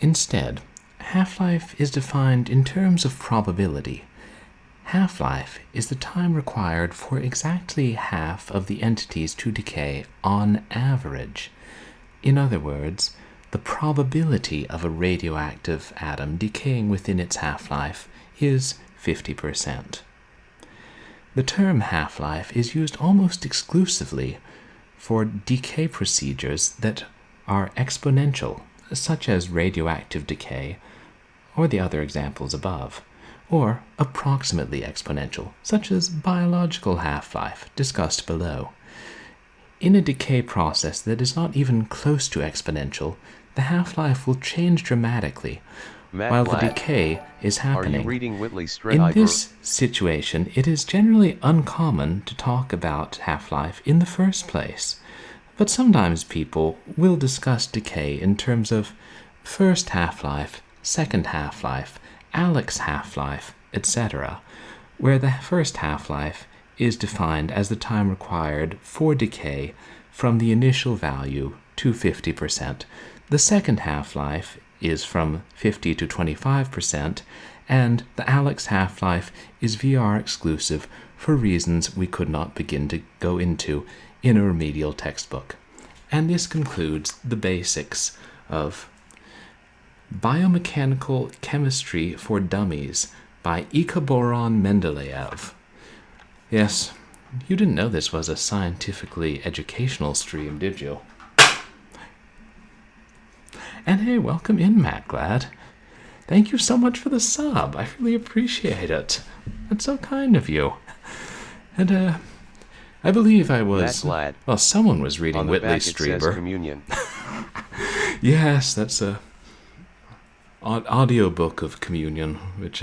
Instead, half-life is defined in terms of probability. Half-life is the time required for exactly half of the entities to decay on average. In other words, the probability of a radioactive atom decaying within its half-life is 50%. The term half-life is used almost exclusively for decay procedures that are exponential, such as radioactive decay, or the other examples above, or approximately exponential, such as biological half-life, discussed below. In a decay process that is not even close to exponential, the half-life will change dramatically while the decay is happening. Are you reading Whitley's In this situation, it is generally uncommon to talk about half-life in the first place, but sometimes people will discuss decay in terms of first half-life, second half-life, Alex half-life, etc., where the first half-life is defined as the time required for decay from the initial value to 50%. The second half-life is from 50 to 25%, and the Alex half-life is VR exclusive for reasons we could not begin to go into in a remedial textbook. And this concludes the basics of Biomechanical Chemistry for Dummies by Ikaboron Mendeleev. Yes, you didn't know this was a scientifically educational stream, did you? And hey, welcome in, Matt Glad. Thank you so much for the sub. I really appreciate it. That's so kind of you. And, I believe I was... Well, someone was reading Whitley's Streamer. Communion. Yes, that's a audiobook of Communion, which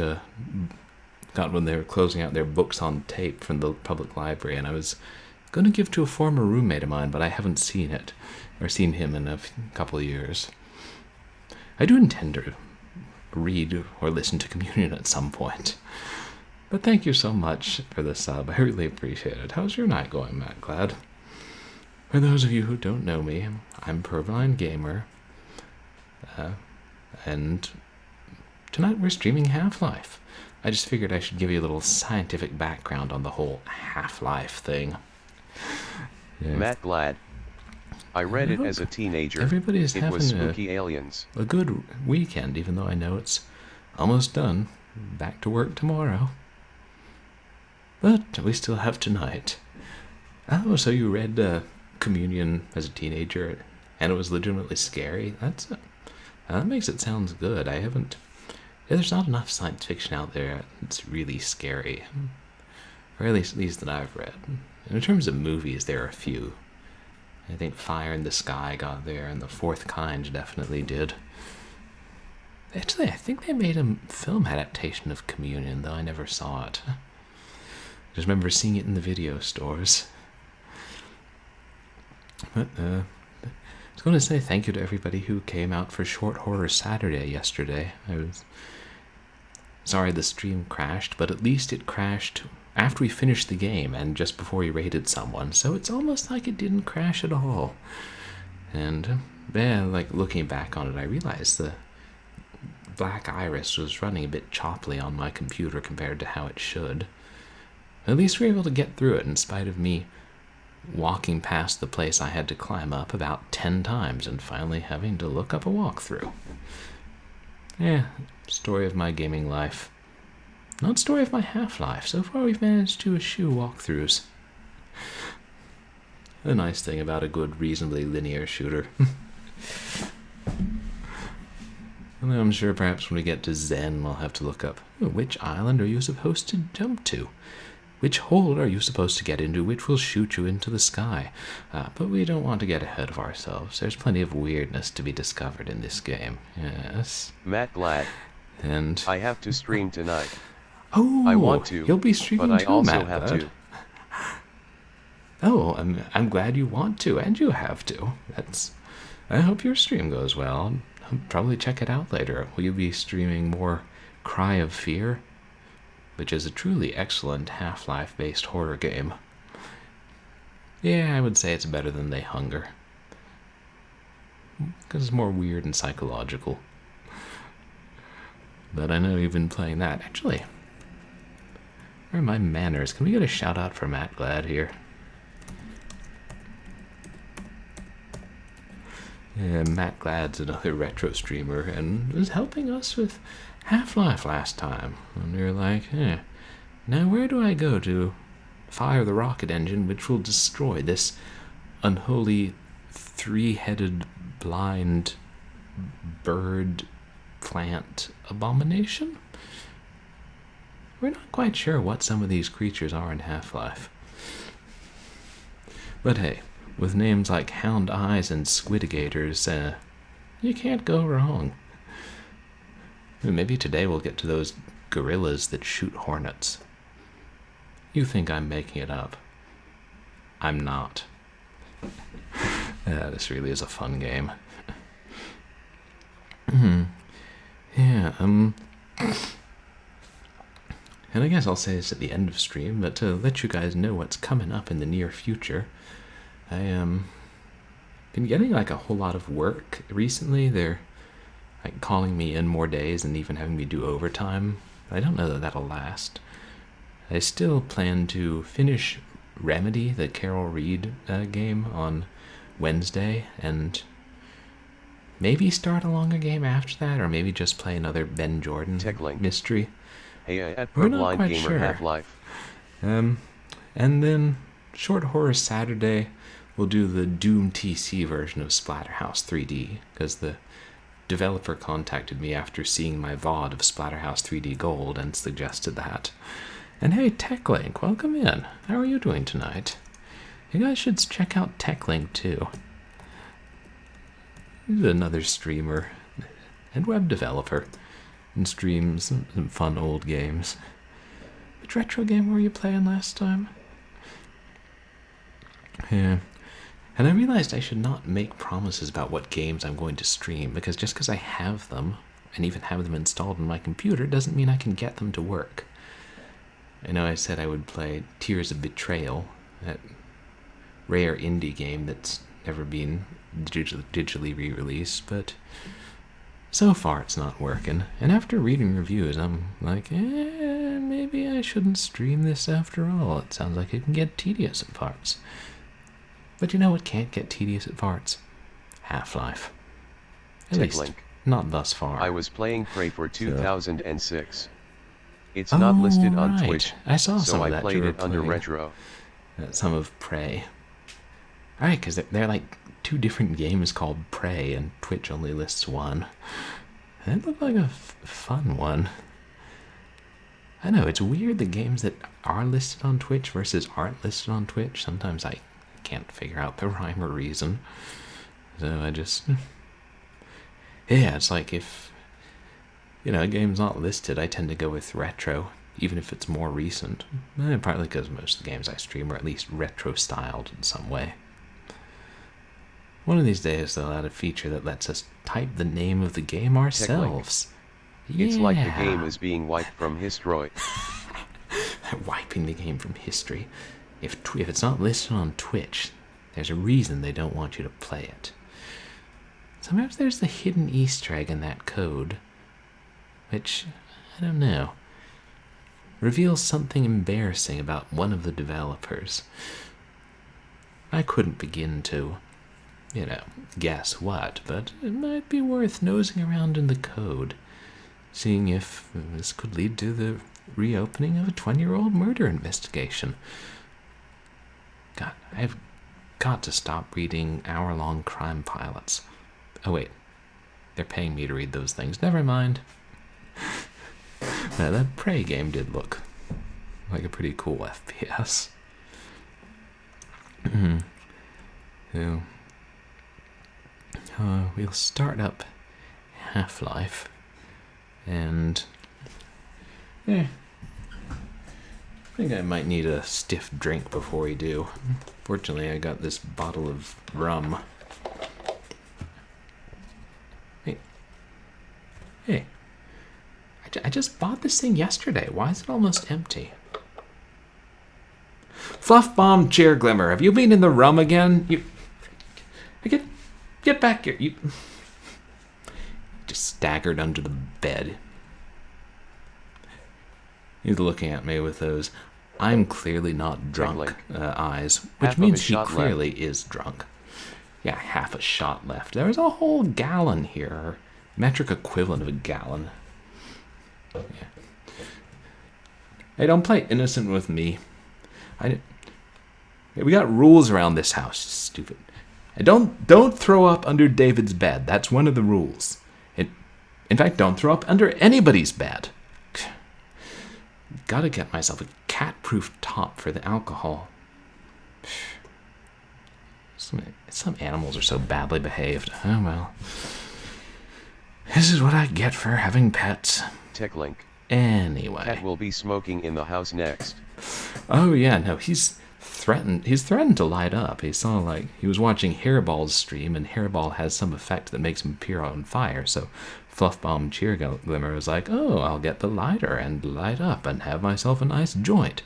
got when they were closing out their books on tape from the public library, and I was going to give to a former roommate of mine, but I haven't seen it, or seen him in a couple of years. I do intend to read or listen to Communion at some point. But thank you so much for the sub. I really appreciate it. How's your night going, Matt Glad? For those of you who don't know me, I'm Purblind Gamer, and tonight we're streaming Half-Life. I just figured I should give you a little scientific background on the whole Half-Life thing. Yeah. Matt Glad. I read it as a teenager. Everybody's it having was spooky aliens. A good weekend, even though I know it's almost done. Back to work tomorrow. But we still have tonight. Oh, so you read Communion as a teenager, and it was legitimately scary? That makes it sound good. There's not enough science fiction out there that's really scary. Or at least these that I've read. In terms of movies, there are a few. I think Fire in the Sky got there, and The Fourth Kind definitely did. Actually, I think they made a film adaptation of Communion, though I never saw it. I just remember seeing it in the video stores. But, I was going to say thank you to everybody who came out for Short Horror Saturday yesterday. I was sorry the stream crashed, but at least it crashed after we finished the game and just before we raided someone, so it's almost like it didn't crash at all. And, like, looking back on it, I realized the Black Iris was running a bit choppily on my computer compared to how it should. At least we were able to get through it in spite of me walking past the place I had to climb up about 10 times and finally having to look up a walkthrough. Story of my gaming life. Not story of my Half-Life. So far we've managed to eschew walkthroughs. The nice thing about a good, reasonably linear shooter. And I'm sure perhaps when we get to Zen, we'll have to look up, which island are you supposed to jump to? Which hole are you supposed to get into, which will shoot you into the sky? But we don't want to get ahead of ourselves. There's plenty of weirdness to be discovered in this game. Yes. Matt Glad. And I have to stream tonight. Oh, I want to, you'll be streaming but too, I also Matt have Glad. to. Oh, I'm glad you want to, and you have to. I hope your stream goes well. I'll probably check it out later. Will you be streaming more Cry of Fear? Which is a truly excellent Half-Life based horror game. Yeah, I would say it's better than They Hunger. Because it's more weird and psychological. But I know you've been playing that. Actually, where are my manners? Can we get a shout out for Matt Glad here? Yeah, Matt Glad's another retro streamer and was helping us with Half-Life last time. And we were like, now where do I go to fire the rocket engine which will destroy this unholy three-headed blind bird plant abomination? We're not quite sure what some of these creatures are in Half-Life. But hey, with names like Hound Eyes and Squidigators, you can't go wrong. Maybe today we'll get to those gorillas that shoot hornets. You think I'm making it up. I'm not. This really is a fun game. Yeah, and I guess I'll say this at the end of stream, but to let you guys know what's coming up in the near future, I been getting like a whole lot of work recently. They're like calling me in more days and even having me do overtime. I don't know that that'll last. I still plan to finish Remedy, the Carol Reed game, on Wednesday, and maybe start a longer game after that, or maybe just play another Ben Jordan mystery. Hey, at We're not quite Gamer sure. Half-Life. And then Short Horror Saturday, we'll do the Doom TC version of Splatterhouse 3D, because the developer contacted me after seeing my VOD of Splatterhouse 3D Gold and suggested that. And hey, TechLink, welcome in. How are you doing tonight? You guys should check out TechLink too. He's another streamer and web developer and streams some fun old games. Which retro game were you playing last time? Yeah. And I realized I should not make promises about what games I'm going to stream, because just because I have them, and even have them installed on my computer, doesn't mean I can get them to work. I know I said I would play Tears of Betrayal, that rare indie game that's never been digitally re-released, but so far it's not working. And after reading reviews, I'm like, maybe I shouldn't stream this after all. It sounds like it can get tedious at parts. But you know what can't get tedious at parts? Half-Life. At least, not thus far. I was playing Prey for 2006. It's not listed on Twitch, I saw some so of I that played it under Retro. Some of Prey. Alright, because they're like two different games called Prey, and Twitch only lists one. That looked like a fun one. I know, it's weird the games that are listed on Twitch versus aren't listed on Twitch. Sometimes I can't figure out the rhyme or reason. So I just... Yeah, it's like if, a game's not listed, I tend to go with retro, even if it's more recent. Partly because most of the games I stream are at least retro-styled in some way. One of these days they'll add a feature that lets us type the name of the game ourselves. It's like the game is being wiped from history. Wiping the game from history. If it's not listed on Twitch, there's a reason they don't want you to play it. Sometimes there's the hidden Easter egg in that code, which, I don't know, reveals something embarrassing about one of the developers. I couldn't begin to, guess what, but it might be worth nosing around in the code, seeing if this could lead to the reopening of a 20-year-old murder investigation. God, I've got to stop reading hour-long crime pilots. Oh wait, they're paying me to read those things. Never mind. That Prey game did look like a pretty cool FPS. So, we'll start up Half-Life, and I think I might need a stiff drink before we do. Fortunately, I got this bottle of rum. Hey, I just bought this thing yesterday. Why is it almost empty? Fluff Bomb Chair Glimmer, have you been in the rum again? Get back here. You just staggered under the bed. He's looking at me with those I'm clearly not drunk eyes, which Half means of a he shot clearly is drunk. Yeah, half a shot left. There's a whole gallon here. Metric equivalent of a gallon. Yeah. Hey, don't play innocent with me. We got rules around this house, stupid. And don't throw up under David's bed. That's one of the rules. In fact, don't throw up under anybody's bed. Gotta get myself a cat-proof top for the alcohol. Some animals are so badly behaved. Oh well. This is what I get for having pets. Tech link. Anyway. Cat will be smoking in the house next. Oh yeah, no, he's threatened to light up. He was watching Hairball's stream, and Hairball has some effect that makes him appear on fire, so Fluffbomb Cheerglimmer was like, oh, I'll get the lighter and light up and have myself a nice joint.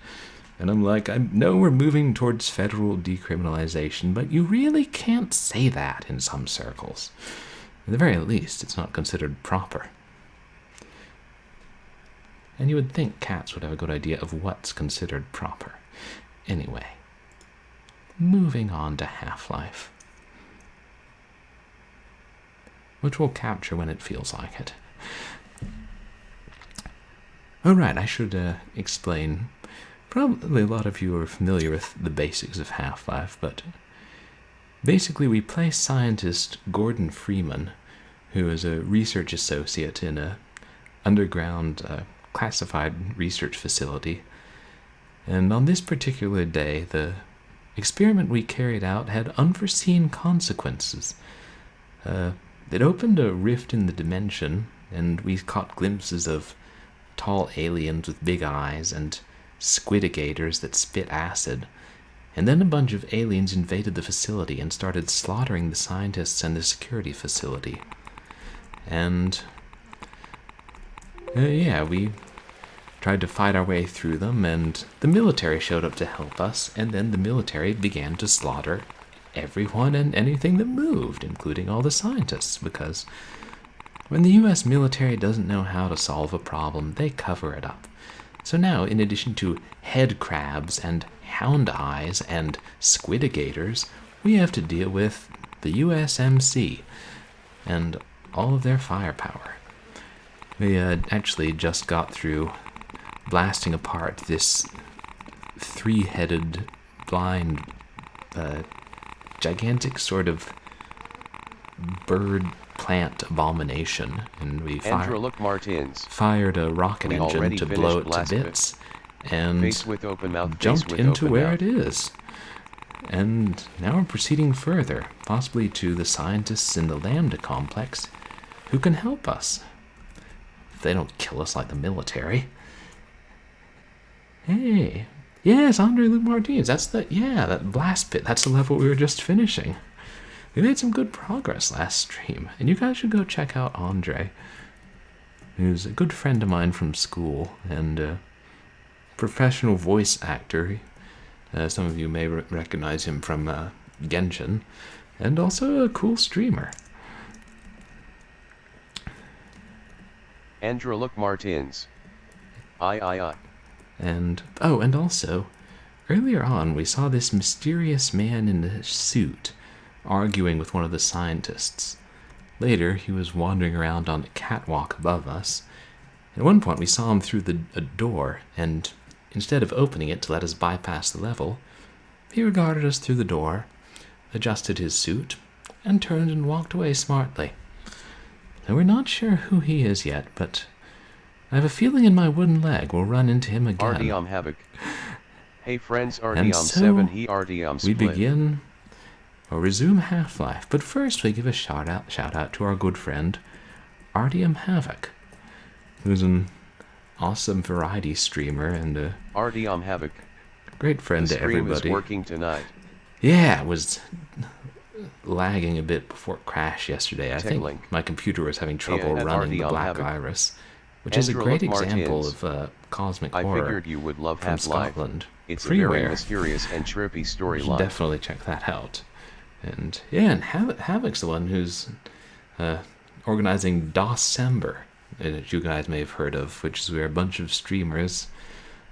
And I'm like, I know we're moving towards federal decriminalization, but you really can't say that in some circles. At the very least, it's not considered proper. And you would think cats would have a good idea of what's considered proper. Anyway, moving on to Half-Life, which we'll capture when it feels like it. Alright, I should explain. Probably a lot of you are familiar with the basics of Half-Life, but basically we play scientist Gordon Freeman, who is a research associate in a underground classified research facility. And on this particular day, the experiment we carried out had unforeseen consequences. It opened a rift in the dimension, and we caught glimpses of tall aliens with big eyes and squidigators that spit acid. And then a bunch of aliens invaded the facility and started slaughtering the scientists and the security facility. And we tried to fight our way through them, and the military showed up to help us, and then the military began to slaughter everyone and anything that moved, including all the scientists, because when the US military doesn't know how to solve a problem, they cover it up. So now, in addition to head crabs and hound eyes and squidigators, we have to deal with the USMC and all of their firepower. We actually just got through blasting apart this three-headed, blind, gigantic sort of bird plant abomination, and we fired a rocket engine to blow it to bits, and jumped into where it is. And now we're proceeding further, possibly to the scientists in the Lambda complex, who can help us. If they don't kill us like the military. Hey, yes, Andre Luke Martinez. That's that blast pit. That's the level we were just finishing. We made some good progress last stream, and you guys should go check out Andre, who's a good friend of mine from school and a professional voice actor. Some of you may recognize him from Genshin, and also a cool streamer. Andrew Look Martins. I. And also, earlier on we saw this mysterious man in a suit arguing with one of the scientists. Later, he was wandering around on a catwalk above us. At one point, we saw him through a door, and instead of opening it to let us bypass the level, he regarded us through the door, adjusted his suit, and turned and walked away smartly. Now, we're not sure who he is yet, but I have a feeling in my wooden leg we'll run into him again. Artyom Havoc. Hey friends, Artyom 7, he Artyom we split. Resume Half-Life, but first we give a shout out to our good friend Artyom Havoc, who's an awesome variety streamer and a Artyom Havoc, great friend to everybody. The stream is working tonight. Yeah, it was lagging a bit before it crashed yesterday. I think my computer was having trouble running the Black Iris, which is a great example of cosmic horror. I figured you would love from Half-Life. Scotland. It's a very mysterious and trippy storyline. Definitely check that out. And Havoc's the one who's organizing Doscember, that you guys may have heard of, which is where a bunch of streamers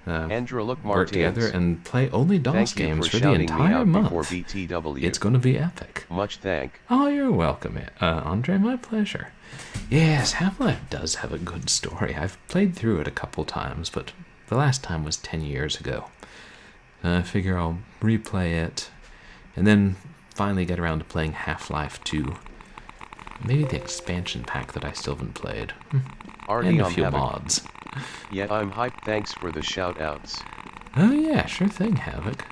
Andrew work together and play only DOS games for the entire month. It's going to be epic. Much thank. Oh, you're welcome, Andre. My pleasure. Yes, Half-Life does have a good story. I've played through it a couple times, but the last time was 10 years ago. I figure I'll replay it, and then finally get around to playing Half-Life 2. Maybe the expansion pack that I still haven't played. And a few mods. Yeah, I'm hyped. Thanks for the shout-outs. Oh yeah, sure thing, Havoc.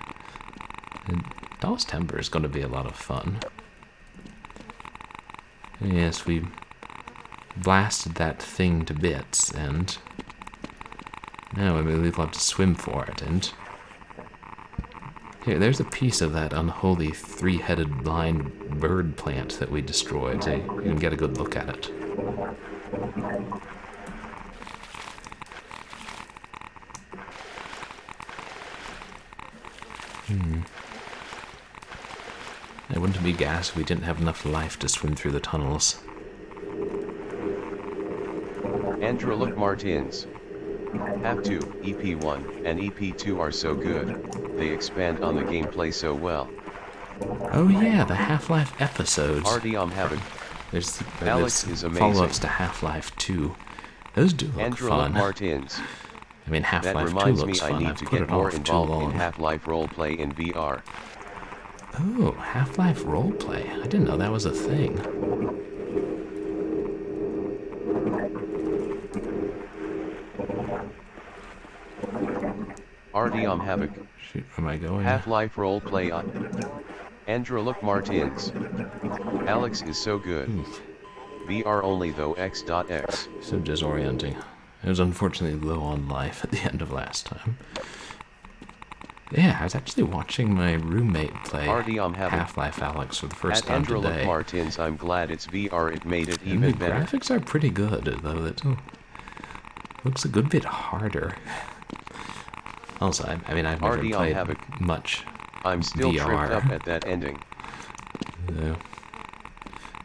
And DOS Timber is going to be a lot of fun. Yes, we blasted that thing to bits, and now we will have to swim for it, and here, there's a piece of that unholy three-headed blind bird plant that we destroyed, so you can get a good look at it. It wouldn't be gas if we didn't have enough life to swim through the tunnels. Andrew Look Martins. Half 2, EP1, and EP2 are so good. They expand on the gameplay so well. Oh yeah, the Half-Life episodes. There's follow-ups to Half-Life 2. Those do look Andrew fun. Martins. I mean, Half-Life 2 looks fun. I need to get more involved in Half-Life roleplay in VR. Oh, Half-Life roleplay. I didn't know that was a thing. Artyom Havoc. Shoot, where am I going? Half-Life roleplay on Andrew Look Martins. Alex is so good. VR only though X.X. So disorienting. I was unfortunately low on life at the end of last time. Yeah, I was actually watching my roommate play Half-Life Alex for the first time Andrew today. Look Martins, I'm glad it's VR. It made it even better. The graphics are pretty good, though. It looks a good bit harder. Also, I mean, I've never played much I'm still VR. tripped up at that ending. Yeah.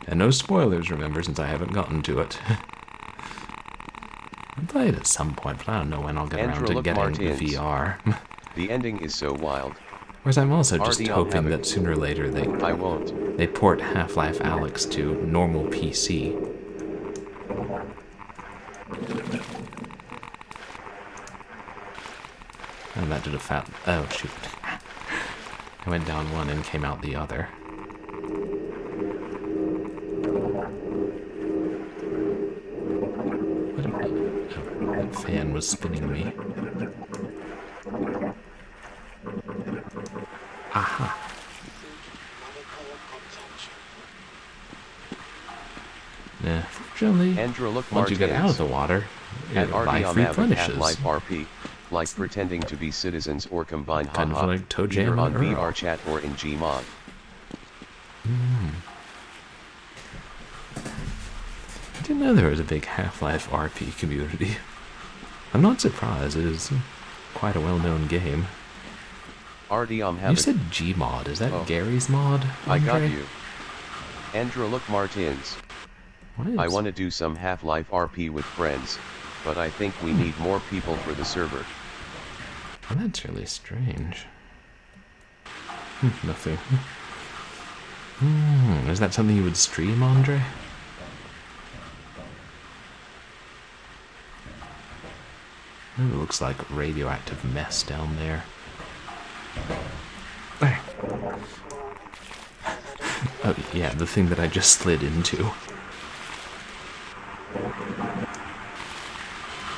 And no spoilers, remember, since I haven't gotten to it. I'll play it at some point, but I don't know when I'll get around to getting the VR. The ending is so wild. Whereas I'm also just hoping that sooner or later they they port Half-Life Alex to normal PC. And that did a fat... Oh, shoot. I went down one and came out the other. Oh, that fan was spinning me. Aha. Nah, fortunately, once you get out of the water, your life replenishes. Half-Life RP, like pretending to be citizens or combined kind of like Toe Jam on VR chat or in Gmod. I didn't know there was a big Half-Life RP community. I'm not surprised, it is quite a well-known game. You said Gmod, is that Gary's mod? I got you. Andrew Look Martins. I want to do some Half-Life RP with friends, but I think we need more people for the server. Well, that's really strange. Nothing. Is that something you would stream, Andre? It looks like radioactive mess down there. There. Oh, yeah, the thing that I just slid into.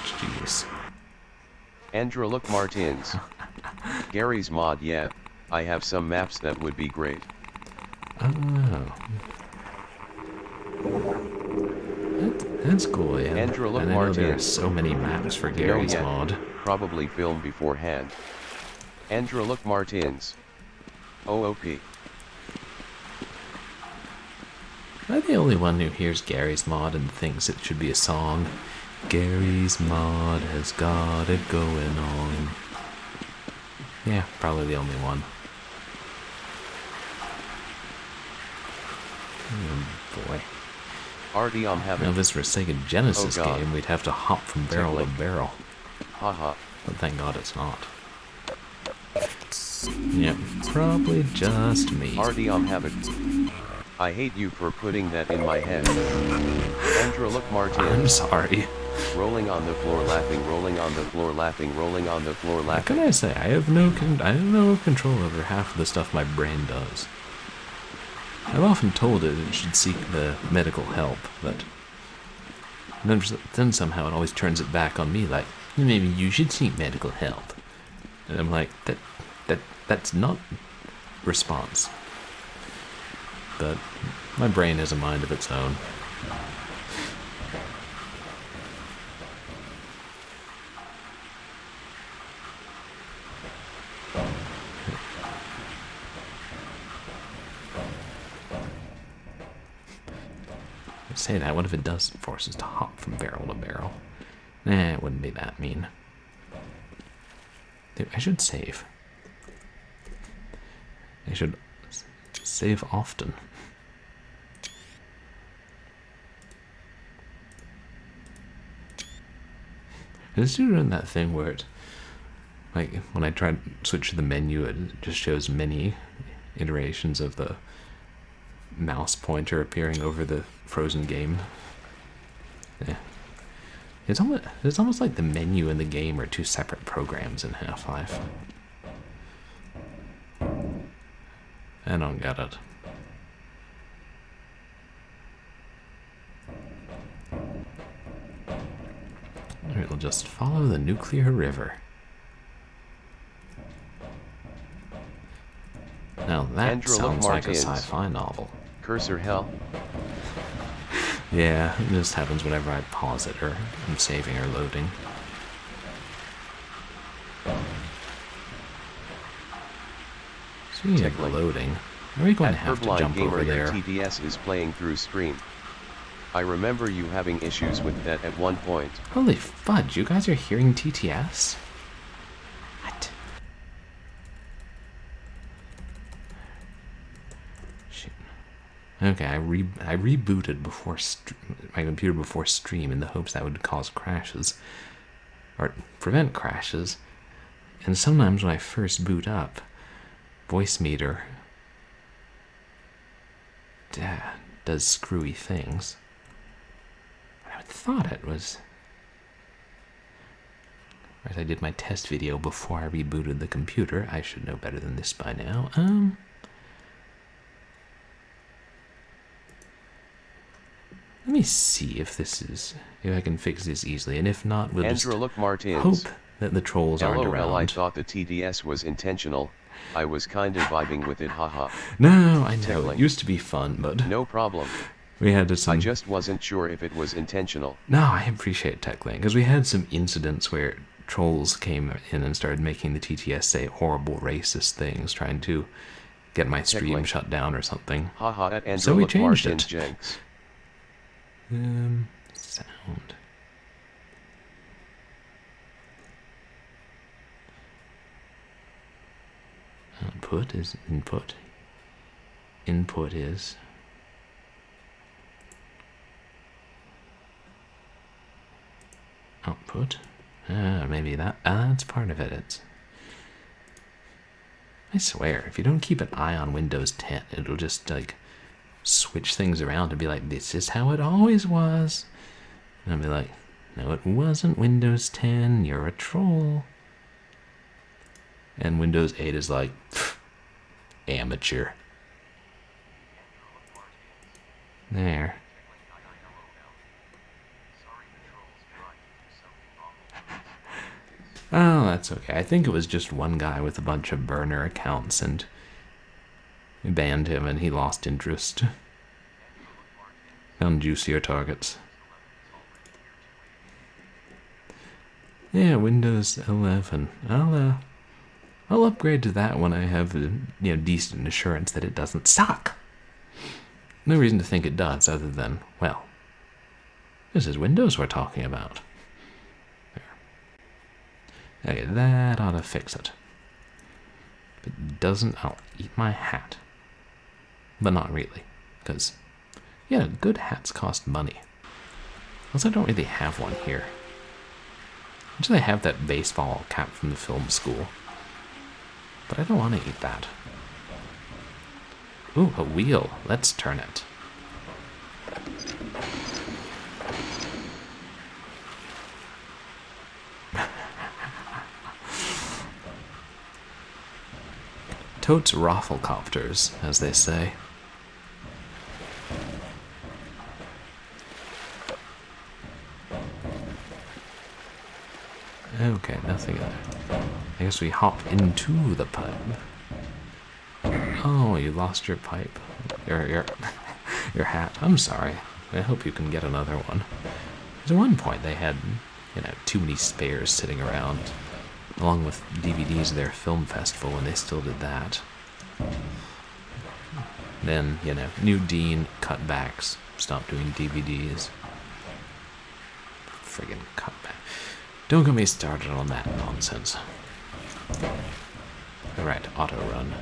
Jeez. Andrew Look Martins. Gary's mod, yeah. I have some maps that would be great. Oh. That's cool, yeah. Andrew Look and I know Martins. there are so many maps for Gary's mod. Probably filmed beforehand. Andrew Look Martins. OOP. Am I the only one who hears Gary's mod and thinks it should be a song? Gary's mod has got it going on. Yeah, probably the only one. Oh boy. Artyom having. Now, if this were a Sega Genesis game, we'd have to hop from barrel to barrel. Haha, But thank God it's not. Yep, probably just me. RD Havoc. I hate you for putting that in my head. Andrew look Martin. I'm sorry. Rolling on the floor laughing, rolling on the floor laughing, rolling on the floor laughing. What can I say? I have no control over half of the stuff my brain does. I've often told it should seek the medical help, but then somehow it always turns it back on me like, maybe you should seek medical help. And I'm like, that's not response. But my brain has a mind of its own. Say that, what if it does force us to hop from barrel to barrel? Nah, it wouldn't be that mean. Dude, I should save. I should save often. Is it doing that thing where it, like, when I try to switch to the menu, it just shows many iterations of the mouse pointer appearing over the frozen game? Yeah. It's almost like the menu and the game are two separate programs in Half-Life. I don't get it. Alright, we'll just follow the nuclear river. Now that sounds like a sci-fi novel. Cursor hell. Yeah, it just happens whenever I pause it or I'm saving or loading. Speaking of loading, are we going to have to jump over there? TDS is playing through stream. I remember you having issues with that at one point. Holy fudge, you guys are hearing TTS? What? Shit. Okay, I rebooted before my computer before stream in the hopes that would cause crashes. Or prevent crashes. And sometimes when I first boot up, voice meter does screwy things. I thought it was... Right, I did my test video before I rebooted the computer. I should know better than this by now. Let me see if I can fix this easily, and if not, we'll just hope that the trolls aren't around. I thought the TDS was intentional. I was kinda vibing with it, haha. No, I know, it used to be fun, but... No problem. We had some... I just wasn't sure if it was intentional. No, I appreciate TechLink, because we had some incidents where trolls came in and started making the TTS say horrible racist things, trying to get my stream shut down or something. Haha, at Andrew so we changed Martin's it. Jenks. Sound. Output is input. Input is... output. Maybe that's part of it. I swear, if you don't keep an eye on Windows 10, it'll just, like, switch things around and be like, this is how it always was. And I'll be like, no, it wasn't Windows 10, you're a troll. And Windows 8 is like, amateur. There. Oh, that's okay. I think it was just one guy with a bunch of burner accounts, and we banned him and he lost interest. Found juicier targets. Yeah, Windows 11. I'll upgrade to that when I have decent assurance that it doesn't suck. No reason to think it does, other than, well, this is Windows we're talking about. There. Okay, that ought to fix it. If it doesn't, I'll eat my hat. But not really, because, yeah, good hats cost money. Also, I don't really have one here. Usually I have that baseball cap from the film school. But I don't want to eat that. Ooh, a wheel. Let's turn it. Totes rafflecopters, as they say. Okay, nothing there. I guess we hop into the pipe. Oh, you lost your pipe. Your your hat. I'm sorry. I hope you can get another one. Because at one point they had, too many spares sitting around, along with DVDs of their film festival when they still did that. Then, new dean cutbacks. Stopped doing DVDs. Friggin' cutback. Don't get me started on that nonsense. Alright, auto run.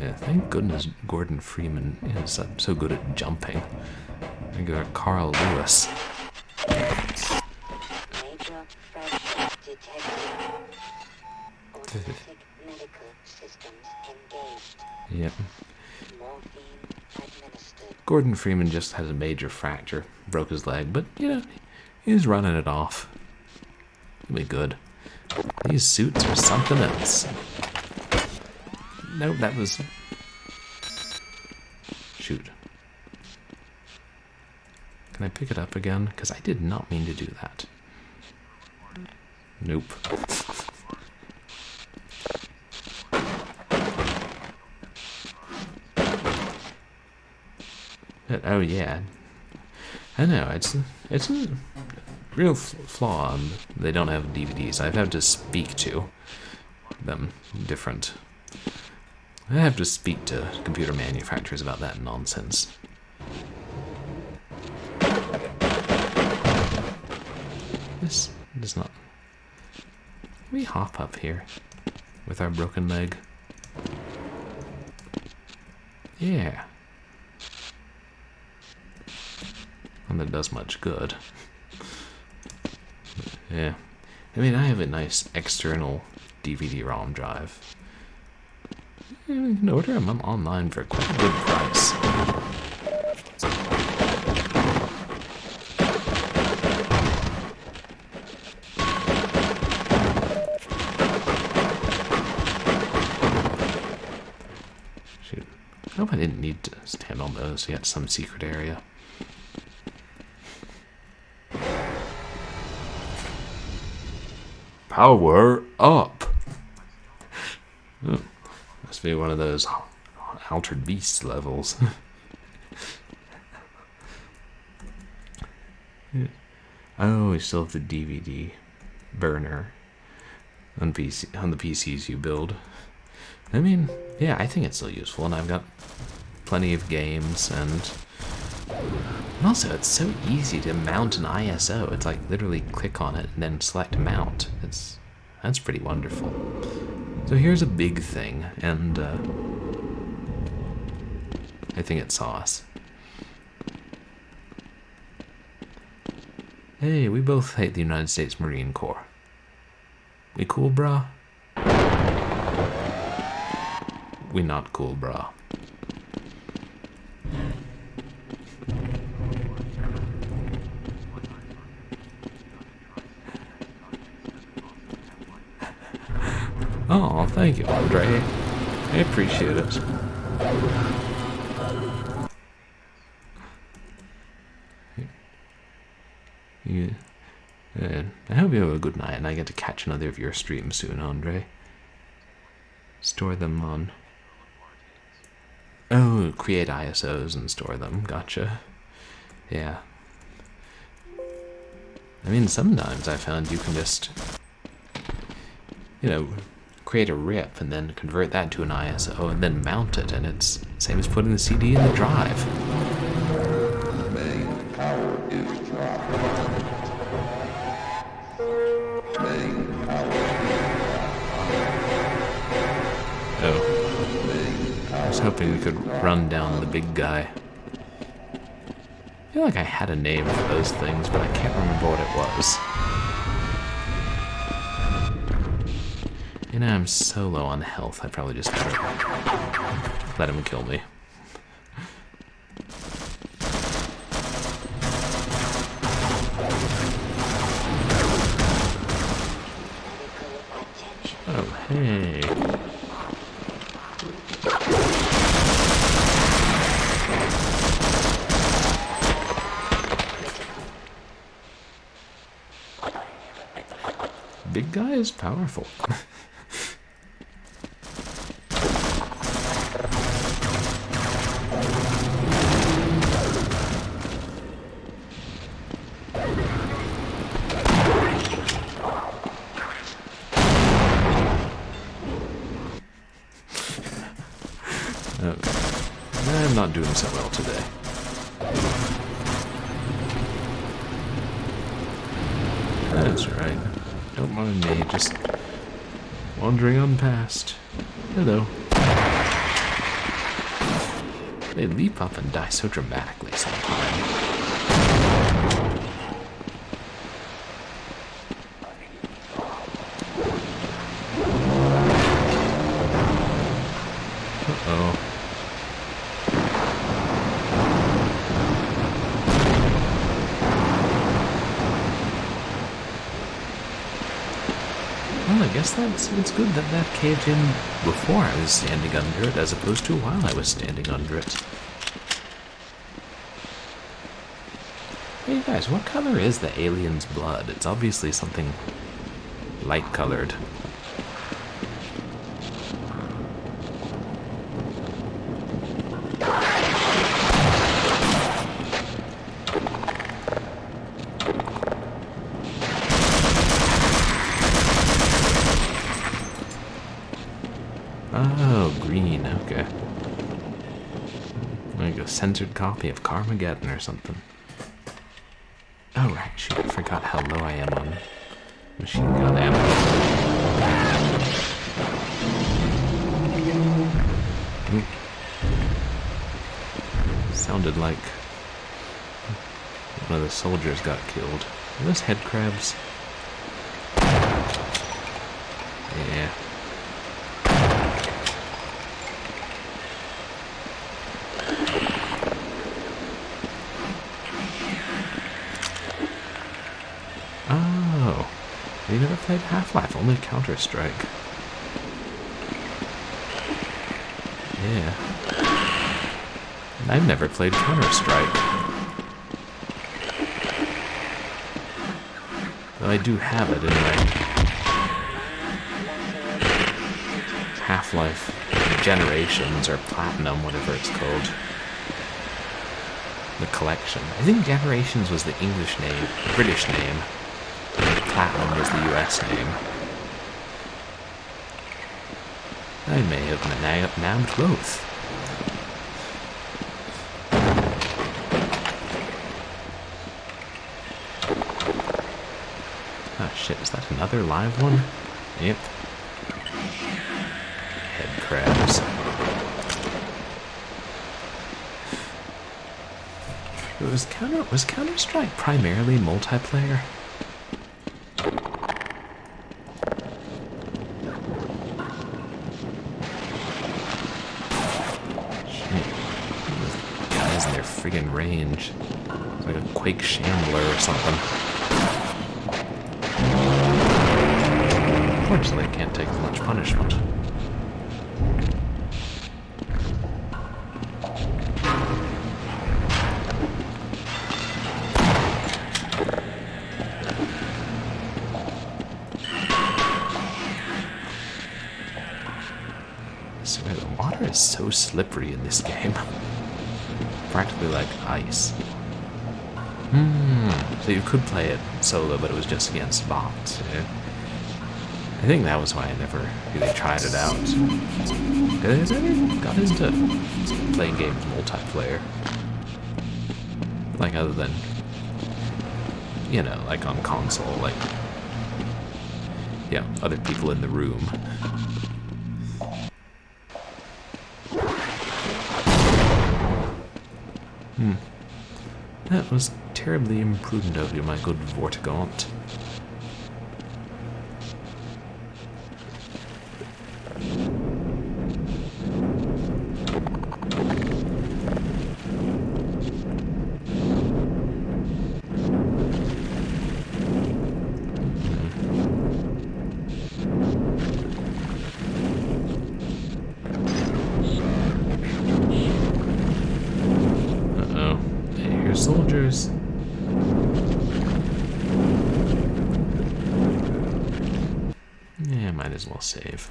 Yeah, thank goodness Gordon Freeman is so good at jumping. I got Carl Lewis. Major fracture detected. Automatic medical systems engaged. Yep. Morphine administered. Gordon Freeman just has a major fracture. Broke his leg, but, he's running it off. It'll be good. These suits are something else. Nope, that was... Shoot. Can I pick it up again? Because I did not mean to do that. Nope. Oh yeah. I know, it's a real flaw. They don't have DVDs. I've had to speak to them different. I have to speak to computer manufacturers about that nonsense. This does not... Can we hop up here with our broken leg? Yeah. And that does much good. Yeah. I mean, I have a nice external DVD-ROM drive. You can order them online for quite a good price. Shoot. I hope I didn't need to stand on those to get some secret area. Power up! Oh. Must be one of those Altered Beasts levels. Yeah. Oh, we still have the DVD burner on the PCs you build. I mean, yeah, I think it's still useful, and I've got plenty of games, and also it's so easy to mount an ISO. It's like literally click on it and then select mount. That's pretty wonderful. So here's a big thing, and I think it's sauce. Hey, we both hate the United States Marine Corps. We cool, brah? We not cool, brah. Oh, thank you, Andre. I appreciate it. I hope you have a good night, and I get to catch another of your streams soon, Andre. Store them on... Oh, create ISOs and store them. Gotcha. Yeah. I mean, sometimes I found you can just... create a RIP and then convert that to an ISO and then mount it, and it's the same as putting the CD in the drive. Main power is dropped. Main power. Oh. I was hoping we could run down the big guy. I feel like I had a name for those things, but I can't remember what it was. You know, I'm so low on health, I probably just gotta let him kill me. Oh, hey. Big guy is powerful. I'm not doing so well today. That's right. Don't mind me, just wandering on past. Hello. They leap up and die so dramatically sometimes. Uh-oh. Well, I guess it's good that that caved in before I was standing under it, as opposed to while I was standing under it. Hey guys, what color is the alien's blood? It's obviously something light-colored. Oh, green, okay. Like a censored copy of Carmageddon or something. Oh, right, shoot, I forgot how low I am on machine gun ammo. Oop. Sounded like one of the soldiers got killed. Are those head crabs? Yeah. Oh, you never played Half-Life, only Counter-Strike. Yeah. And I've never played Counter-Strike. Though I do have it in my Half-Life Generations or Platinum, whatever it's called. The collection. I think Generations was the English name, the British name. Platinum was the US name. I may have nabbed both. Ah shit, is that another live one? Yep. Head crabs. Was Counter-Strike primarily multiplayer? Guys in their friggin' range. It's like a Quake Shambler or something. Unfortunately, I can't take much punishment. I swear, the water is so slippery in this game. Practically like ice. So you could play it solo, but it was just against bots. Yeah. I think that was why I never really tried it out. Because I never got into playing games multiplayer. Like, other than, you know, like on console, like, yeah, other people in the room. That was terribly imprudent of you, my good Vortigaunt. Soldiers. Yeah, might as well save.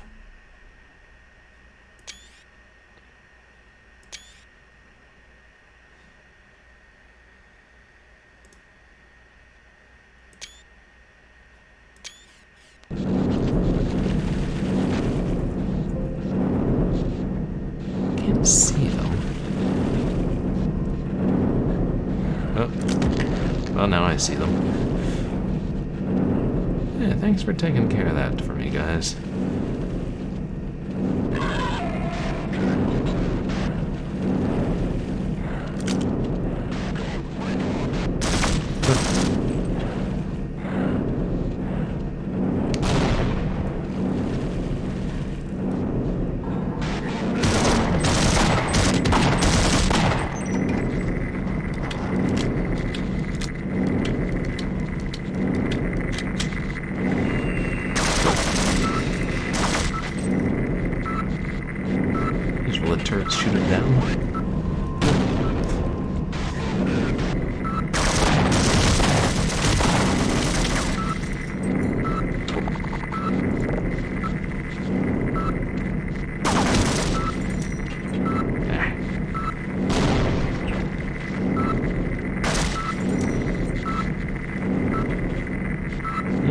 Can't see them. Oh. Well, now I see them. Yeah, thanks for taking care of that for me, guys. Will the turrets shoot it down?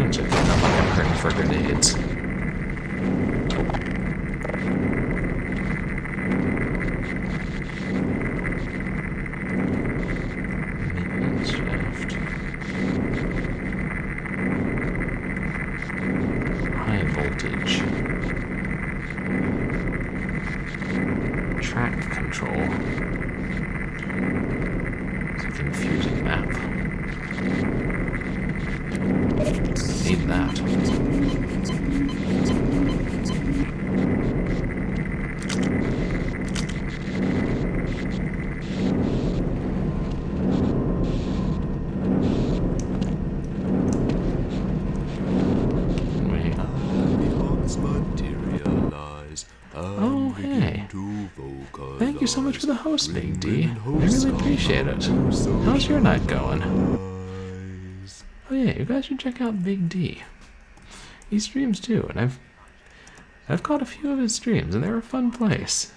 It's okay, not like I'm hurting for grenades. Voltage. Track control. It's a confusing map. Need that. Oh, hey. Thank you so much for the host, Big D. I really appreciate it. How's your night going? Oh yeah, you guys should check out Big D. He streams too, and I've caught a few of his streams, and they're a fun place.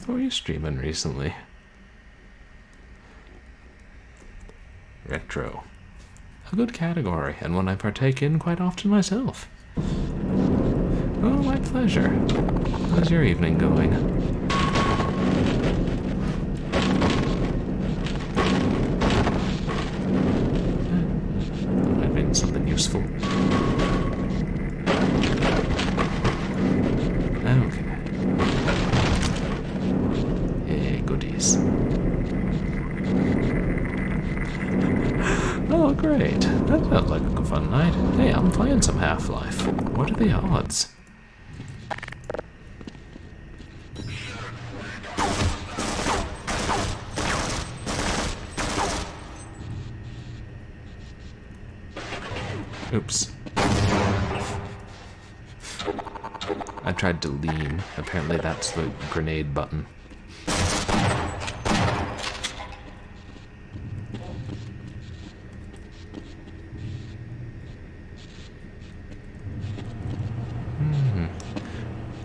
What were you streaming recently? Retro. A good category, and one I partake in quite often myself. Oh, my pleasure. How's your evening going? That might mean something useful. Okay. Hey, goodies. Oh, great. That sounds like a fun night. Hey, I'm playing some Half-Life. What are the odds? Oops. I tried to lean. Apparently that's the grenade button.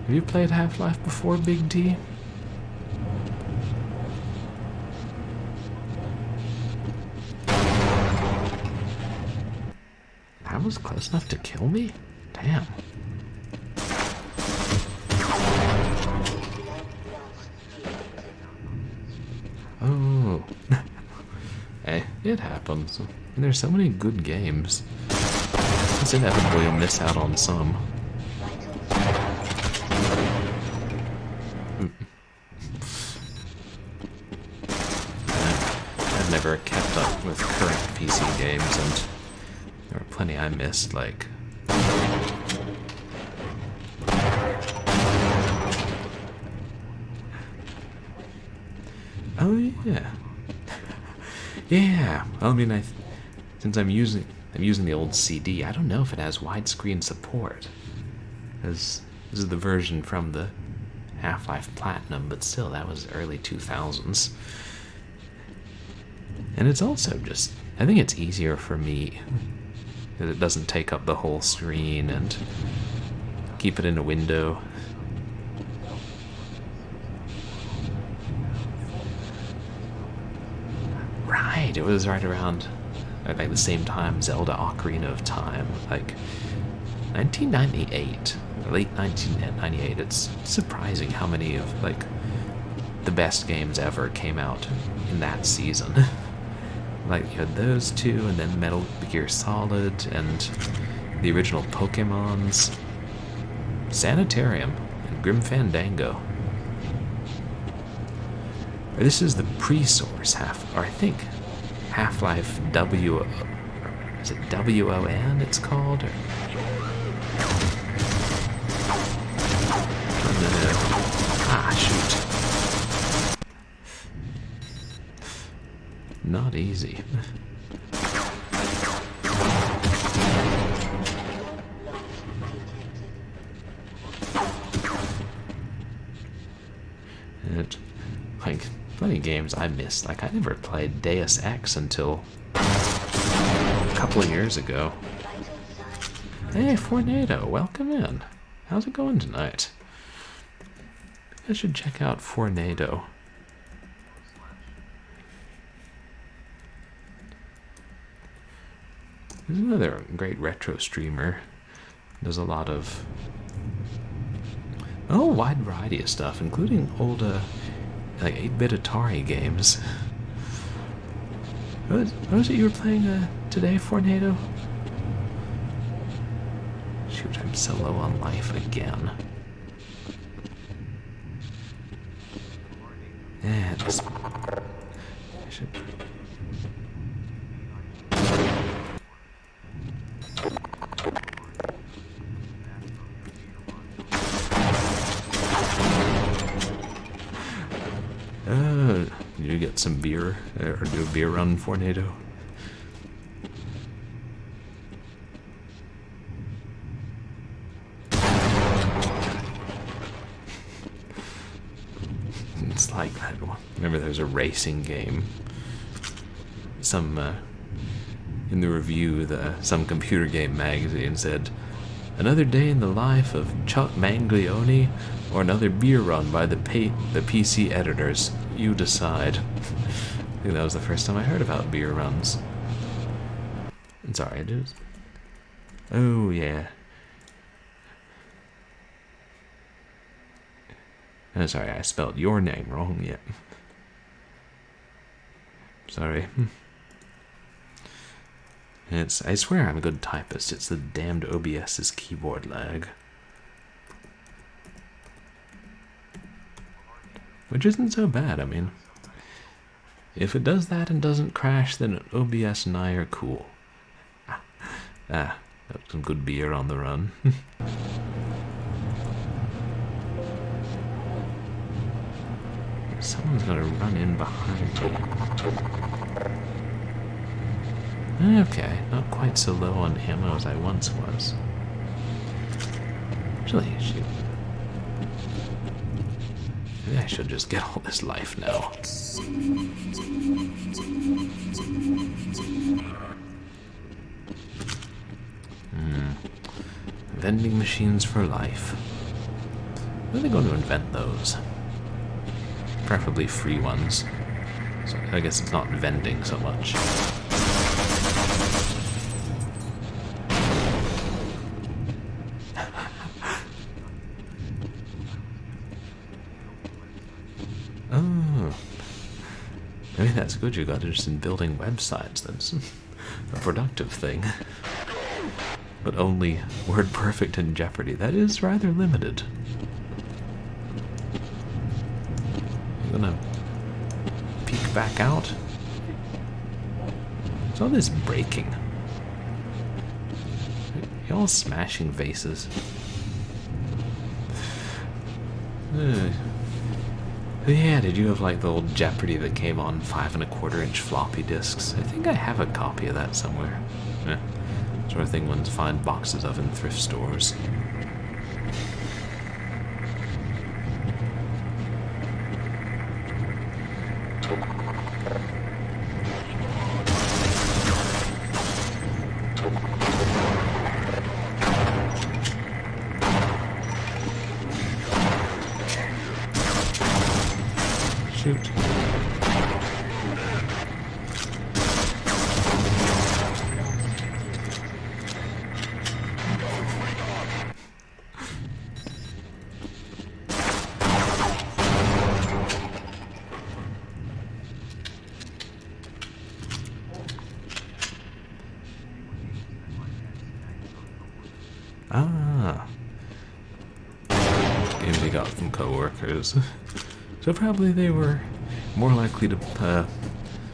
Have you played Half-Life before, Big D? That was close enough to kill me? Damn. Oh. Hey, it happens. And there's so many good games. It's inevitable you'll miss out on some. PC games, and there were plenty I missed, like... Oh yeah. Yeah. Well, I mean, since I'm using the old CD, I don't know if it has widescreen support. Because this is the version from the Half-Life Platinum, but still, that was early 2000s. And it's also just, I think it's easier for me that it doesn't take up the whole screen and keep it in a window. Right, it was right around like the same time Zelda Ocarina of Time, like 1998, late 1998. It's surprising how many of like the best games ever came out in that season. Like you had those two, and then Metal Gear Solid, and the original Pokemons, Sanitarium, and Grim Fandango. Or this is the pre-source or I think Half-Life W. Is it WON? It's called. Or, shoot. Not easy. And, like, plenty of games I missed. Like, I never played Deus Ex until a couple of years ago. Hey, Fornado, welcome in. How's it going tonight? I should check out Fornado. He's another great retro streamer. Does a lot of wide variety of stuff, including old like 8-bit Atari games. What was it you were playing today, Fornado? Shoot, I'm so low on life again. Yeah, just I should. You get some beer, or do a beer run, Fornado? It's like that one. Remember there's a racing game. Some, in the review, some computer game magazine said, "Another day in the life of Chuck Manglione, or another beer run by the PC editors. You decide." I think that was the first time I heard about beer runs. I'm sorry, it is. Oh, yeah. Oh, sorry, I spelled your name wrong. Yep. Sorry. I swear I'm a good typist. It's the damned OBS's keyboard lag. Which isn't so bad, I mean. If it does that and doesn't crash, then OBS and I are cool. Got some good beer on the run. Someone's gonna run in behind me. Okay, not quite so low on ammo as I once was. Actually, shoot. Maybe I should just get all this life now. Vending machines for life. When are they going to invent those? Preferably free ones. So I guess it's not vending so much. Oh. I mean, that's good you got interested in building websites. That's a productive thing. But only WordPerfect and Jeopardy. That is rather limited. You gonna peek back out? What's all this breaking? Y'all smashing vases. Yeah, did you have like the old Jeopardy that came on 5 1/4-inch floppy disks? I think I have a copy of that somewhere. Sort of thing ones find boxes of in thrift stores. Shoot. Ah. Games we got from coworkers. So probably they were more likely to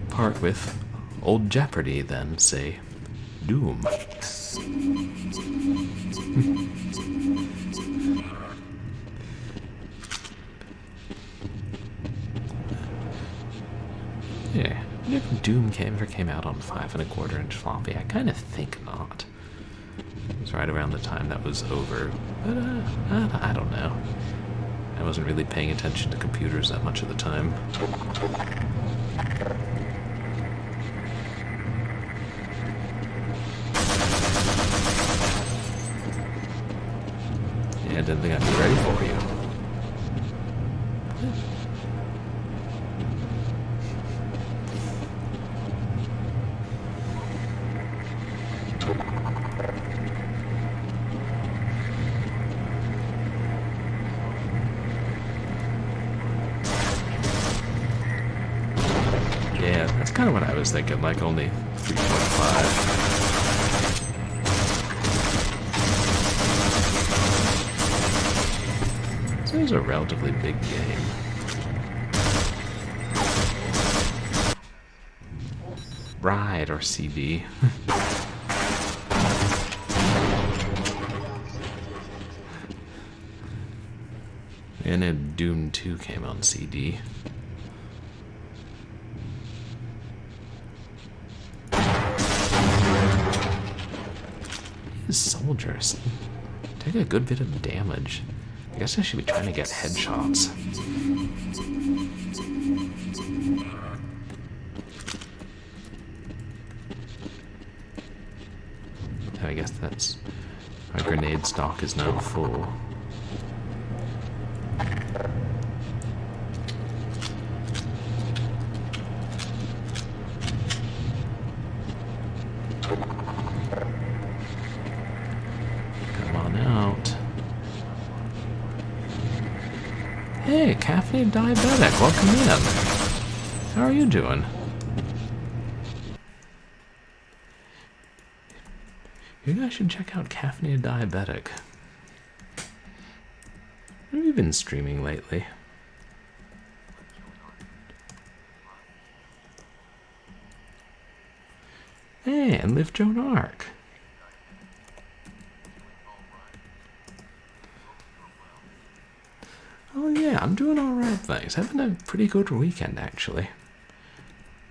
part with old Jeopardy than, say, Doom. Yeah, I wonder if Doom ever came out on 5 1/4-inch floppy. I kind of think not. It was right around the time that was over, but I don't know. I wasn't really paying attention to computers that much of the time. Yeah, I didn't think I'd be ready for you. Yeah, that's kind of what I was thinking, like only 3.5. So it was a relatively big game. Right, or CD. And then Doom 2 came on CD. These soldiers take a good bit of damage. I guess I should be trying to get headshots. I guess that's... my grenade stock is now full. Hey, caffeine diabetic, welcome in. How are you doing? You guys should check out Caffeinated Diabetic. What have you been streaming lately? Hey, and Live Joan Arc. Oh yeah, I'm doing alright, thanks. Having a pretty good weekend, actually.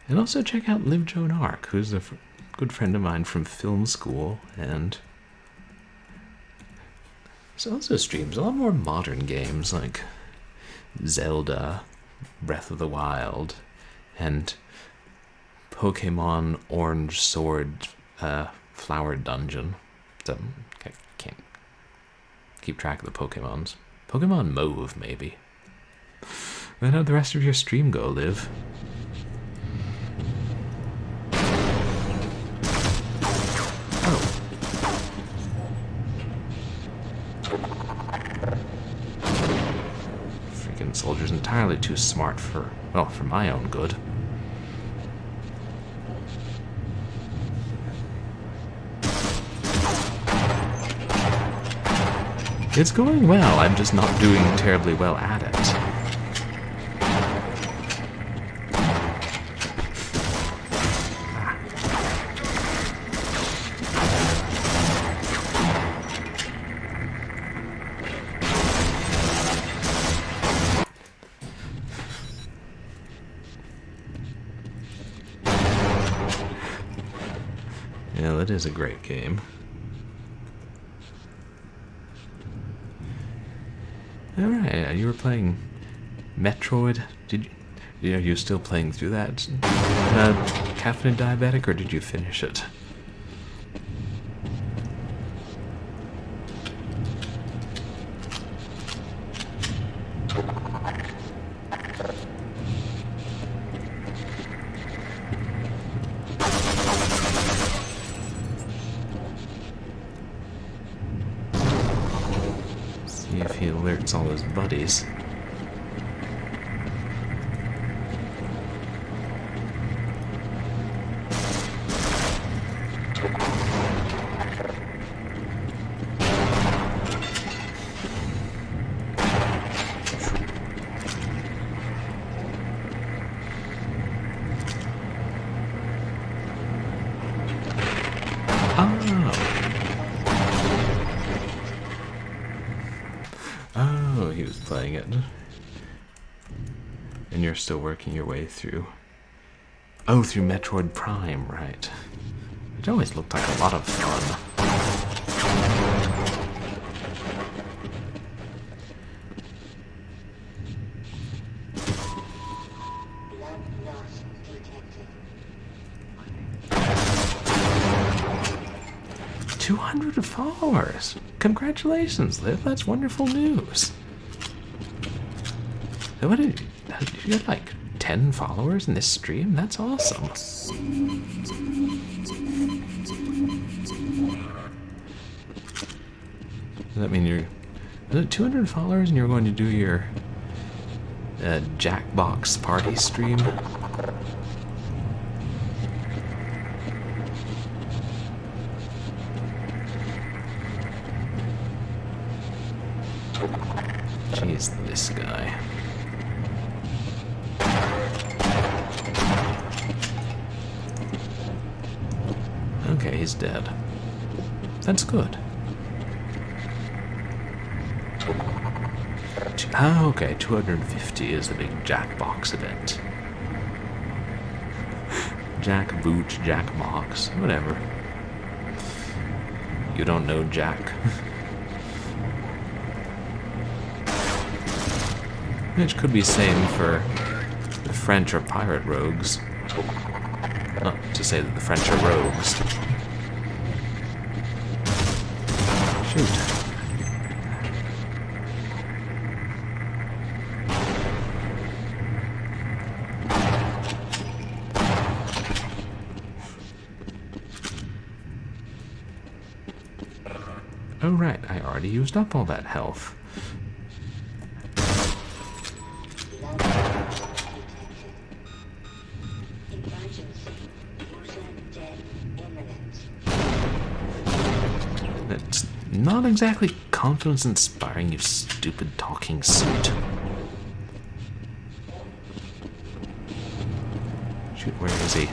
And also check out Live Joan Arc, who's a good friend of mine from film school, and she also streams a lot more modern games like Zelda, Breath of the Wild, and Pokemon Orange Sword Flower Dungeon. So, I can't keep track of the Pokemons. Pokemon Mauve, maybe. Then how'd the rest of your stream go, Liv? Oh. Freaking soldier's entirely too smart for, well, for my own good. It's going well, I'm just not doing terribly well at it. Yeah, that is a great game. Alright, you were playing Metroid. Are you still playing through that caffeinated diabetic, or did you finish it? See if he alerts all his buddies. Oh, he was playing it. And you're still working your way through. Oh, through Metroid Prime, right. It always looked like a lot of fun. Blood loss detected. 200 followers! Congratulations, Liv. That's wonderful news. What did you get, like 10 followers in this stream? That's awesome. Does that mean you're 200 followers and you're going to do your Jackbox party stream? Jeez, this guy. Okay, he's dead. That's good. Oh, okay, 250 is the big Jackbox event. Jack Boot, Jackbox, whatever. You don't know Jack. Which could be same for the French or pirate rogues. Not to say that the French are rogues. Shoot. Oh right, I already used up all that health. Blood loss detected. Emergency. User death imminent. That's not exactly confidence-inspiring, you stupid talking suit. Shoot, where is he?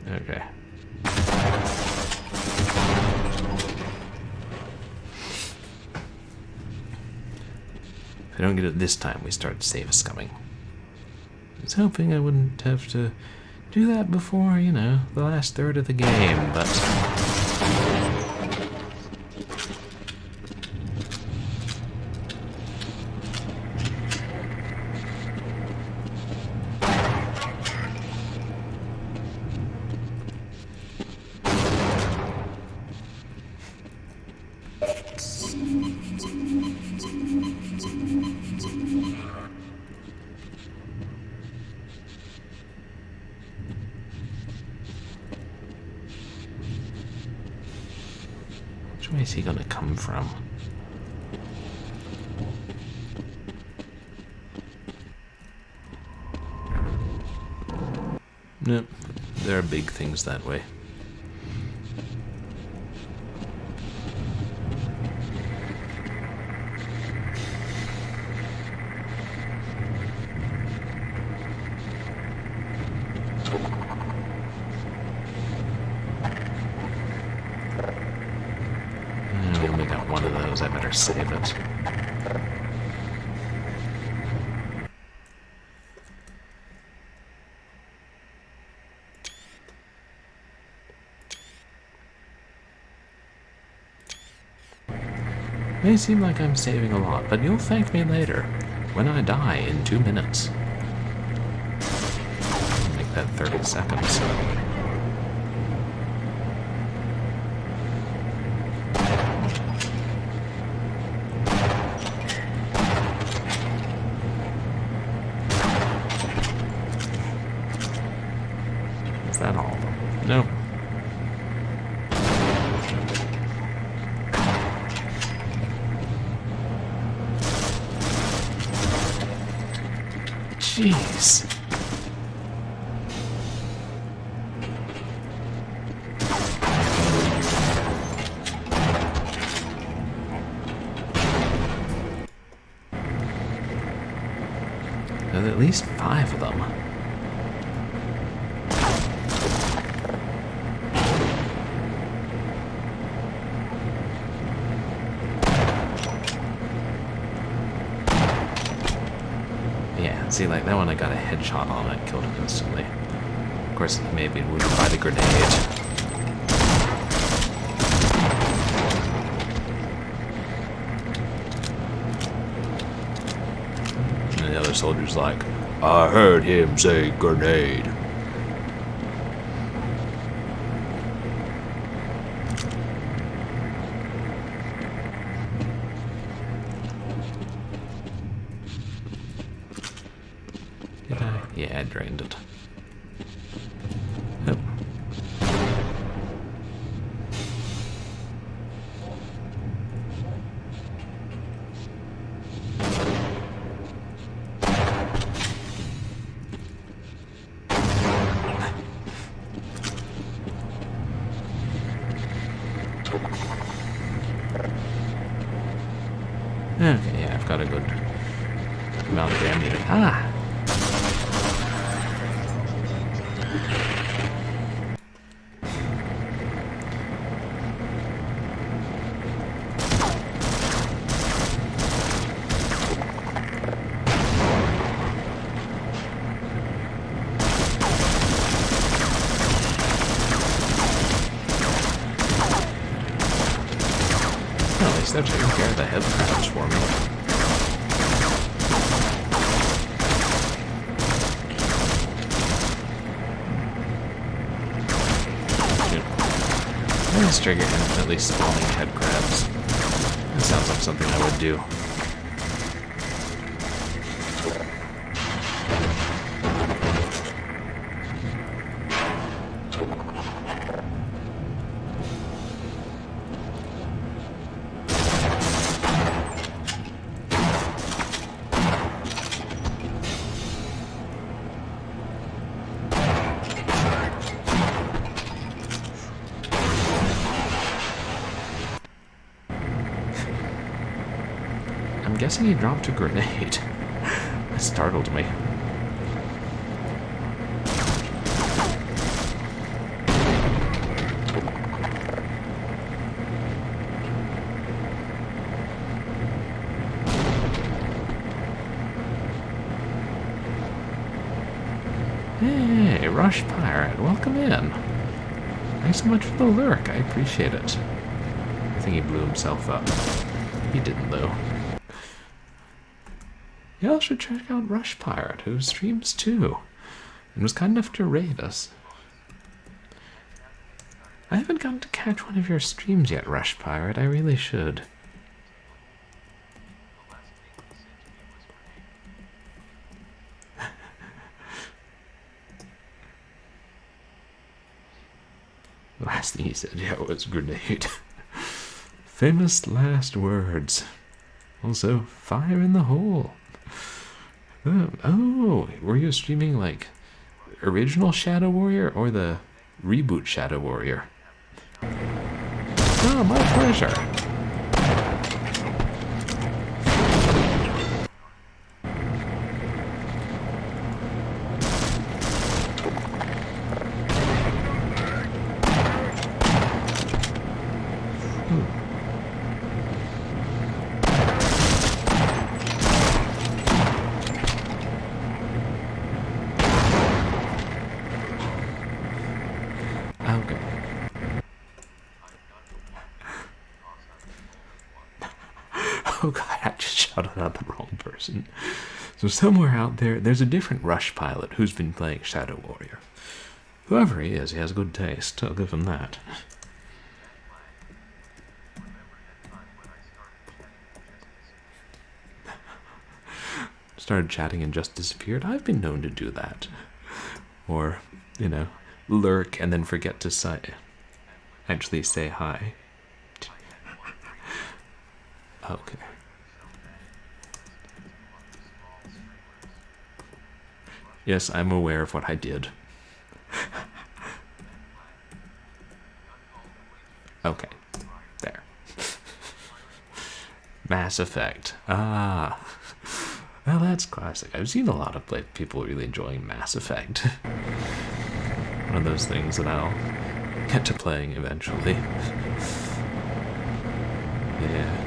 Okay. If I don't get it this time, we start save scumming. I was hoping I wouldn't have to do that before, you know, the last third of the game, but... Which way is he gonna come from? Nope, there are big things that way. We only got one of those, I better save it. May seem like I'm saving a lot, but you'll thank me later, when I die in 2 minutes. Make that 30 seconds. Is that all of them? No. Jeez. There's at least 5 of them. Yeah, see, like that one I got a headshot on it, killed him instantly. Of course, he may have been wounded by the grenade. And the other soldier's like, I heard him say grenade. Did I? Yeah, I drained it. Yep. Okay, yeah, I've got a good amount of ammunition. Ah! Well, at least they're taking care of the head crabs for me. Let's trigger infinitely spawning head crabs. That sounds like something I would do. I'm guessing he dropped a grenade. That startled me. Hey, Rush Pirate, welcome in. Thanks so much for the lurk, I appreciate it. I think he blew himself up. He didn't, though. Y'all should check out Rush Pirate, who streams too, and was kind enough to raid us. I haven't gotten to catch one of your streams yet, Rush Pirate. I really should. The last thing he said, yeah, was grenade. Famous last words. Also, fire in the hole. Oh, were you streaming like original Shadow Warrior or the reboot Shadow Warrior? Oh, my pleasure. shouted out the wrong person. So somewhere out there, there's a different Rush pilot who's been playing Shadow Warrior. Whoever he is, he has good taste. I'll give him that. Started chatting and just disappeared. I've been known to do that. Or, you know, lurk and then forget to actually say hi. Okay. Yes, I'm aware of what I did. Okay, there. Mass Effect. Ah. Well, that's classic. I've seen a lot of people really enjoying Mass Effect. One of those things that I'll get to playing eventually. Yeah.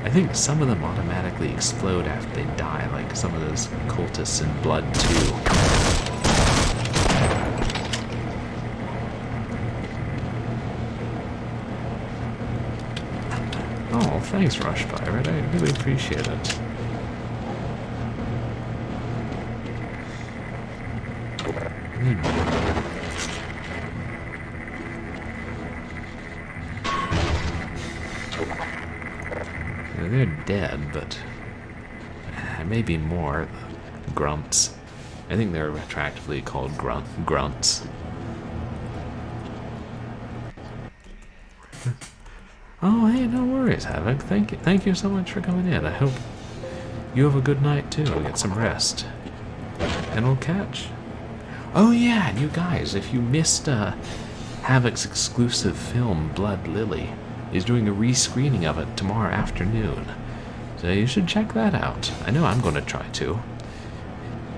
I think some of them automatically explode after they die, like some of those cultists in Blood 2. Oh, thanks, Rush Pirate. I really appreciate it. They're dead, but maybe more grunts. I think they're retroactively called grunts. Oh, hey, no worries, Havoc. Thank you so much for coming in. I hope you have a good night too. Get some rest, and we'll catch. Oh yeah, and you guys, if you missed Havoc's exclusive film, Blood Lily, is doing a rescreening of it tomorrow afternoon. So you should check that out. I know I'm going to try to.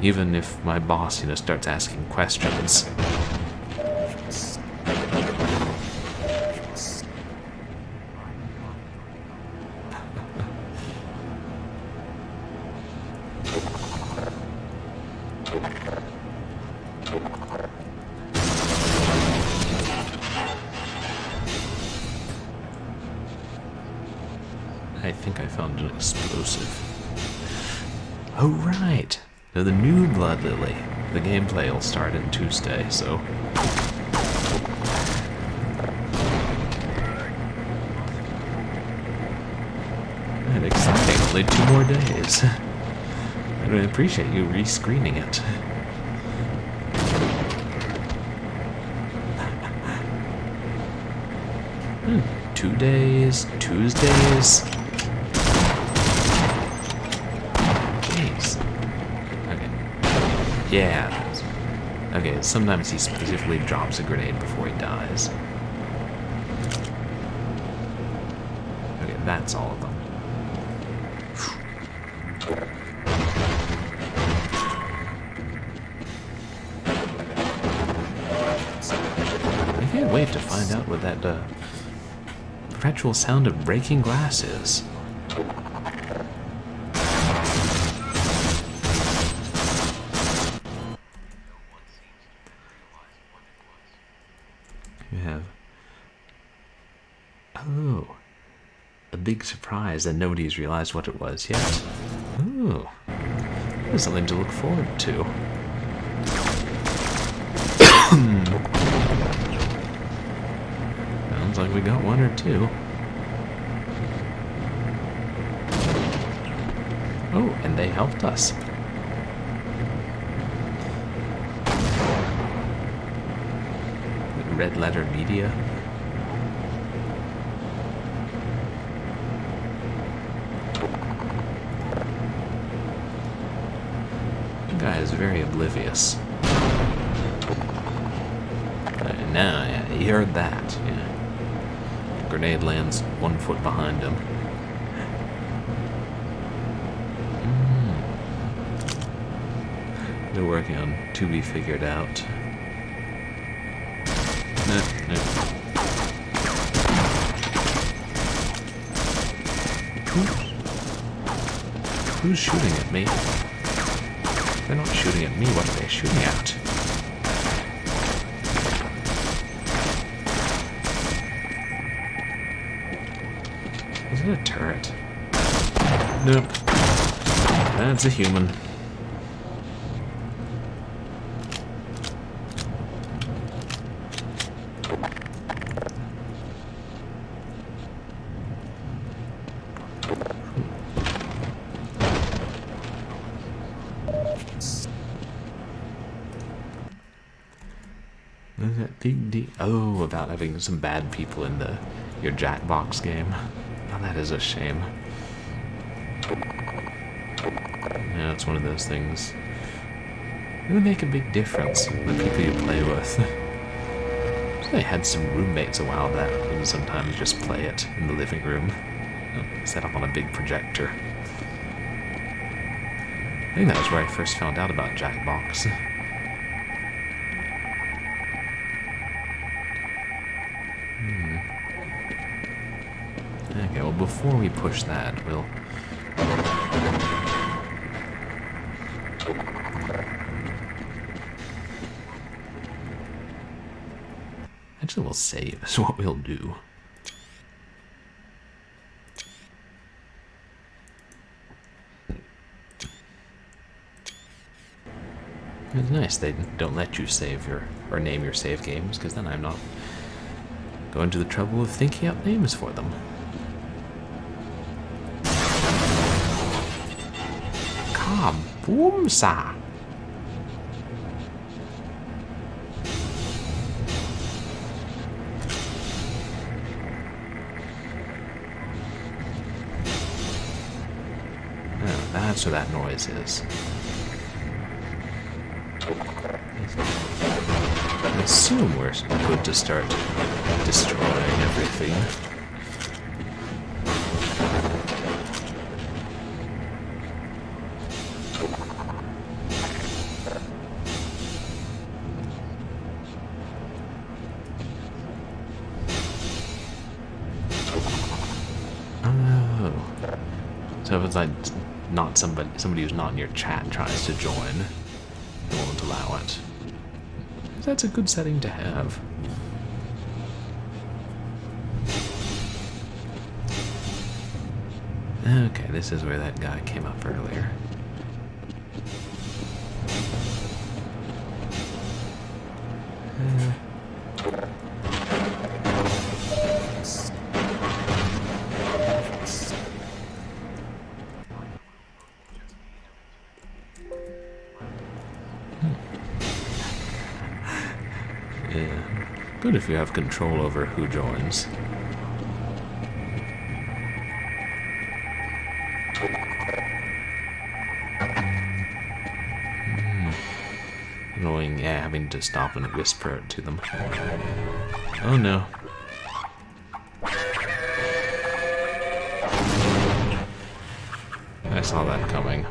Even if my boss, starts asking questions. I think I found an explosive. Oh, right. Now the new Blood Lily. The gameplay will start on Tuesday, so... Man, exciting. Only 2 more days. I really appreciate you rescreening it. 2 days, Tuesdays. Jeez. Okay. Yeah. Okay, sometimes he specifically drops a grenade before he dies. Okay, that's all of them. I can't wait to find out what that perpetual sound of breaking glass is. You have... Oh. A big surprise and nobody's realized what it was yet. Oh. There's something to look forward to. Sounds like we got 1 or 2. Oh, and they helped us. Red Letter Media. The guy is very oblivious. Now, yeah, he heard that. Yeah. Grenade lands 1 foot behind him. They're working on to be figured out. No. Who's shooting at me? They're not shooting at me. What are they shooting at? Is it a turret? Nope. That's a human. Oh, about having some bad people in your Jackbox game. Oh, that is a shame. Yeah, it's one of those things. It would make a big difference, the people you play with. I had some roommates a while back who would sometimes just play it in the living room, set up on a big projector. I think that was where I first found out about Jackbox. Okay, well, before we push that, we'll... Actually, we'll save, is what we'll do. It's nice they don't let you save or name your save games, because then I'm not going to the trouble of thinking up names for them. Kaboom-sa! Oh, that's what that noise is. I assume we're good to start destroying everything. Oh. So if it's like not somebody who's not in your chat tries to join, you won't allow it. That's a good setting to have. Okay, this is where that guy came up earlier. Yeah, good if you have control over who joins. Annoying, yeah, having to stop and whisper to them. Oh no. I saw that coming.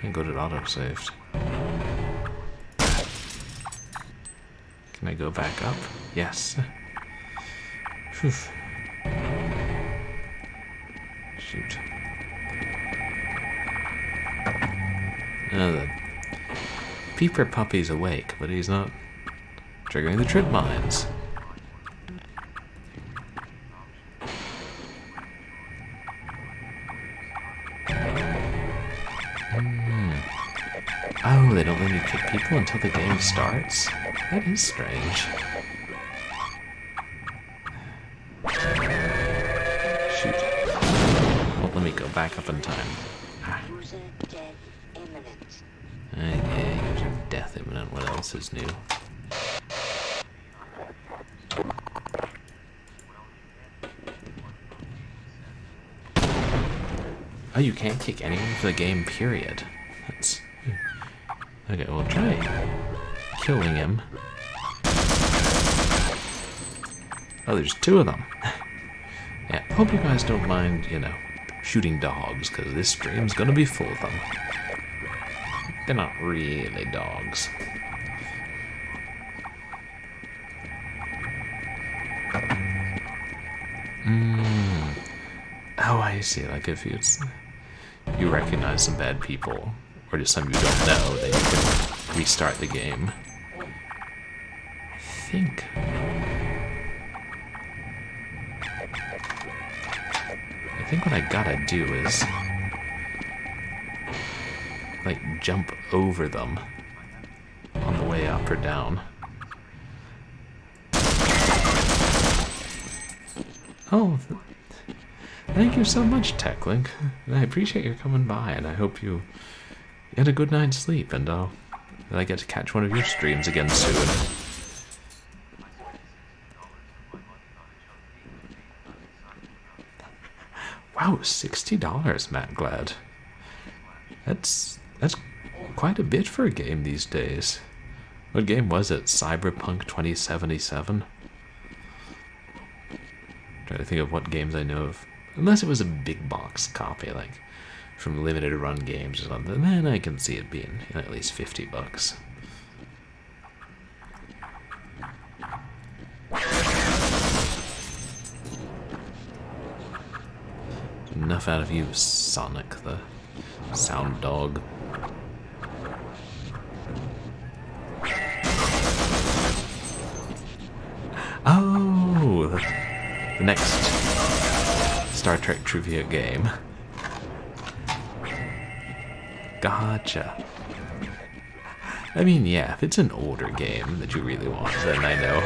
I got it auto-saved. Can I go back up? Yes. Whew. Shoot. The Peeper Puppy's awake, but he's not triggering the trip mines. Oh, they don't let you kick people until the game starts? That is strange. Shoot. Well, let me go back up in time. User death imminent. Okay, user death imminent. What else is new? Oh, you can't kick anyone for the game, period. That's... Okay, we'll try killing him. Oh, there's two of them. Yeah, hope you guys don't mind, shooting dogs, because this stream's gonna be full of them. They're not really dogs. Oh, I see. Like if you recognize some bad people, or just some you don't know, then you can restart the game. I think what I gotta do is like jump over them on the way up or down. Oh, thank you so much, TechLink. I appreciate your coming by, and I hope you had a good night's sleep, and that I get to catch one of your streams again soon. Wow, $60, Matt Glad. That's quite a bit for a game these days. What game was it? Cyberpunk 2077? Trying to think of what games I know of. Unless it was a big box copy, like from limited run games or something, then I can see it being at least $50. Enough out of you, Sonic, the sound dog. Oh, the next Star Trek trivia game. Gotcha. I mean, yeah, if it's an older game that you really want, then I know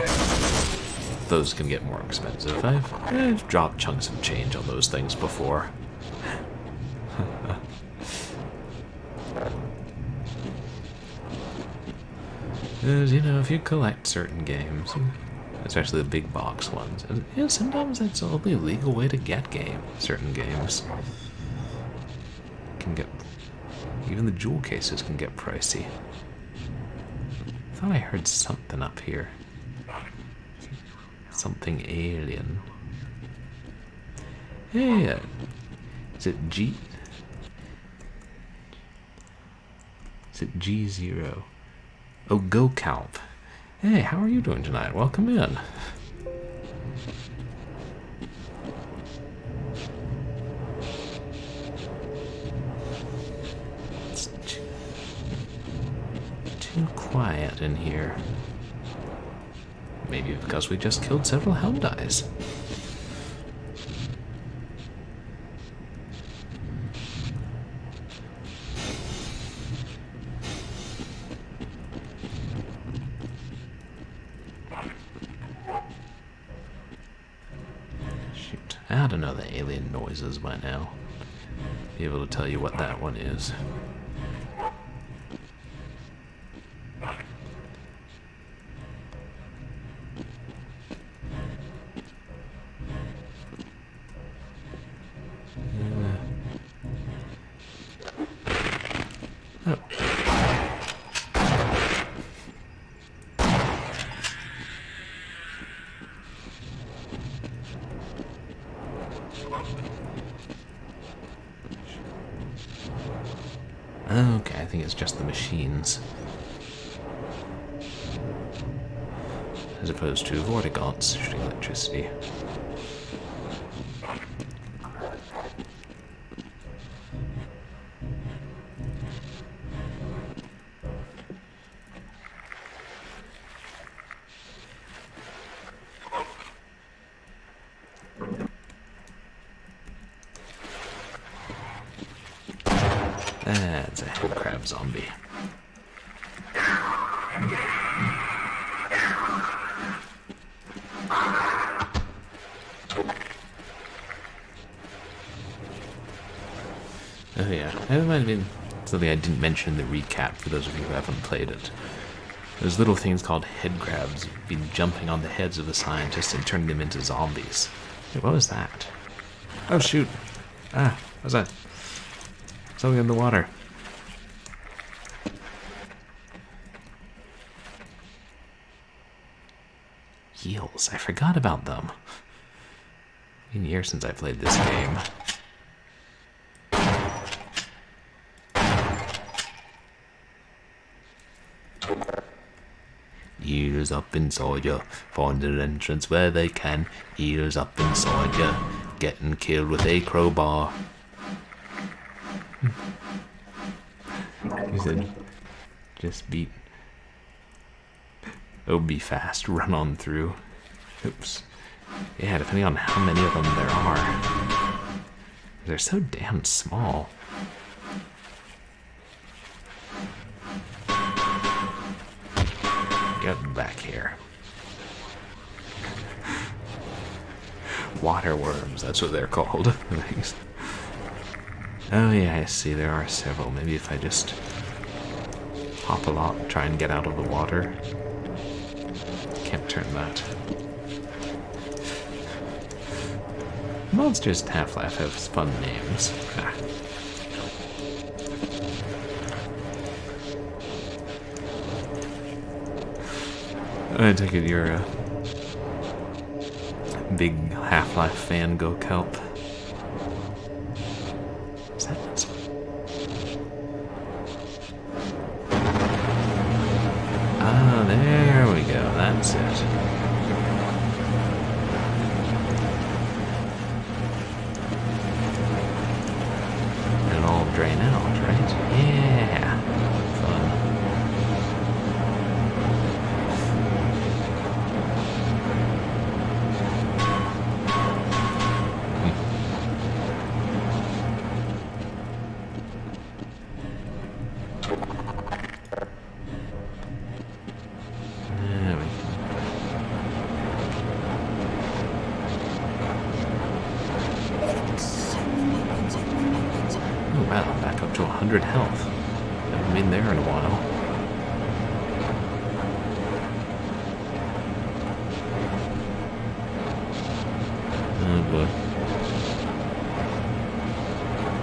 those can get more expensive. I've dropped chunks of change on those things before. Because, you know, if you collect certain games, especially the big box ones, and you know, sometimes that's the only legal way to get certain games. Can get, even the jewel cases can get pricey. I thought I heard something up here. Something alien. Hey, is it G? Is it G0? Oh, Go Calp. Hey, how are you doing tonight? Welcome in. It's too quiet in here. Maybe because we just killed several Helmdis. Shoot, I ought to know the alien noises by now. Be able to tell you what that one is. Okay, I think it's just the machines. As opposed to Vortigaunts shooting electricity. That's a head crab zombie. Oh yeah, that might have been something I didn't mention in the recap for those of you who haven't played it. There's little things called head crabs been jumping on the heads of the scientists and turning them into zombies. Wait, what was that? Oh shoot! Ah, what was that? Something in the water. Eels, I forgot about them. Been years since I played this game. Eels up inside you, find an entrance where they can. Eels up inside you, getting killed with a crowbar. He said, just beat. Oh, be fast, run on through. Oops. Yeah, depending on how many of them there are. They're so damn small. Get back here. Water worms, that's what they're called. Thanks. Oh yeah, I see there are several. Maybe if I just hop a lot, try and get out of the water. Can't turn that. Monsters in Half-Life have fun names. I take it you're a big Half-Life fan, go Kelp. Is that this one? Ah, there we go. That's it. It'll all drain out, right? Yeah. Fun. Oh wow, back up to 100 health. Haven't been there in a while. Oh boy.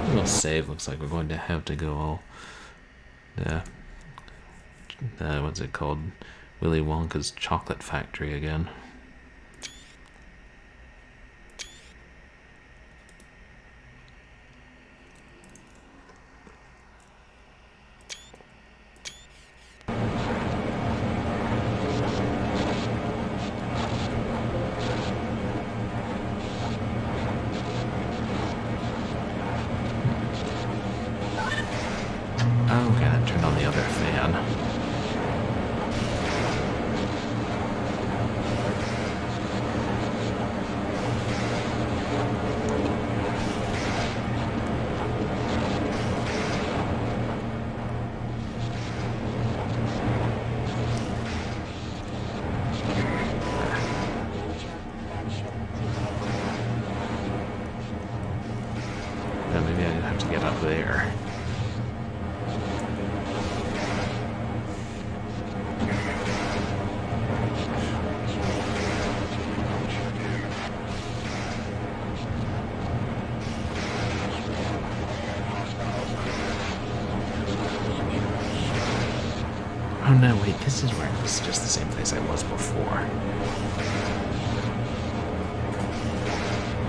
Little save, looks like we're going to have to go all... what's it called? Willy Wonka's Chocolate Factory again. Oh, okay, that turned on the other fan. Now maybe I have to get up there. Oh no, wait, this is where it was just the same place I was before.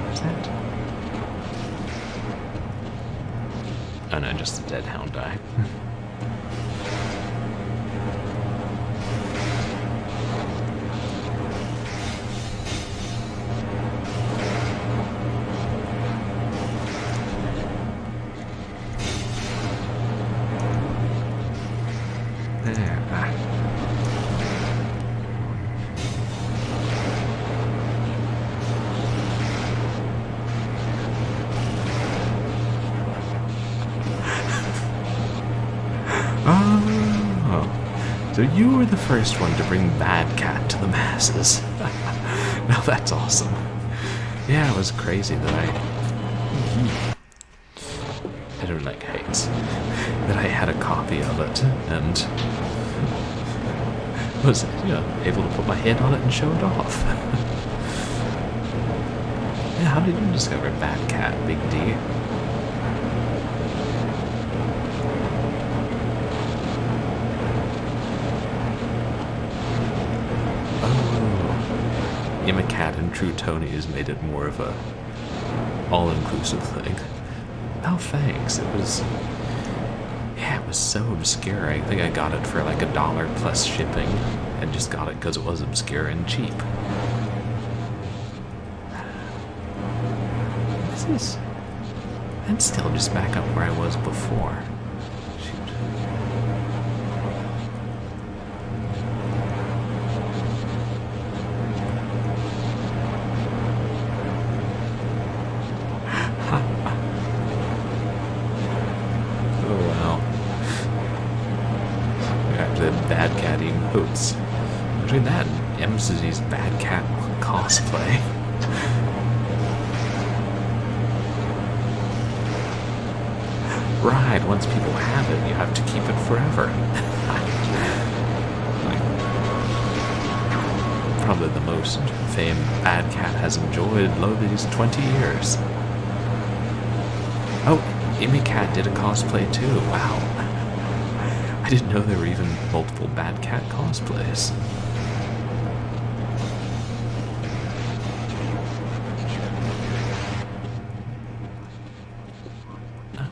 What's that? Oh no, just a dead hound eye. There. Oh, so you were the first one to bring Bad Cat to the masses. Now that's awesome. Yeah, it was crazy that I don't like hates. That I had a copy of it and was able to put my head on it and show it off. Yeah, how did you discover Bad Cat, Big D? Oh, Cat and True Tony has made it more of a all-inclusive thing. Oh, thanks. It was so obscure. I think I got it for like $1 plus shipping, and just got it because it was obscure and cheap. Is this? That's still just back up where I was before. Shoot. Oh wow. We got the bad cat emotes. Between that and MC's bad cat cosplay. Right, once people have it, you have to keep it forever. Probably the most fame Bad Cat has enjoyed low these 20 years. Oh, Amy Cat did a cosplay too, wow. I didn't know there were even multiple Bad Cat cosplays.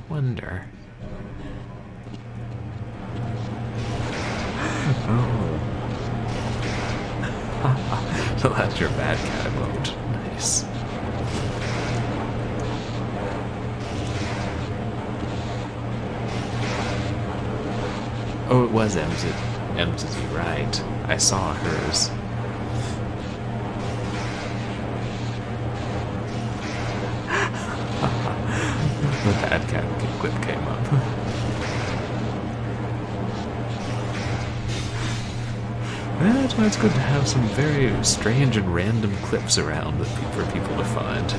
Wonder. Oh. So that's your bad cat emote. Nice. Oh, it was MZ, right. I saw hers. The bad cat clip came up. That's why it's good to have some very strange and random clips around for people to find.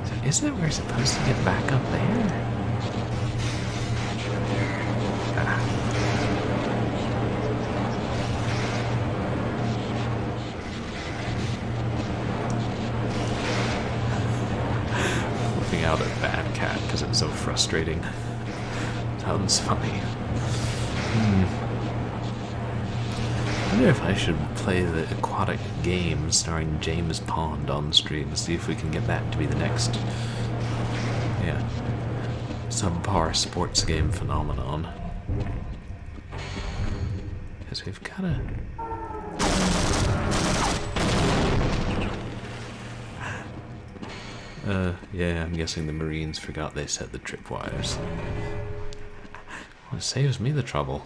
So isn't it we're supposed to get back up there? Out at Bad Cat because it's so frustrating. Sounds funny. I wonder if I should play the aquatic game starring James Pond on stream and see if we can get that to be the next, subpar sports game phenomenon. Because we've got to. Yeah, I'm guessing the Marines forgot they set the tripwires. Well, it saves me the trouble.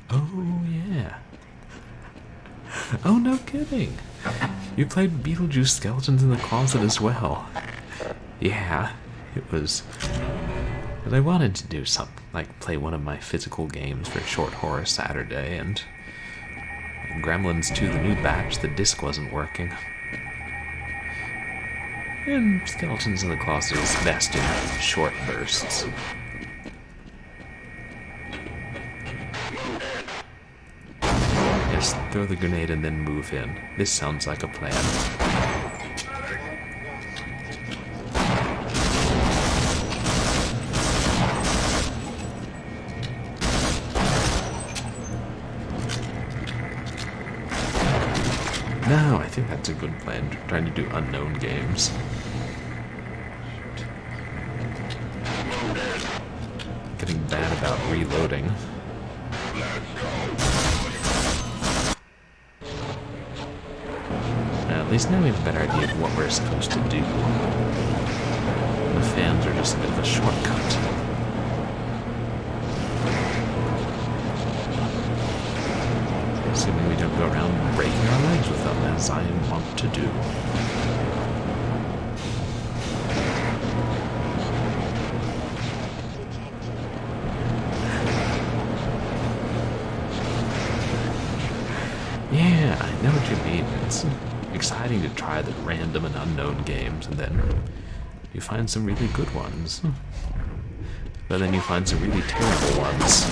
Oh, yeah. Oh, no kidding. You played Beetlejuice Skeletons in the Closet as well. Yeah, it was... But I wanted to do something, like play one of my physical games for Short Horror Saturday, and Gremlins 2, the new batch, the disc wasn't working. And Skeletons in the Closet is best in short bursts. Just throw the grenade and then move in. This sounds like a plan. No, I think that's a good plan, trying to do unknown games. Getting bad about reloading. Now, at least now we have a better idea of what we're supposed to do. The fans are just a bit of a shortcut. Assuming we don't go around breaking our legs with them, as I want to do. Yeah, I know what you mean. It's exciting to try the random and unknown games, and then you find some really good ones. But then you find some really terrible ones.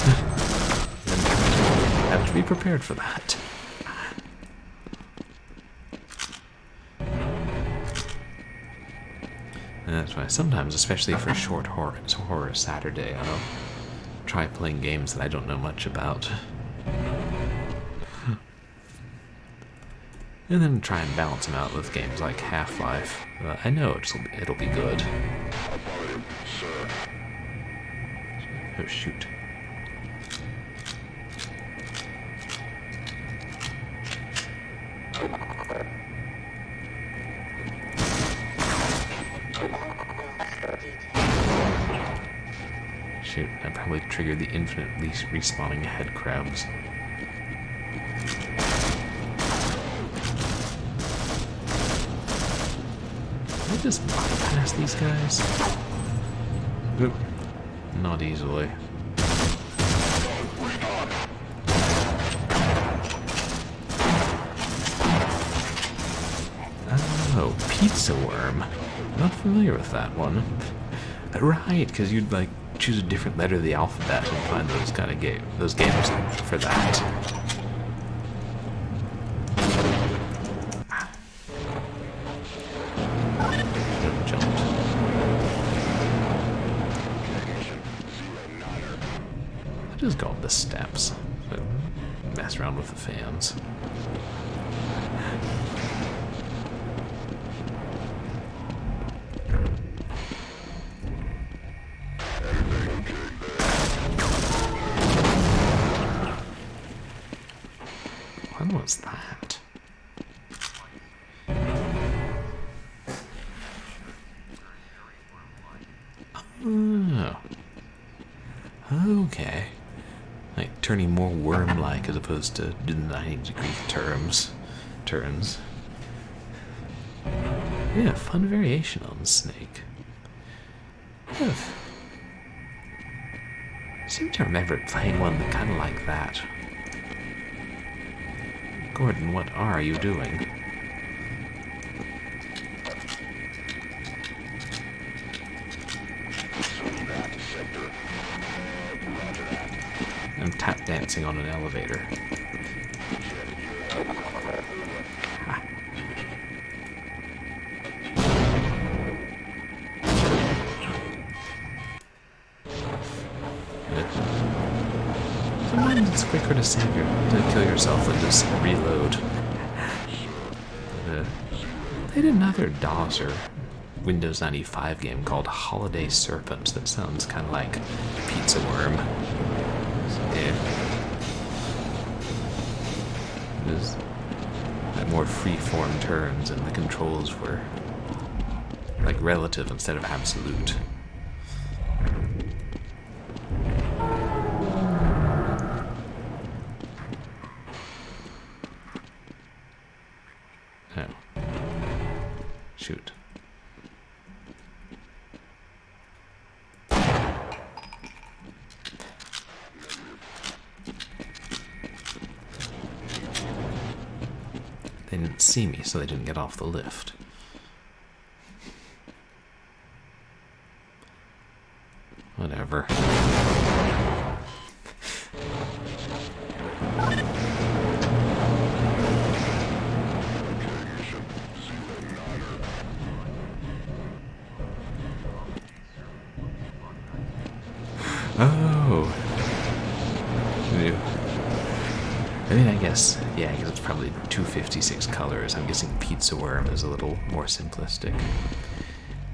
And you have to be prepared for that. And that's why sometimes, especially for Short Horror Saturday, I'll try playing games that I don't know much about. And then try and balance them out with games like Half-Life. I know it'll be good. Oh, shoot. Shoot, I probably triggered the infinite least respawning head crabs. Can I just bypass these guys? Oop. Not easily. Oh, pizza worm. Not familiar with that one. Right, because you'd like choose a different letter of the alphabet and find those kind of those games for that. Jumped. I just go up the steps. So mess around with the fans. When was that? Oh. Okay. Like turning more worm-like as opposed to 90-degree turns. Yeah, fun variation on the snake. I seem to remember playing one that kind of like that. Gordon, what are you doing? I'm tap dancing on an elevator. Ah. Sometimes it's quicker to kill yourself than just reload. They did another DOS or Windows 95 game called Holiday Serpent that sounds kind of like Pizza Worm. Yeah. It was had more free-form turns and the controls were like relative instead of absolute. Oh. Shoot. They didn't see me, so they didn't get off the lift. Whatever. Oh. I mean, I guess it's probably 256 colors. I'm guessing Pizza Worm is a little more simplistic.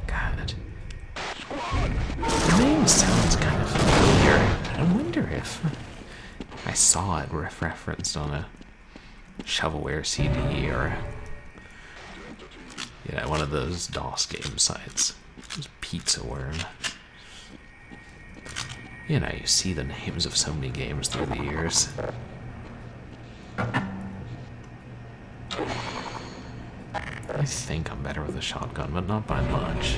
God. The name sounds kind of familiar. I wonder if I saw it referenced on a shovelware CD or one of those DOS game sites. It was Pizza Worm. You know, you see the names of so many games through the years. I think I'm better with a shotgun, but not by much.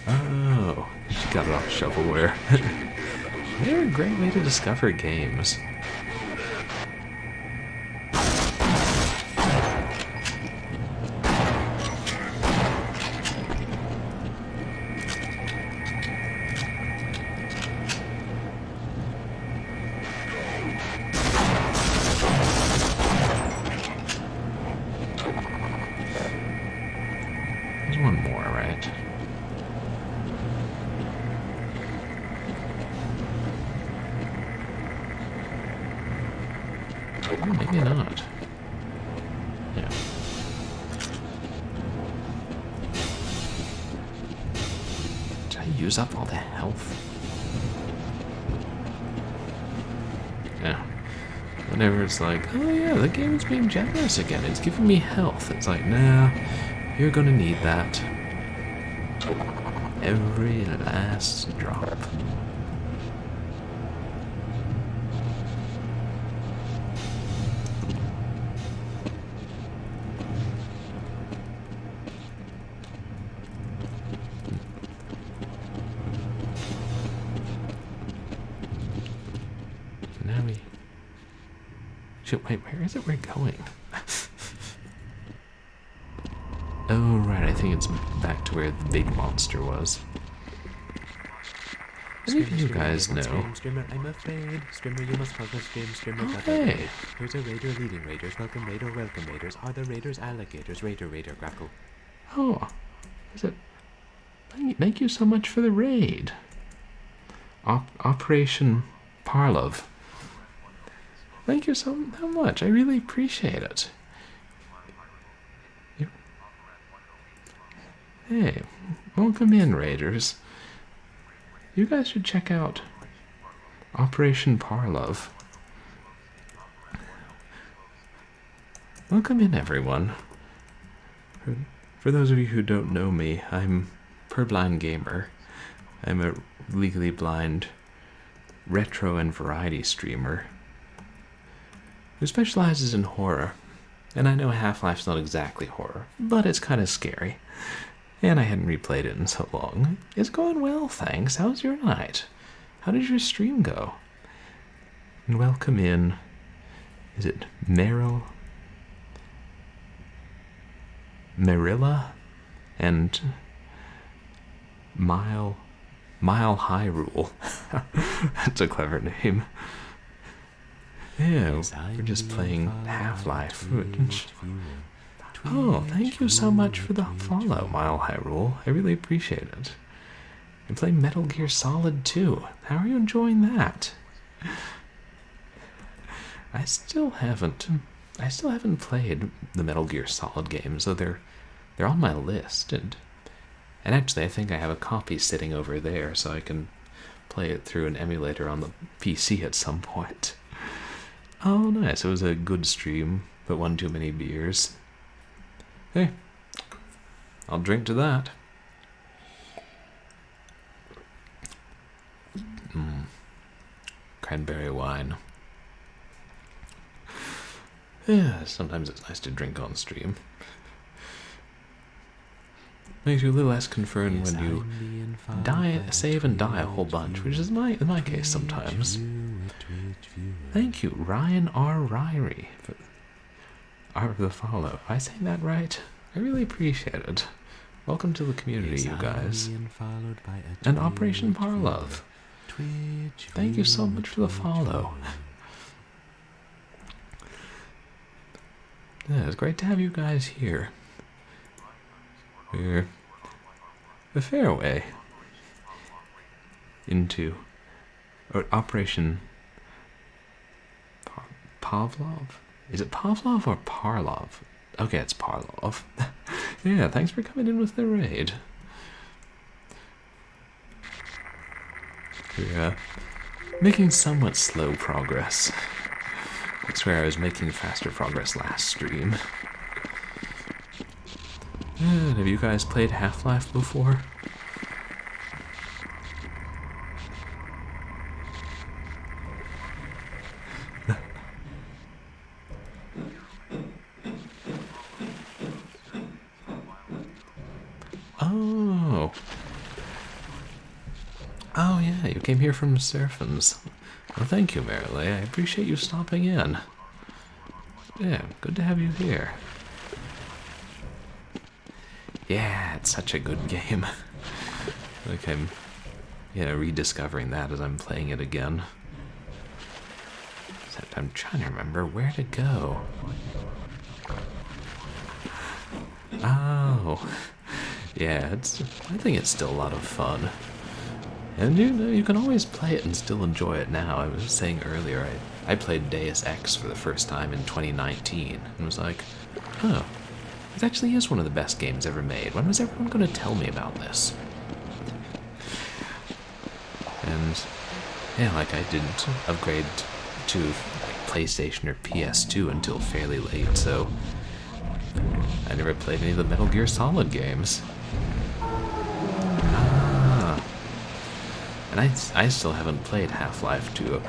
Oh, she got it off shovelware. They're a great way to discover games. There's one more, right? Oh, maybe not. Yeah. Did I use up all the health? Yeah. Whenever it's like, oh yeah, the game is being generous again, it's giving me health. It's like, nah, you're gonna need that. Every last drop. Now we... Shit, wait, where is it we're going? Oh, right, I think it's back to where the big monster was. Any of you guys know... Screamer, I'm afraid. Screamer, you must welcome Screamer. Oh, hey! Here's a raider leading raiders. Welcome raiders. Are the raiders alligators? Raider, grackle. Oh, is it... Thank you so much for the raid. Operation Parlov. Thank you so much. I really appreciate it. Hey, welcome in, raiders. You guys should check out Operation Parlov. Welcome in, everyone. For those of you who don't know me, I'm Purblind Gamer. I'm a legally blind retro and variety streamer who specializes in horror. And I know Half-Life's not exactly horror, but it's kind of scary. And I hadn't replayed it in so long. It's going well, thanks. How's your night? How did your stream go? And welcome in... Is it Meryl? Marilla? And... Mile Hyrule. That's a clever name. Yeah, we're just playing Half-Life. Oh, thank you so much for the follow, Mile Hyrule. I really appreciate it. You're playing Metal Gear Solid 2. How are you enjoying that? I still haven't played the Metal Gear Solid games, though they're on my list, and actually I think I have a copy sitting over there, so I can play it through an emulator on the PC at some point. Oh, nice. It was a good stream, but one too many beers. Hey, I'll drink to that. Cranberry wine. Yeah, sometimes it's nice to drink on stream. Makes you a little less concerned when you save and die a whole bunch, which is in my case sometimes. Thank you, Ryan R. Ryrie, for the follow. Am I saying that right? I really appreciate it. Welcome to the community, you guys. And Operation Parlov. Thank you so much for the follow. Yeah, it's great to have you guys here. We're a fair way into Operation Pavlov? Is it Pavlov or Parlov? Okay, it's Parlov. Yeah, thanks for coming in with the raid. We're making somewhat slow progress. I swear I was making faster progress last stream. And have you guys played Half-Life before? Oh yeah, you came here from Seraphims. Well, thank you, Marilyn. I appreciate you stopping in. Yeah, good to have you here. Yeah, it's such a good game. Like I'm, rediscovering that as I'm playing it again. Except I'm trying to remember where to go. Oh, yeah, I think it's still a lot of fun. And you can always play it and still enjoy it now. I was saying earlier, I played Deus Ex for the first time in 2019 and was like, oh, it actually is one of the best games ever made. When was everyone going to tell me about this? And yeah, like I didn't upgrade to like PlayStation or PS2 until fairly late, so I never played any of the Metal Gear Solid games. And I still haven't played Half-Life 2.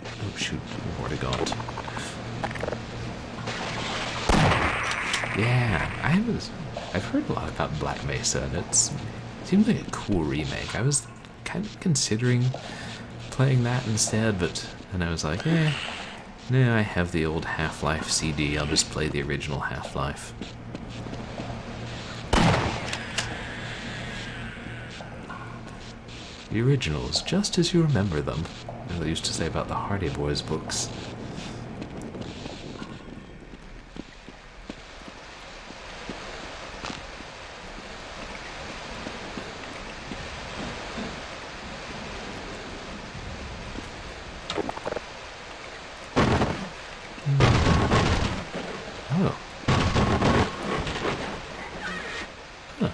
Oh shoot, Vortigaunt. Yeah, I've heard a lot about Black Mesa, and it seems like a cool remake. I was kind of considering playing that instead, but then I was like, no, I have the old Half-Life CD, I'll just play the original Half-Life. The originals, just as you remember them, as they used to say about the Hardy Boys books. Oh. Huh.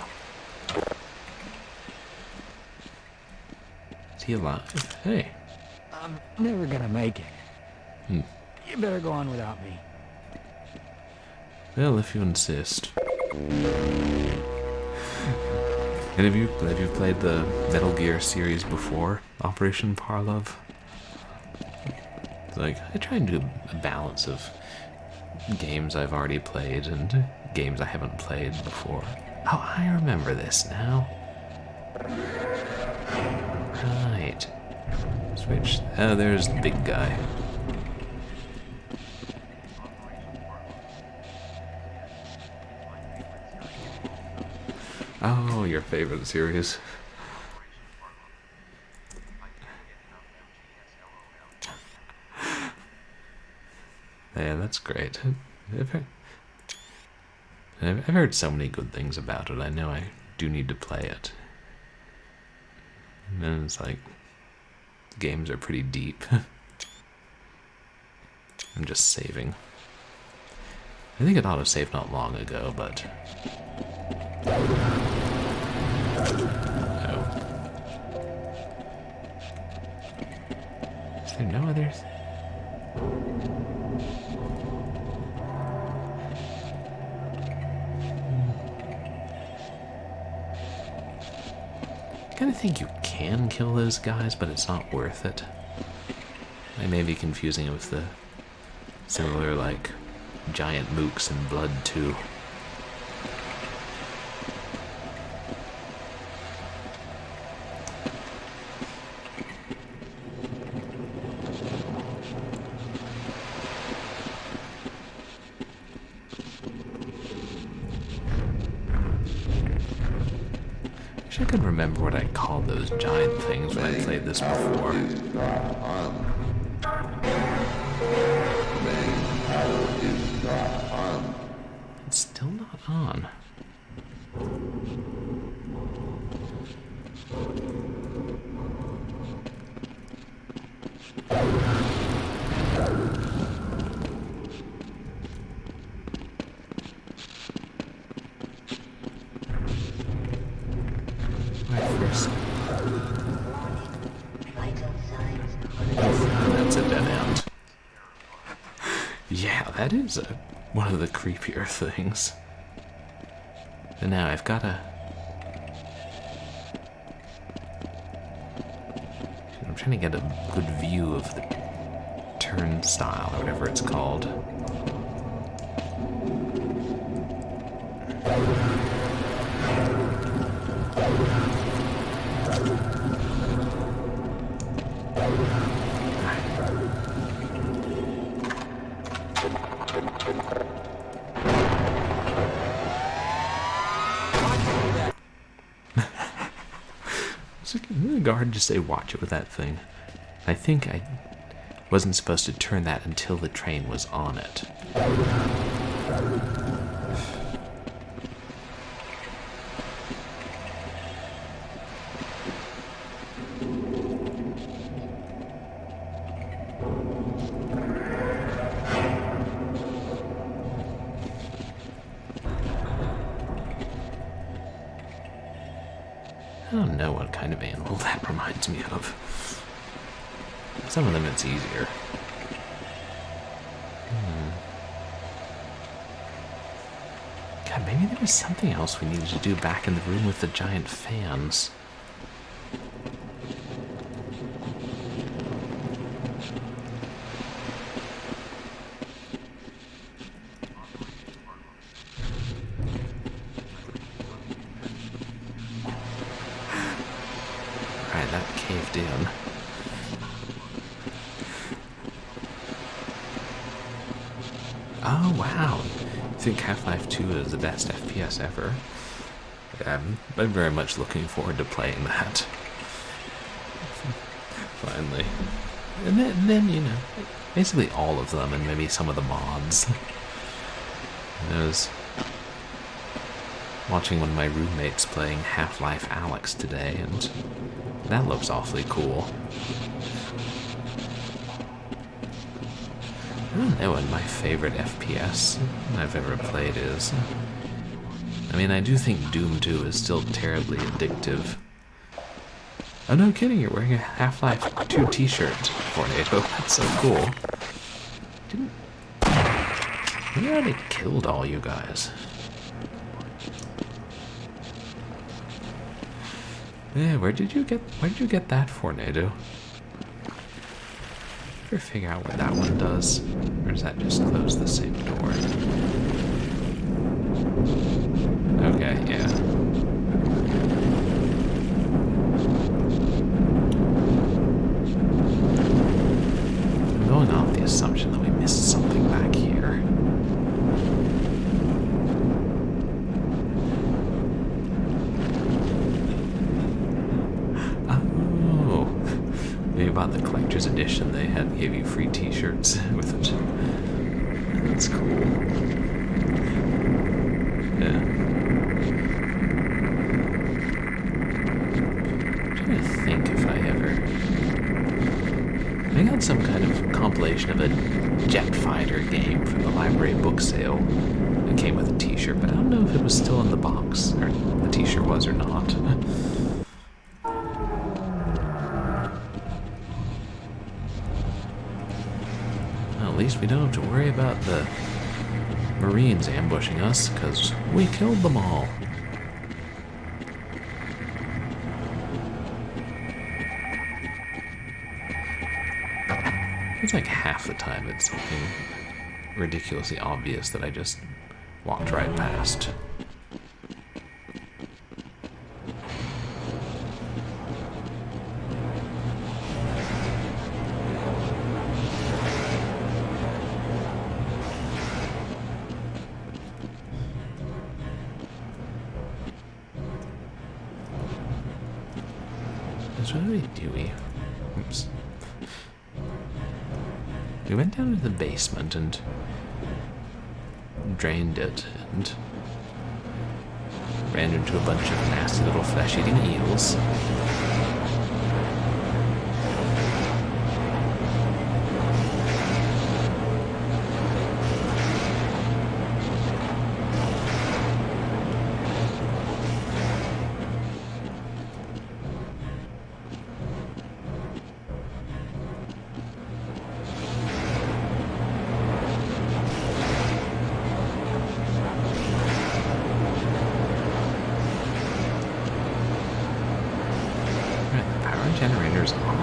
Is he alive? Hey. I'm never gonna make it. You better go on without me. Well, if you insist. And have you played the Metal Gear series before? Operation Parlov? It's like, I try and do a balance of games I've already played and games I haven't played before. Oh, I remember this now. Right. Switch. Oh, there's the big guy. Oh, your favorite series. Yeah, that's great. I've heard so many good things about it. I know I do need to play it. And then it's like, the games are pretty deep. I'm just saving. I think it auto-saved not long ago, but... Oh. Is there no others? I kind of think you can kill those guys, but it's not worth it. I may be confusing it with the similar, like, giant mooks in Blood 2. I could remember what I called those giant things when I played this before. It's still not on. That's a dead end. Yeah, that is one of the creepier things. And now I've got to... I'm trying to get a good view of the turnstile, or whatever it's called. Didn't the guard just say watch it with that thing? I think I wasn't supposed to turn that until the train was on it. I don't know what kind of animal that reminds me of. Some of them it's easier. God, maybe there was something else we needed to do back in the room with the giant fans. Alright, that caved in. Oh, wow. I think Half-Life 2 is the best FPS ever. I'm very much looking forward to playing that. Finally. And then, you know, basically all of them and maybe some of the mods. I was watching one of my roommates playing Half-Life Alyx today, and that looks awfully cool. I don't know what my favorite FPS I've ever played is. I mean, I do think Doom 2 is still terribly addictive. Oh, no kidding, you're wearing a Half-Life 2 t-shirt, Tornado. That's so cool. We already killed all you guys. Yeah, where did you get that, Tornado? Ever figure out what that one does? Or does that just close the same door? Okay, yeah. I'm going off the assumption that we missed something back here. Oh, when you bought the collector's edition, they gave you free t-shirts with it. That's cool. Yeah. I'm trying to think if I got some kind of compilation of a jet fighter game from the library book sale. It came with a t-shirt, but I don't know if it was still in the box, or the t-shirt was or not. Well, at least we don't have to worry about the Marines ambushing us, because we killed them all. It's like half the time it's something ridiculously obvious that I just walked right past. So what do we? Oops. We went down to the basement and drained it and ran into a bunch of nasty little flesh-eating eels. Generator's on.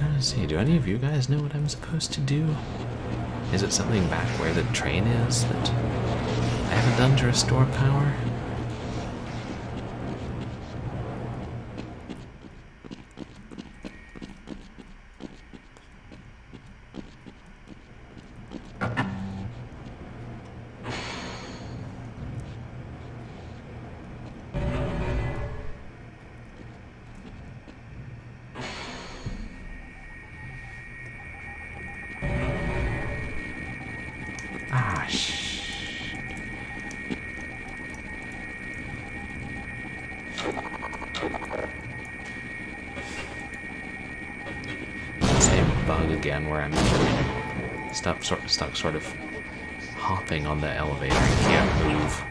Let's see, do any of you guys know what I'm supposed to do? Is it something back where the train is that I haven't done to restore power? Ah, Same bug again where I'm stuck sort of hopping on the elevator and can't move.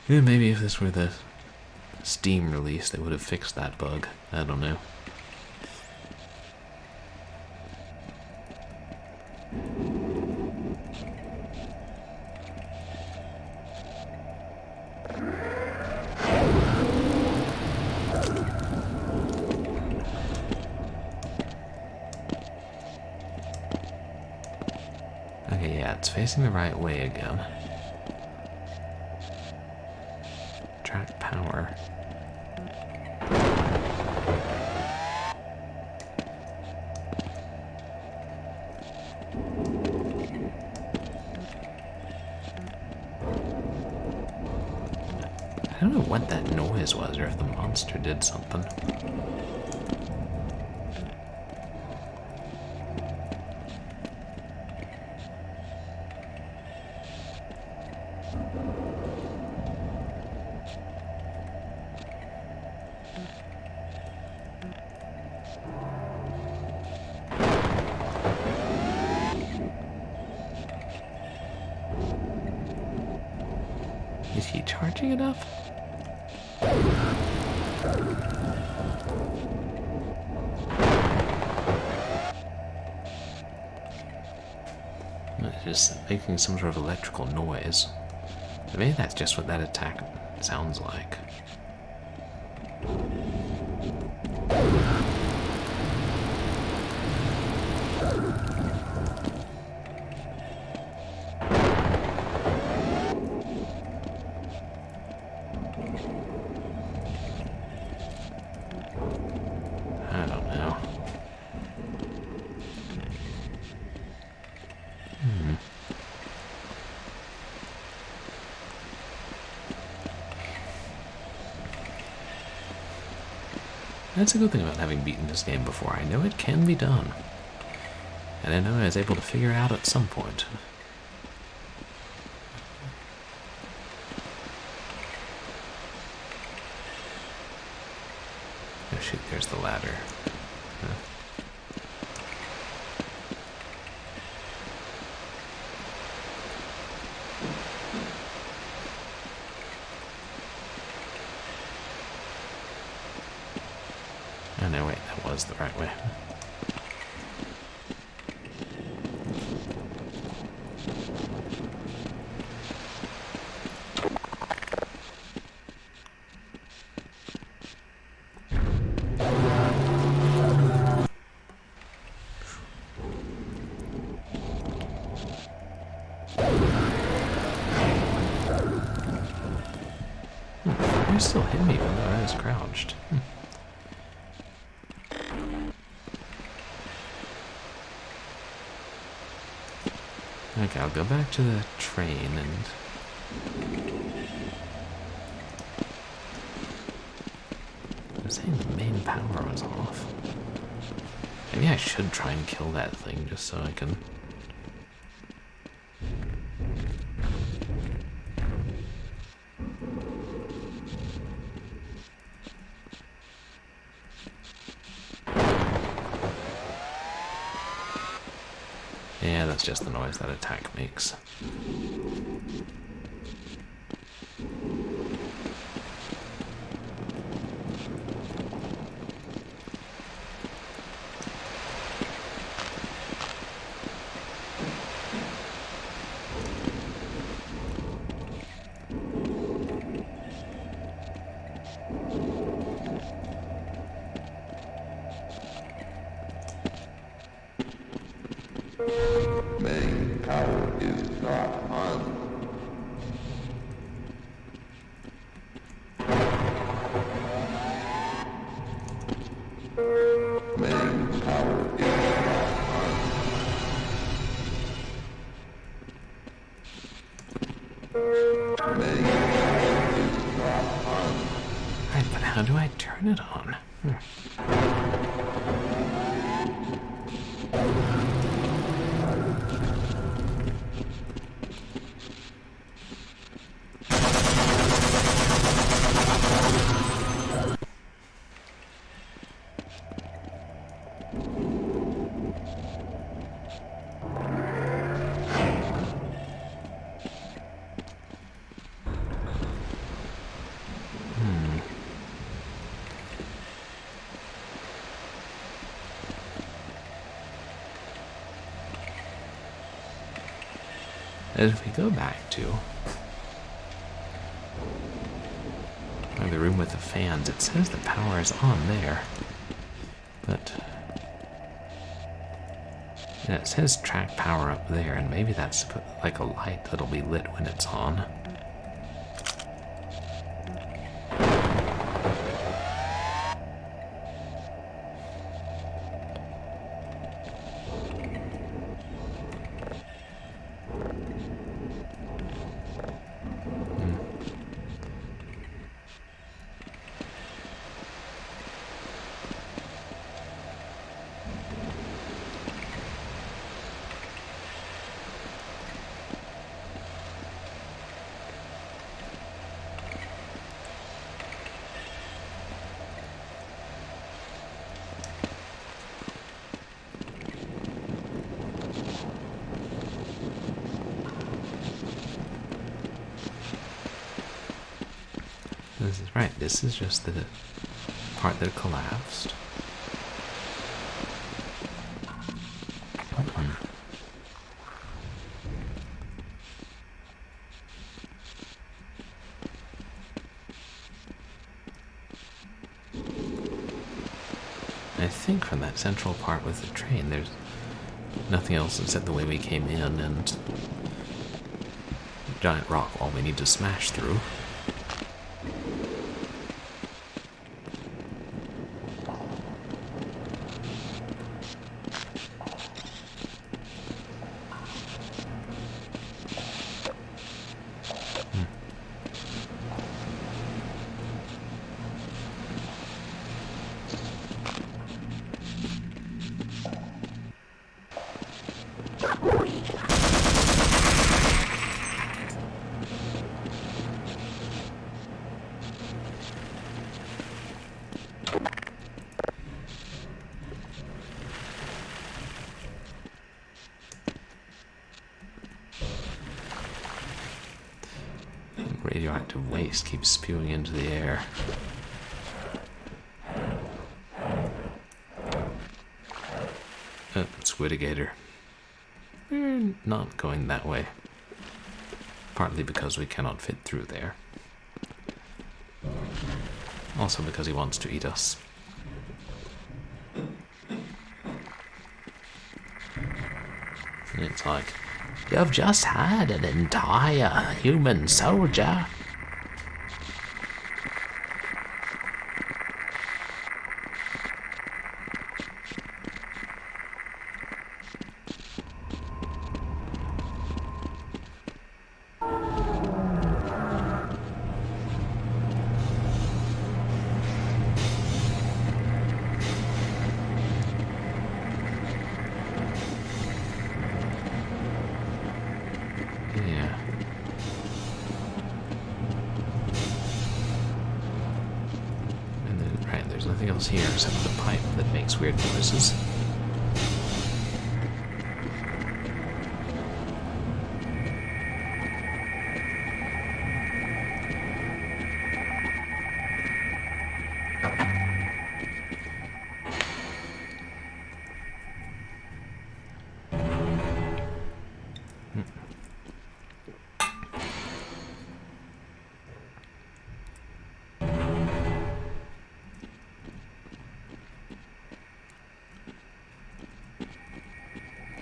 Yeah, maybe if this were the Steam release, they would have fixed that bug. I don't know. Okay, yeah, it's facing the right way again. Track power. I don't know what that noise was or if the monster did something. Is he charging enough? It's just making some sort of electrical noise. Maybe that's just what that attack sounds like. I don't know. That's a good thing about having beaten this game before. I know it can be done. And I know I was able to figure it out at some point. Oh shoot, there's the ladder. Huh. Oh no, wait, that was the right way. Fire still hit me even though I was crouched. Okay, I'll go back to the train and... I was saying the main power was off. Maybe I should try and kill that thing just so I can... Yeah, that's just the noise that attack makes. Main power is not on. Main power is not on. Main power is not on. Right, but how do I turn it on? And if we go back to the room with the fans, it says the power is on there. But yeah, it says track power up there, and maybe that's like a light that'll be lit when it's on. This is right, this is just the part that collapsed. I think from that central part with the train, there's nothing else except the way we came in and giant rock wall we need to smash through. Radioactive waste keeps spewing into the air. Squidigator. We're not going that way. Partly because we cannot fit through there. Also because he wants to eat us. And it's like, you've just had an entire human soldier. Nothing else here except for the pipe that makes weird noises.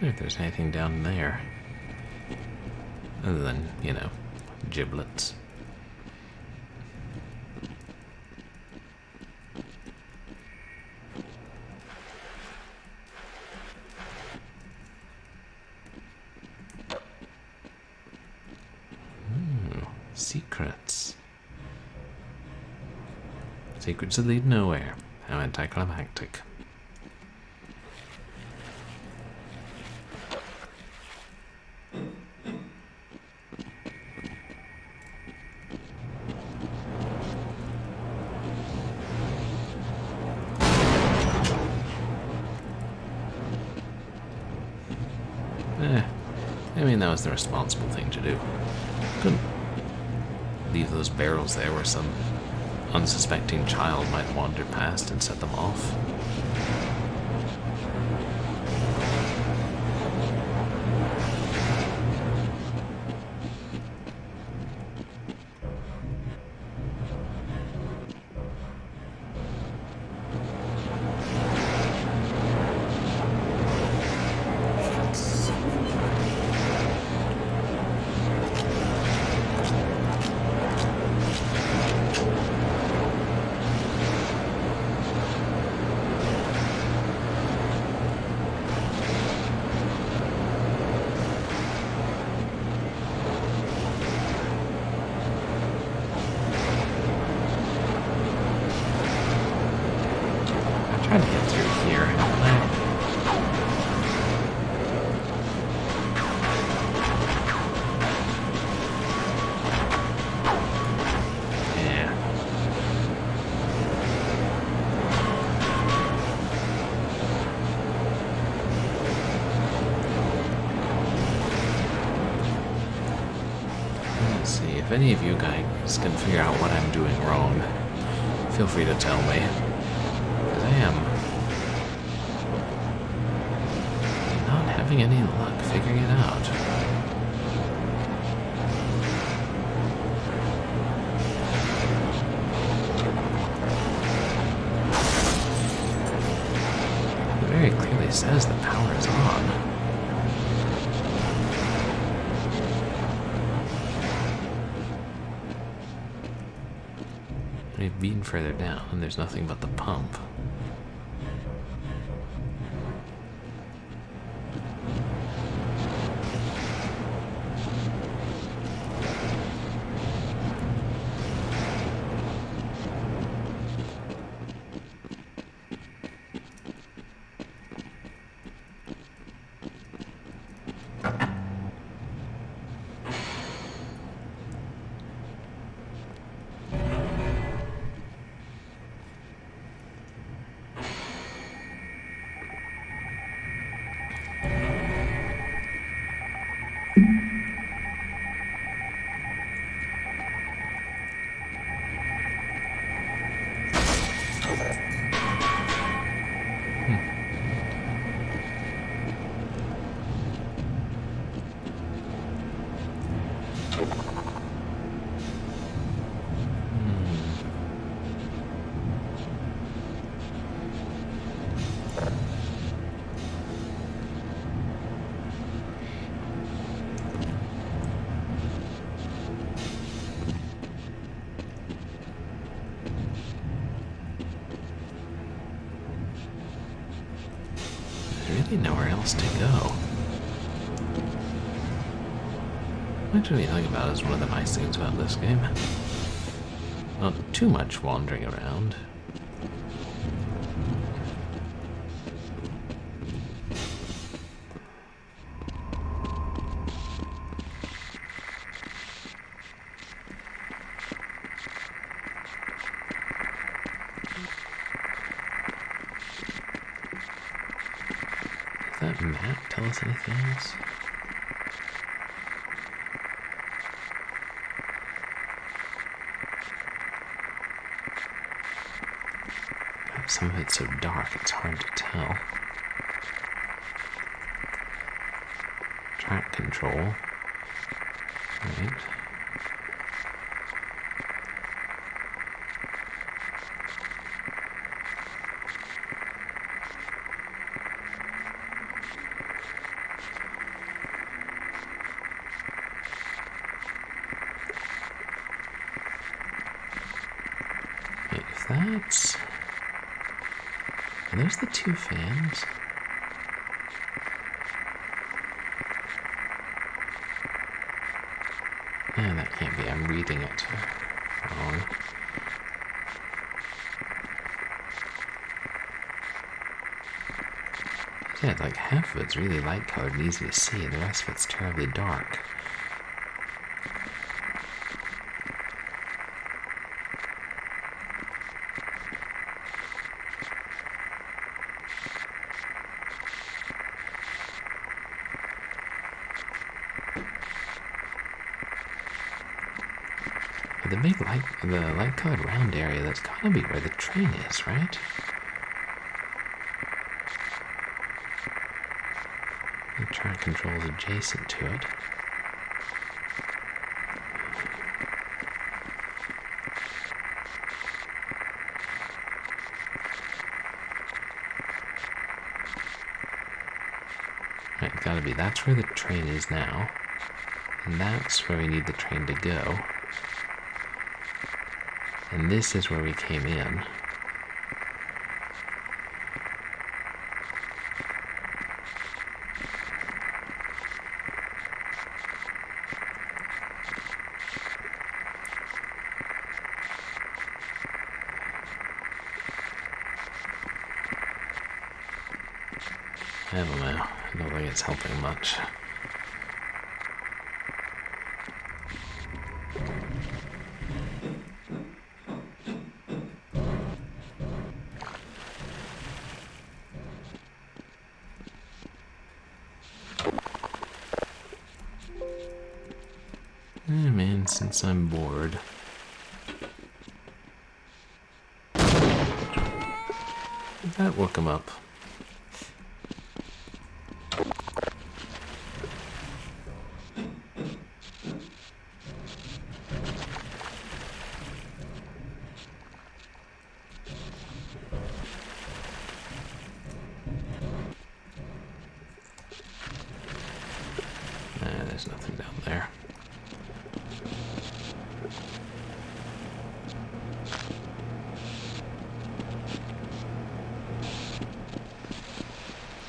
If there's anything down there, other than, you know, giblets. Secrets. Secrets that lead nowhere. How anticlimactic. I mean, that was the responsible thing to do. Couldn't leave those barrels there where some unsuspecting child might wander past and set them off. see, if any of you guys can figure out what I'm doing wrong, feel free to tell me. Because I am not having any luck figuring it out. It very clearly says the power is on. We've been further down, and there's nothing but the pump. Nowhere else to go. What do you think about is one of the nice things about this game? Not too much wandering around. Does that map tell us anything else? God, some of it's so dark it's hard to tell. Track control. Right. That's... Are those the two fans? No, that can't be. I'm reading it wrong. Yeah, like half of it's really light colored and easy to see, and the rest of it's terribly dark. The big light-colored round area, that's gotta be where the train is, right? The track control's adjacent to it. Right, gotta be. That's where the train is now. And that's where we need the train to go. And this is where we came in. I don't know. I don't think it's helping much. since I'm bored. Did that woke him up? There's nothing down there.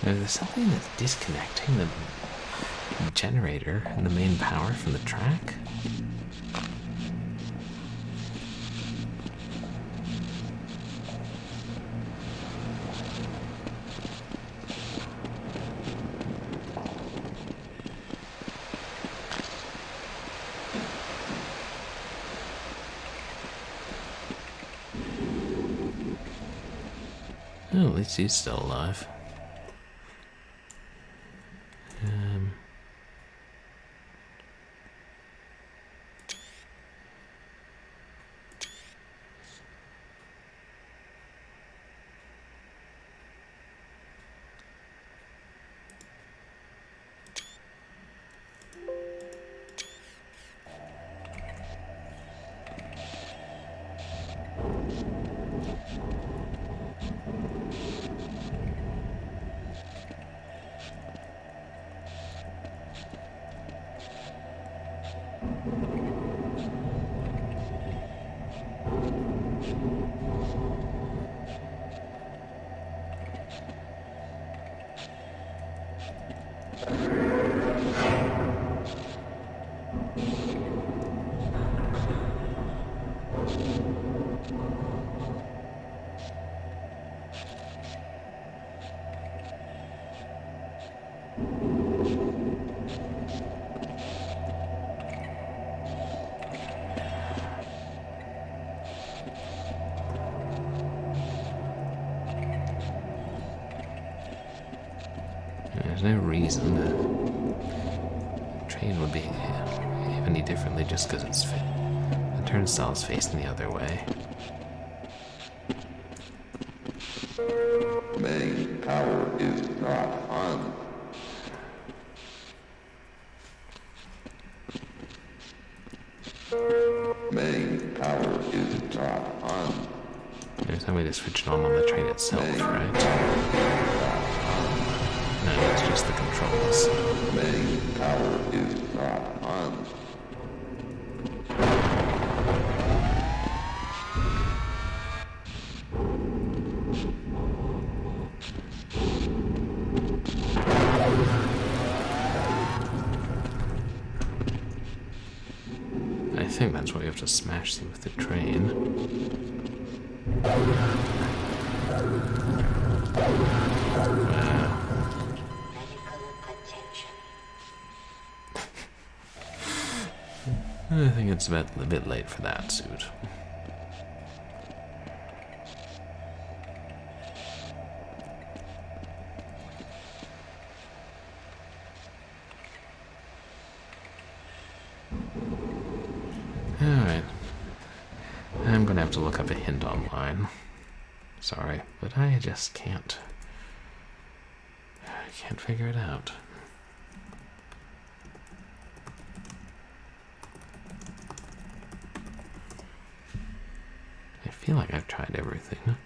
There's something that's disconnecting the generator and the main power from the track. Oh, at least he's still alive. There's no reason the train would behave any differently just because the turnstile's facing the other way. Main power is not on. Main power is not on. There's no way to switch it on the train itself, right? No, it's just the controls. Main power is not on. I think that's why you have to smash through with the train. I think it's a bit late for that suit. Alright. I'm gonna have to look up a hint online. Sorry, but I just can't. I can't figure it out. I feel like I've tried everything.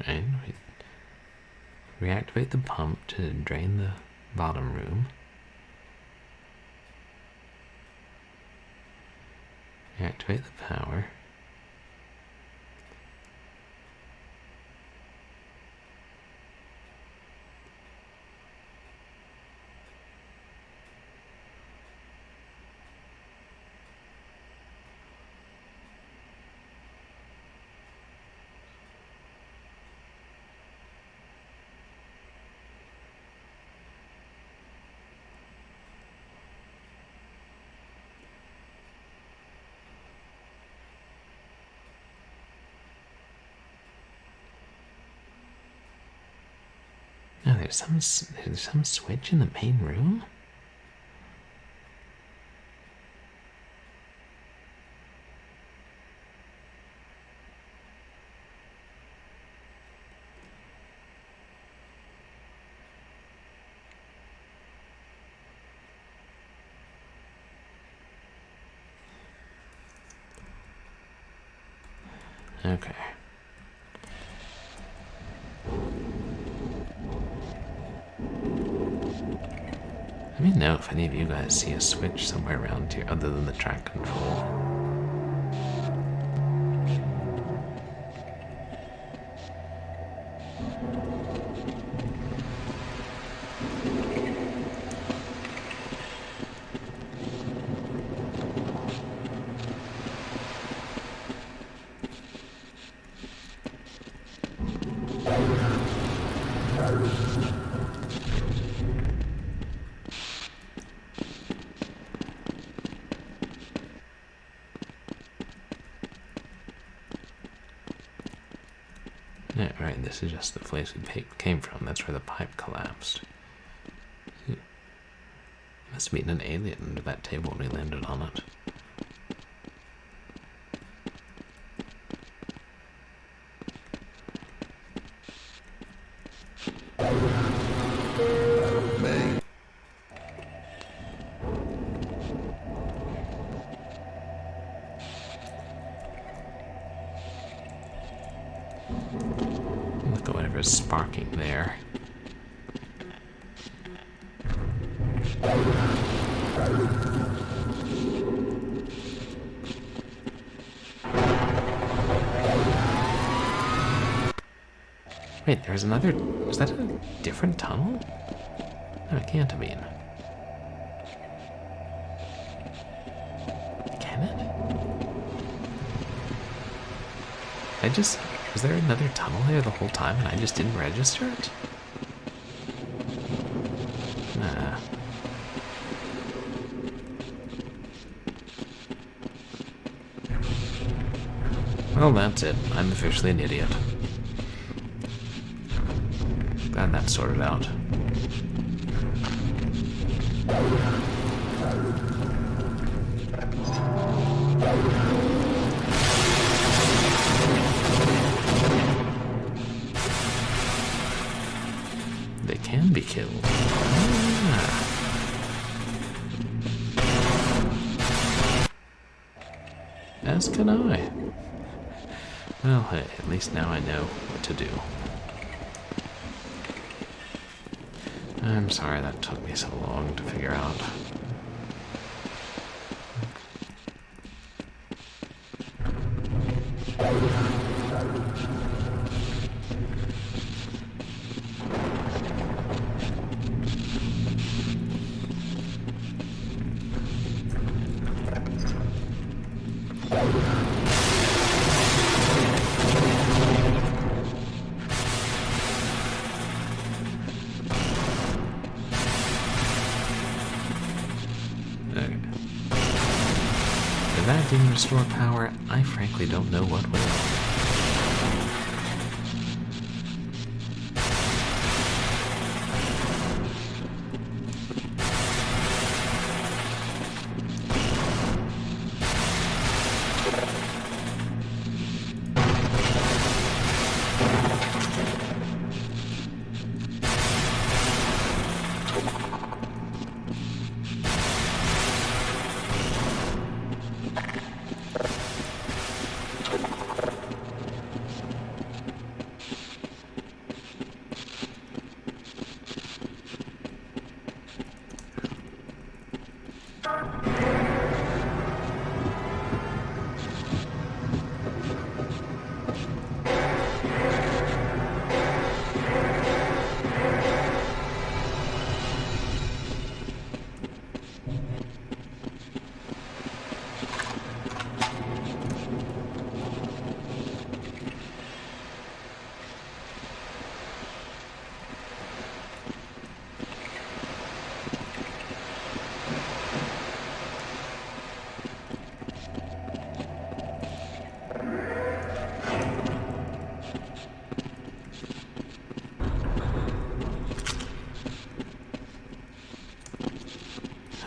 Right, we reactivate the pump to drain the bottom room. Reactivate the power. there's some switch in the main room? Okay. Let me know if any of you guys see a switch somewhere around here other than the track control. Yeah, right, this is just the place we came from. That's where the pipe collapsed. Must have been an alien under that table when we landed on it. Look at whatever's sparking there. Wait, there's another... Is that a different tunnel? No, it can't have been. Can it? Was there another tunnel there the whole time and I just didn't register it? Nah. Well, that's it. I'm officially an idiot. Glad that's sorted out. They can be killed. Ah. As can I. Well, hey, at least now I know what to do. I'm sorry that took me so long to figure out. If that didn't restore power, I frankly don't know what will.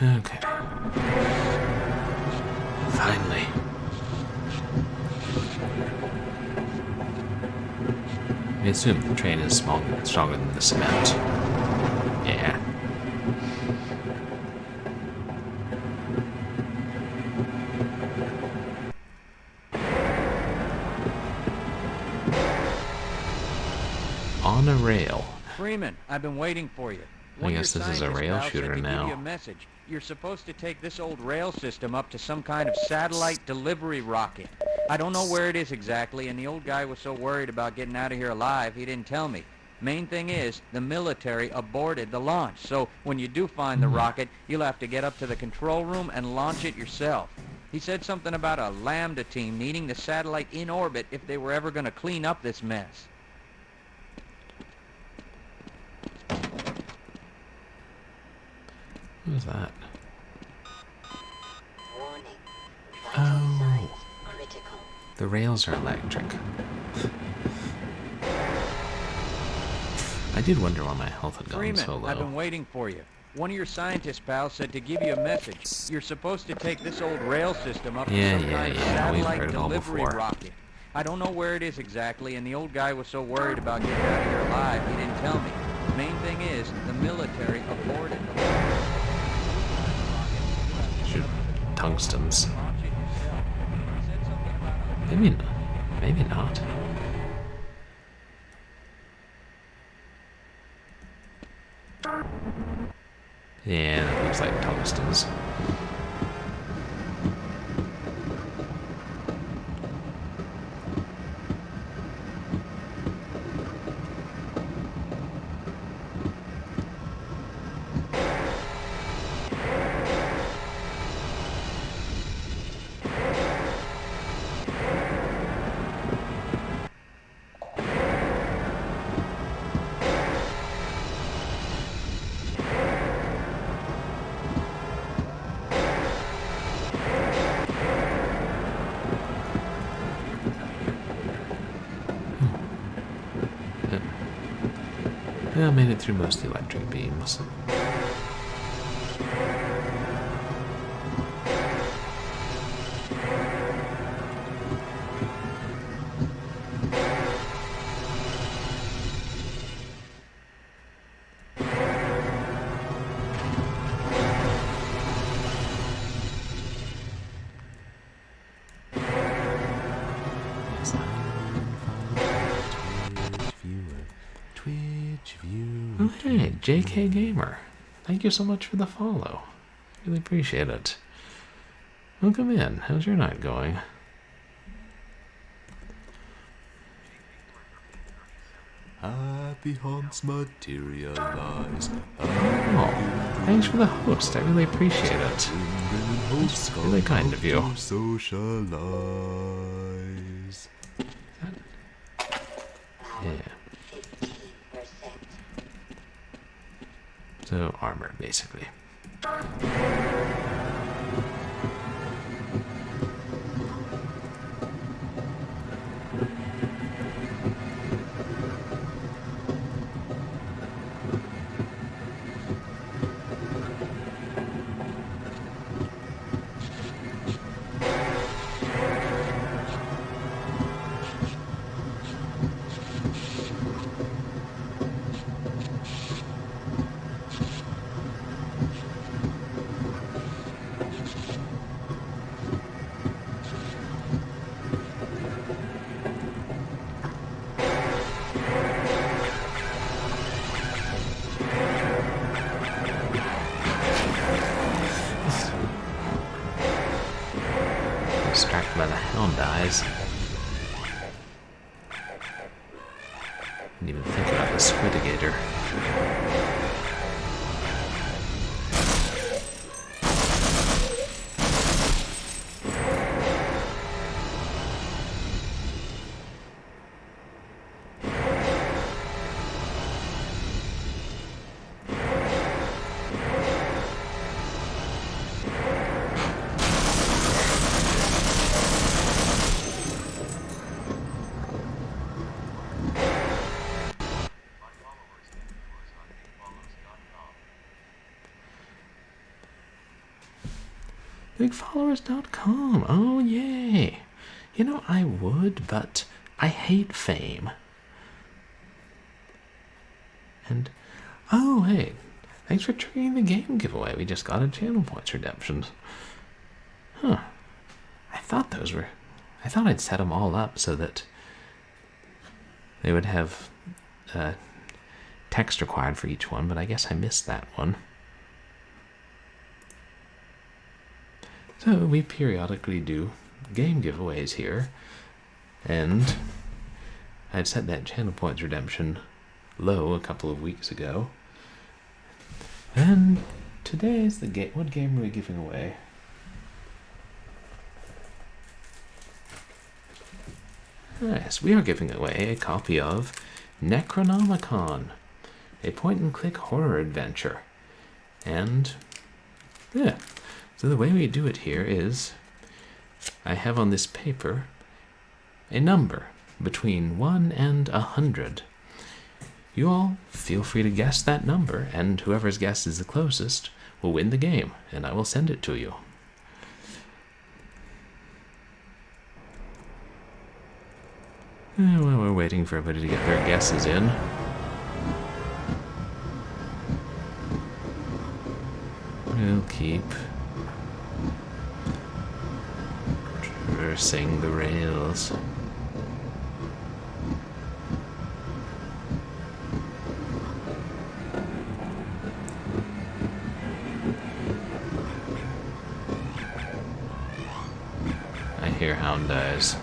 Okay. Finally. I assume the train is stronger than the cement. Yeah. On a rail. Freeman, I've been waiting for you. I guess this is a rail shooter now. Give you a message. You're supposed to take this old rail system up to some kind of satellite delivery rocket. I don't know where it is exactly, and the old guy was so worried about getting out of here alive, he didn't tell me. Main thing is, the military aborted the launch, so when you do find the rocket, you'll have to get up to the control room and launch it yourself. He said something about a Lambda team needing the satellite in orbit if they were ever going to clean up this mess. What was that? Warning. Oh. Critical. The rails are electric. I did wonder why my health had gone Freeman, so low. I've been waiting for you. One of your scientist pals said to give you a message. You're supposed to take this old rail system up to some kind of We've satellite heard it all delivery before. rocket. I don't know where it is exactly, and the old guy was so worried about getting out of here alive, he didn't tell me. Main thing is, the military aborted the launch. Shoot, tungstens. Launch it yourself. He said something about a Maybe not. Yeah, that looks like tungstens. Yeah, I made it through most of the electric beams. Oh, hey, JK Gamer. Thank you so much for the follow. Really appreciate it. Welcome in. How's your night going? Happy haunts materialize. Oh, thanks for the host. I really appreciate it. It's really kind of you. Socialize. Yeah. 15%. So, armor, basically. Distracted by the hound eyes. Didn't even think about the squiddigator. Bigfollowers.com. Oh, yay. You know, I would, but I hate fame. And, oh, hey, thanks for triggering the game giveaway. We just got a channel points redemption. Huh. I thought I'd set them all up so that they would have text required for each one, but I guess I missed that one. So we periodically do game giveaways here, and I'd set that channel points redemption low a couple of weeks ago. And today is the game. What game are we giving away? Yes, we are giving away a copy of Necronomicon, a point-and-click horror adventure. And, yeah, so the way we do it here is, I have on this paper a number between 1 and 100. You all feel free to guess that number, and whoever's guess is the closest will win the game, and I will send it to you. While we're waiting for everybody to get their guesses in, we'll keep traversing the rails. I hear hound eyes.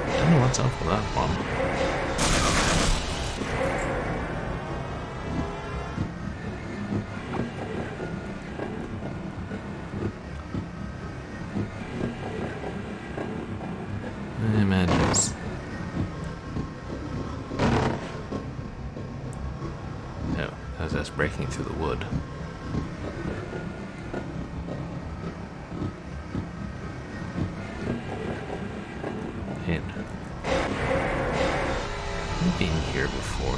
I don't know what's up with that one. I imagine it's... Oh, that was us breaking through the wood. And I've been here before.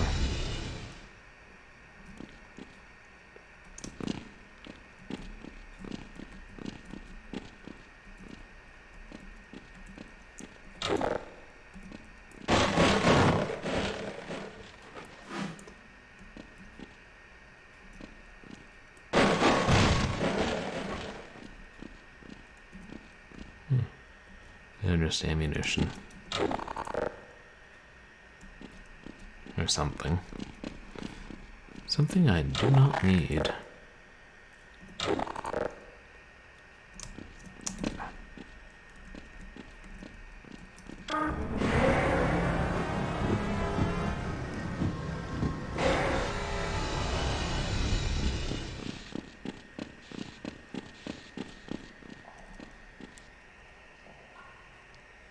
And just ammunition. Or something. Something I do not need.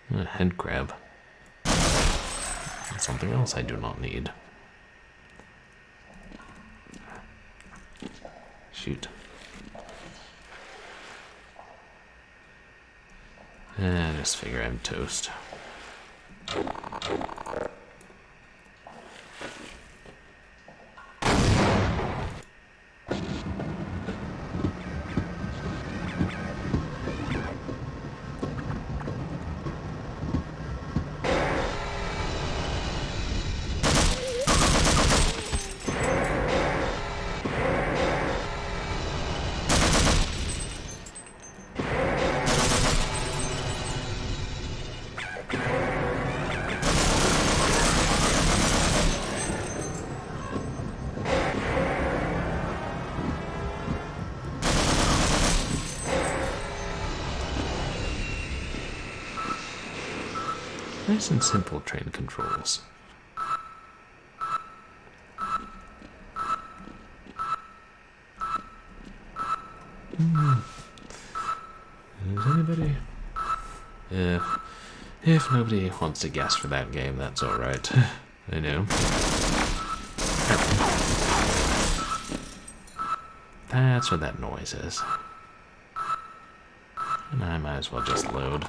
A head crab. And something else I do not need. Shoot. I just figure I'm toast. Nice and simple train controls. Is anybody? If nobody wants to guess for that game, that's alright. I know. That's what that noise is. And I might as well just load.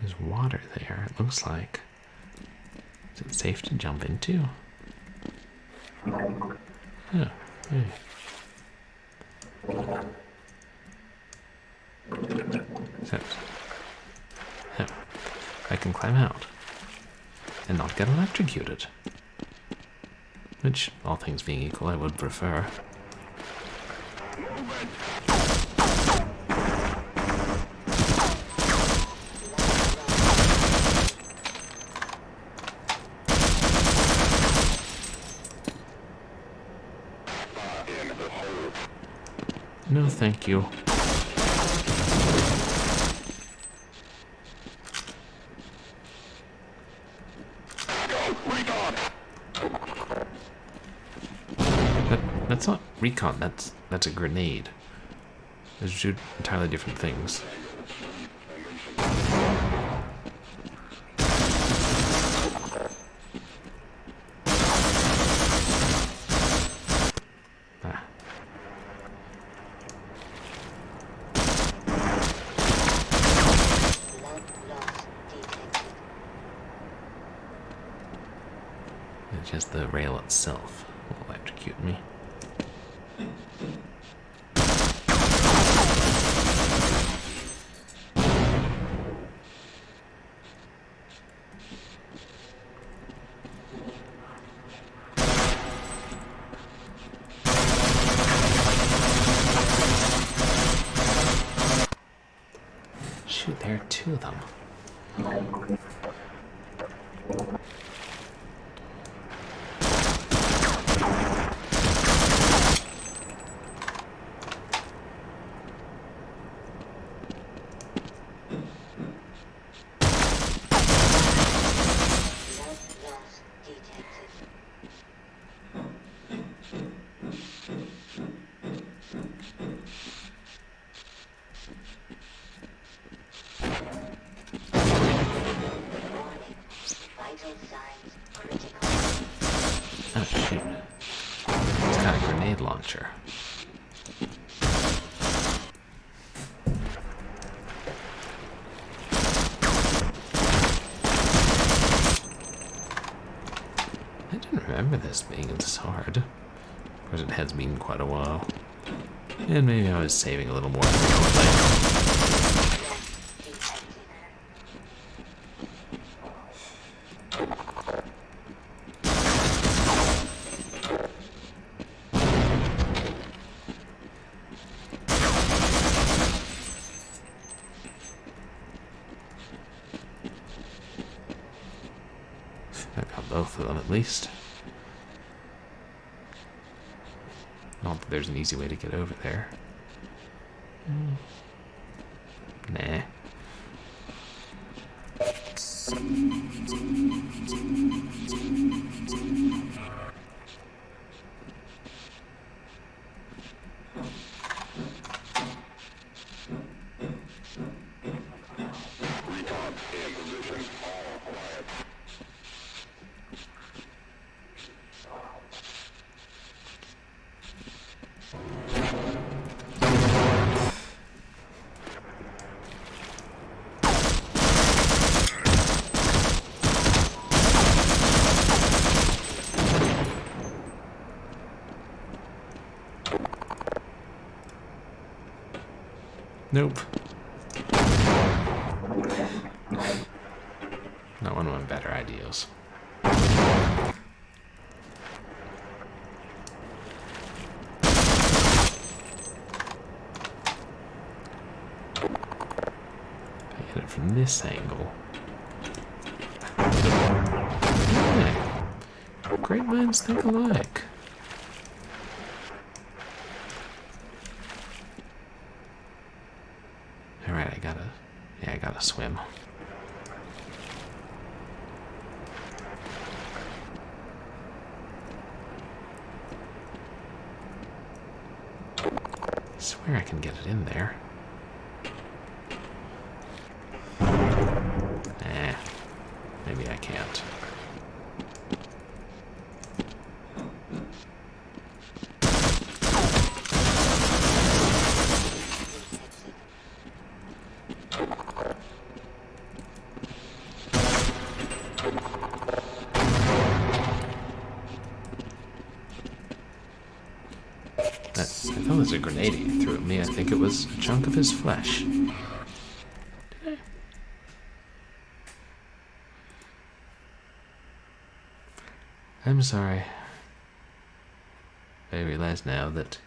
There's water there, it looks like. Is it safe to jump into? Oh, hey. So, I can climb out and not get electrocuted. Which, all things being equal, I would prefer. No, thank you. That's not recon, that's a grenade. Those are two entirely different things. It's just the rail itself will electrocute me. Shoot, there are two of them. Oh shoot. It's got a grenade launcher. I didn't remember this being this hard. Of course, it has been quite a while. And maybe I was saving a little more frequently. I got both of them at least. Not that there's an easy way to get over there. Nah. Nope. Not one of my better ideas. Hit it from this angle. Yeah. Great minds think alike. Alright, I gotta swim. I swear I can get it in there. Maybe I can't. I thought it was a grenade he threw at me. I think it was a chunk of his flesh. I'm sorry. I realize now that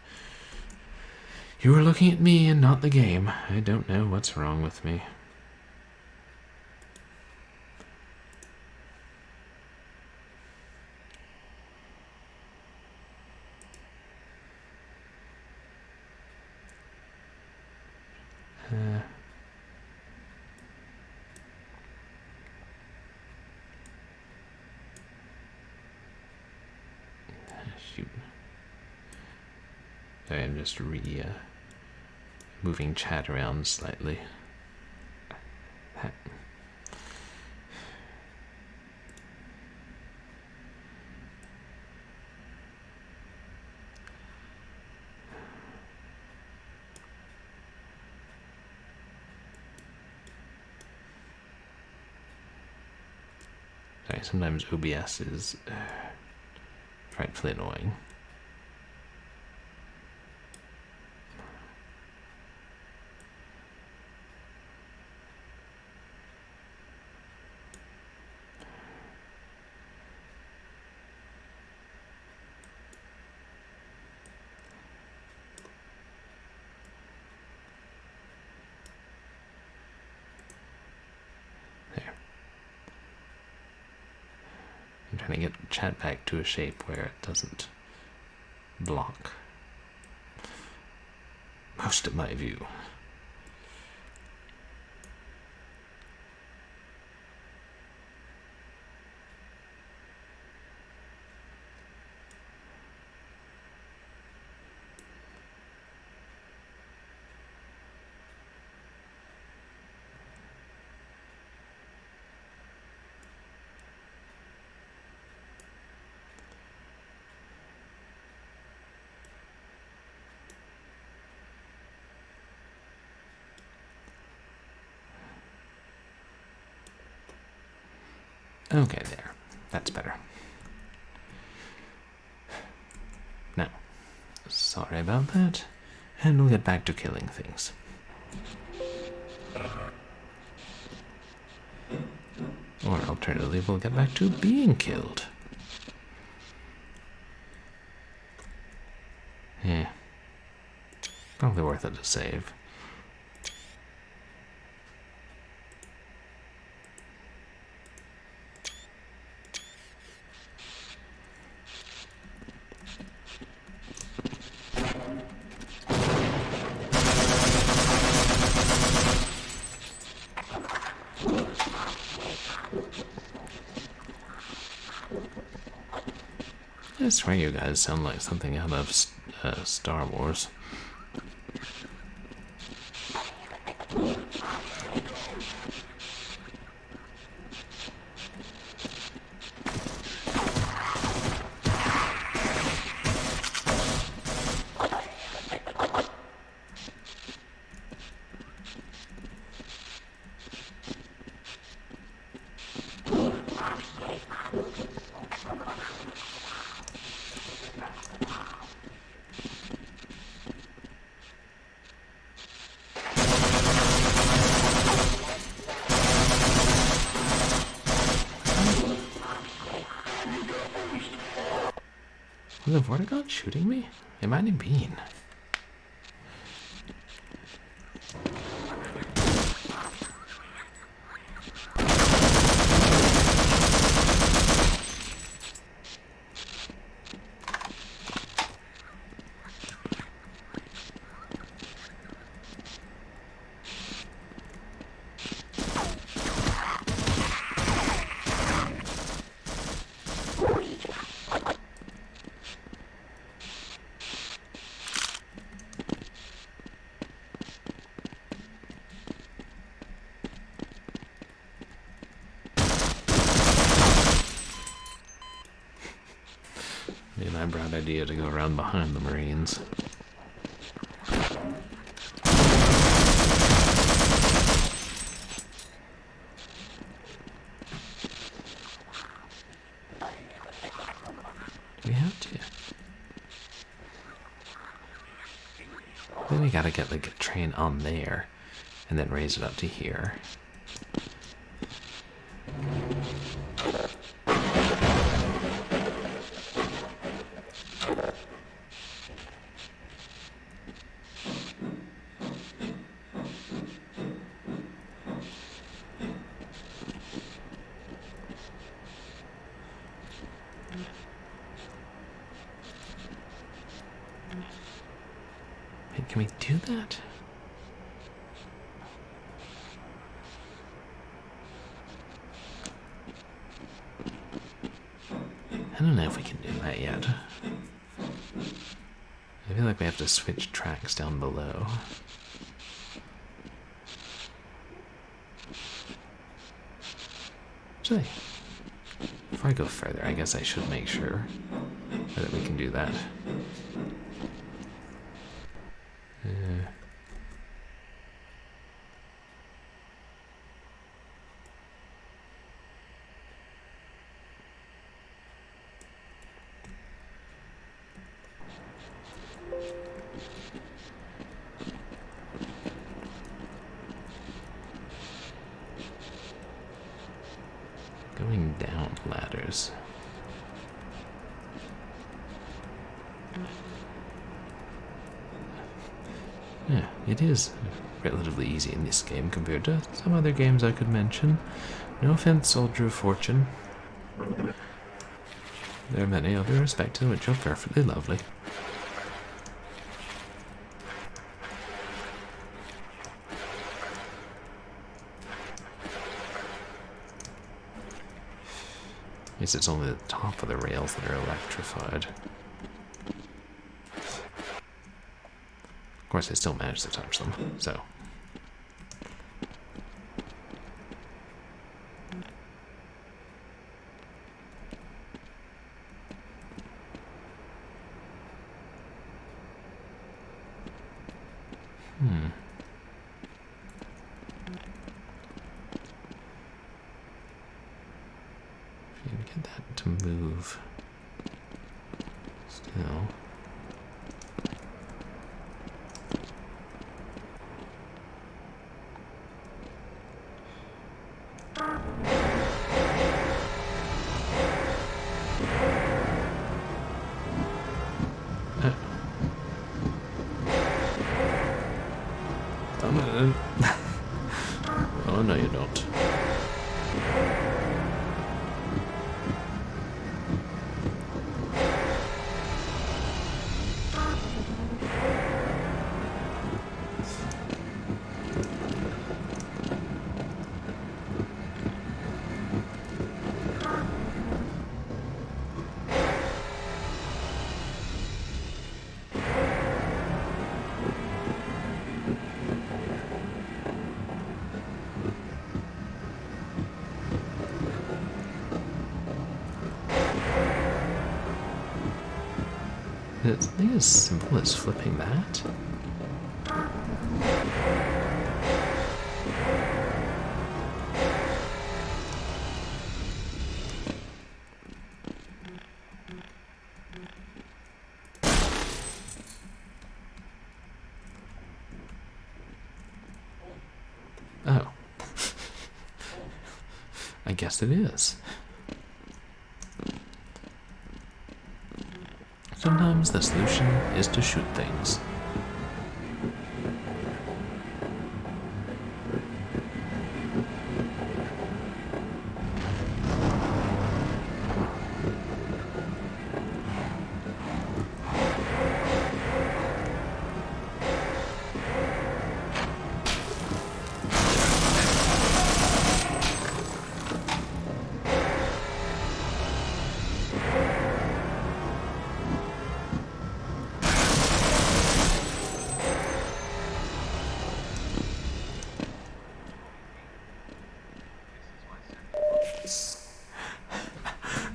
you were looking at me and not the game. I don't know what's wrong with me. Shoot. Sorry, I'm just moving chat around slightly. Sorry, sometimes OBS is frightfully annoying. I'm trying to get chat back to a shape where it doesn't block most of my view. Okay, there. That's better. Now, sorry about that, and we'll get back to killing things. Or alternatively, we'll get back to being killed. Yeah. Probably worth it to save. I swear you guys sound like something out of Star Wars. the Vortigaunt shooting me? It might have been. Maybe my bright idea to go around behind the Marines. Do we have to? Then we gotta get like a train on there and then raise it up to here. Wait, can we do that? I don't know if we can do that yet. I feel like we have to switch tracks down below. Actually, before I go further, I guess I should make sure that we can do that. Going down ladders. Yeah, it is relatively easy in this game compared to some other games I could mention. No offense, Soldier of Fortune. There are many other respects in which you're perfectly lovely. At least it's only the top of the rails that are electrified. Of course, I still managed to touch them, so. If you can get that to move. Still. Oh, no, you don't. It's something as simple as flipping that. Oh. I guess it is. So Sometimes the solution is to shoot things.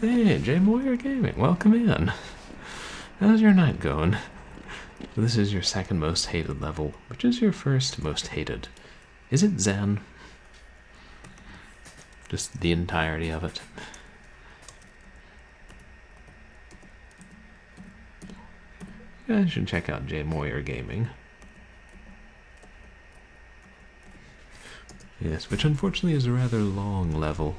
Hey, Jay Moyer Gaming, welcome in. How's your night going? This is your second most hated level. Which is your first most hated? Is it Zen? Just the entirety of it. You guys should check out Jay Moyer Gaming. Yes, which unfortunately is a rather long level.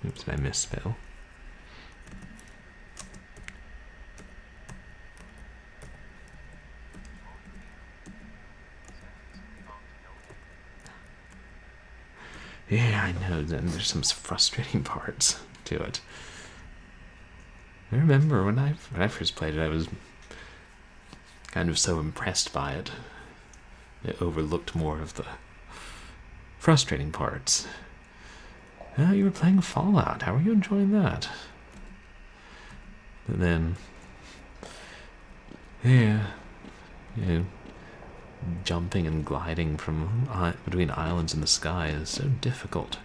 Oops, did I misspell? Yeah, I know, then there's some frustrating parts to it. I remember when I first played it, I was kind of so impressed by it. It overlooked more of the frustrating parts. Oh, you were playing Fallout. How are you enjoying that? But then, yeah, jumping and gliding from between islands in the sky is so difficult.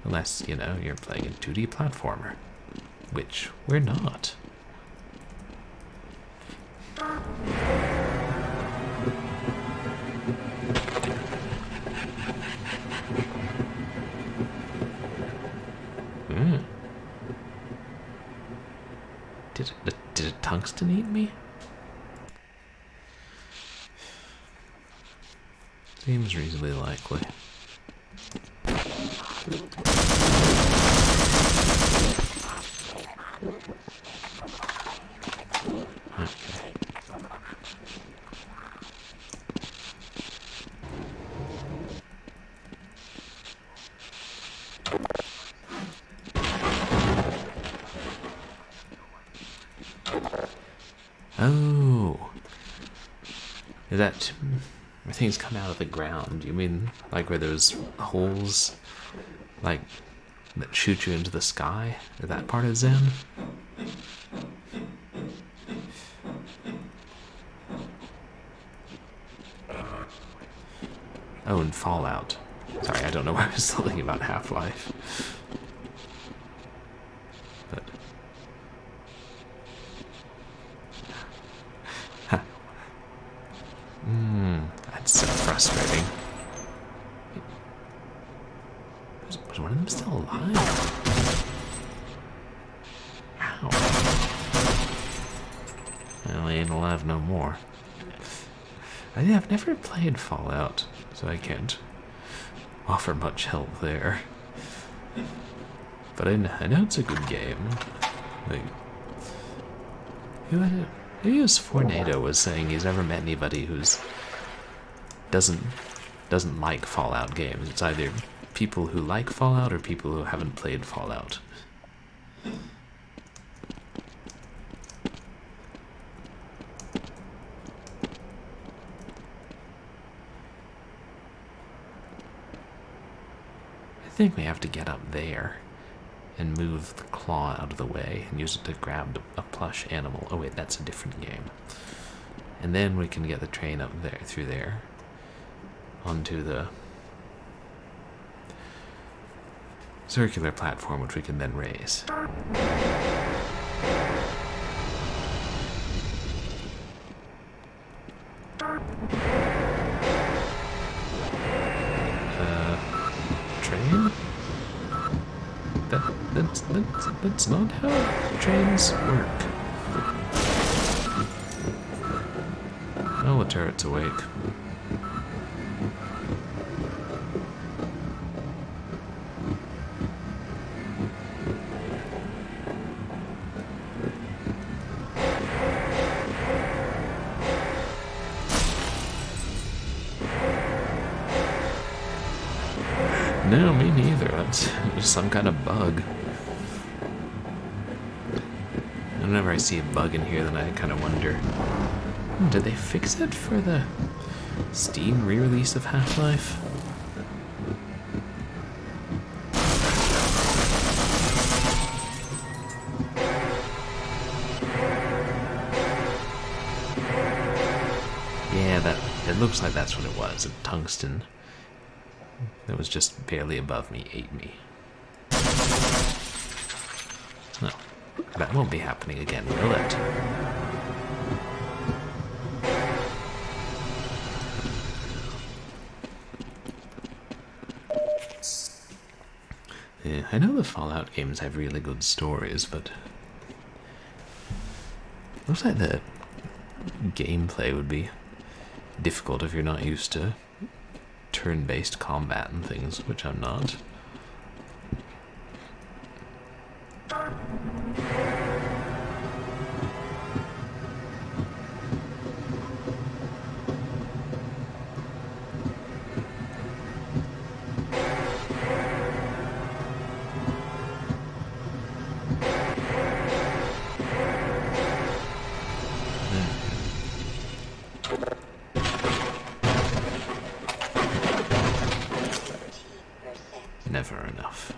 Unless, you're playing a 2D platformer, which we're not. Did a tungsten eat me? Seems reasonably likely. Okay. Oh, is that where things come out of the ground? You mean like where there's holes, like that shoot you into the sky? Is that part of Zen? Oh, and Fallout. Sorry, I don't know why I was still thinking about Half-Life. But that's so frustrating. Was one of them still alive? How? Well, he ain't alive no more. I've never played Fallout, so I can't offer much help there. But I know it's a good game. Like, who was Fornado was saying he's never met anybody who's doesn't like Fallout games. It's either people who like Fallout or people who haven't played Fallout. I think we have to get up there and move the claw out of the way and use it to grab a plush animal. Oh wait, that's a different game. And then we can get the train up there, through there, onto the circular platform, which we can then raise. Train? That's not how trains work. Oh, the turret's awake. No, me neither. That's just some kind of bug. Whenever I see a bug in here, then I kind of wonder, did they fix it for the Steam re-release of Half-Life? Yeah, it looks like that's what it was. A tungsten that was just barely above me ate me. No, that won't be happening again, will it? Yeah, I know the Fallout games have really good stories, but looks like the gameplay would be difficult if you're not used to turn-based combat and things, which I'm not. Never enough.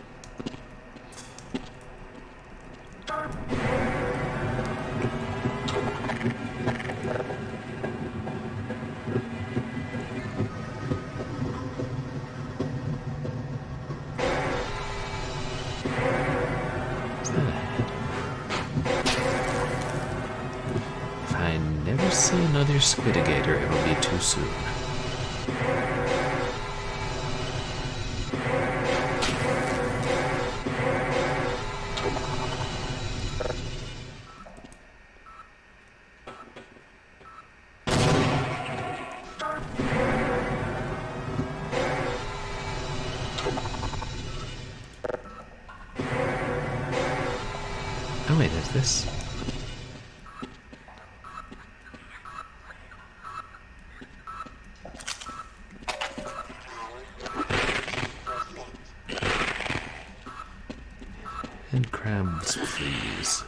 Is that a head? If I never see another squidigator, it'll be too soon. Oh wait, there's this. And crabs, please.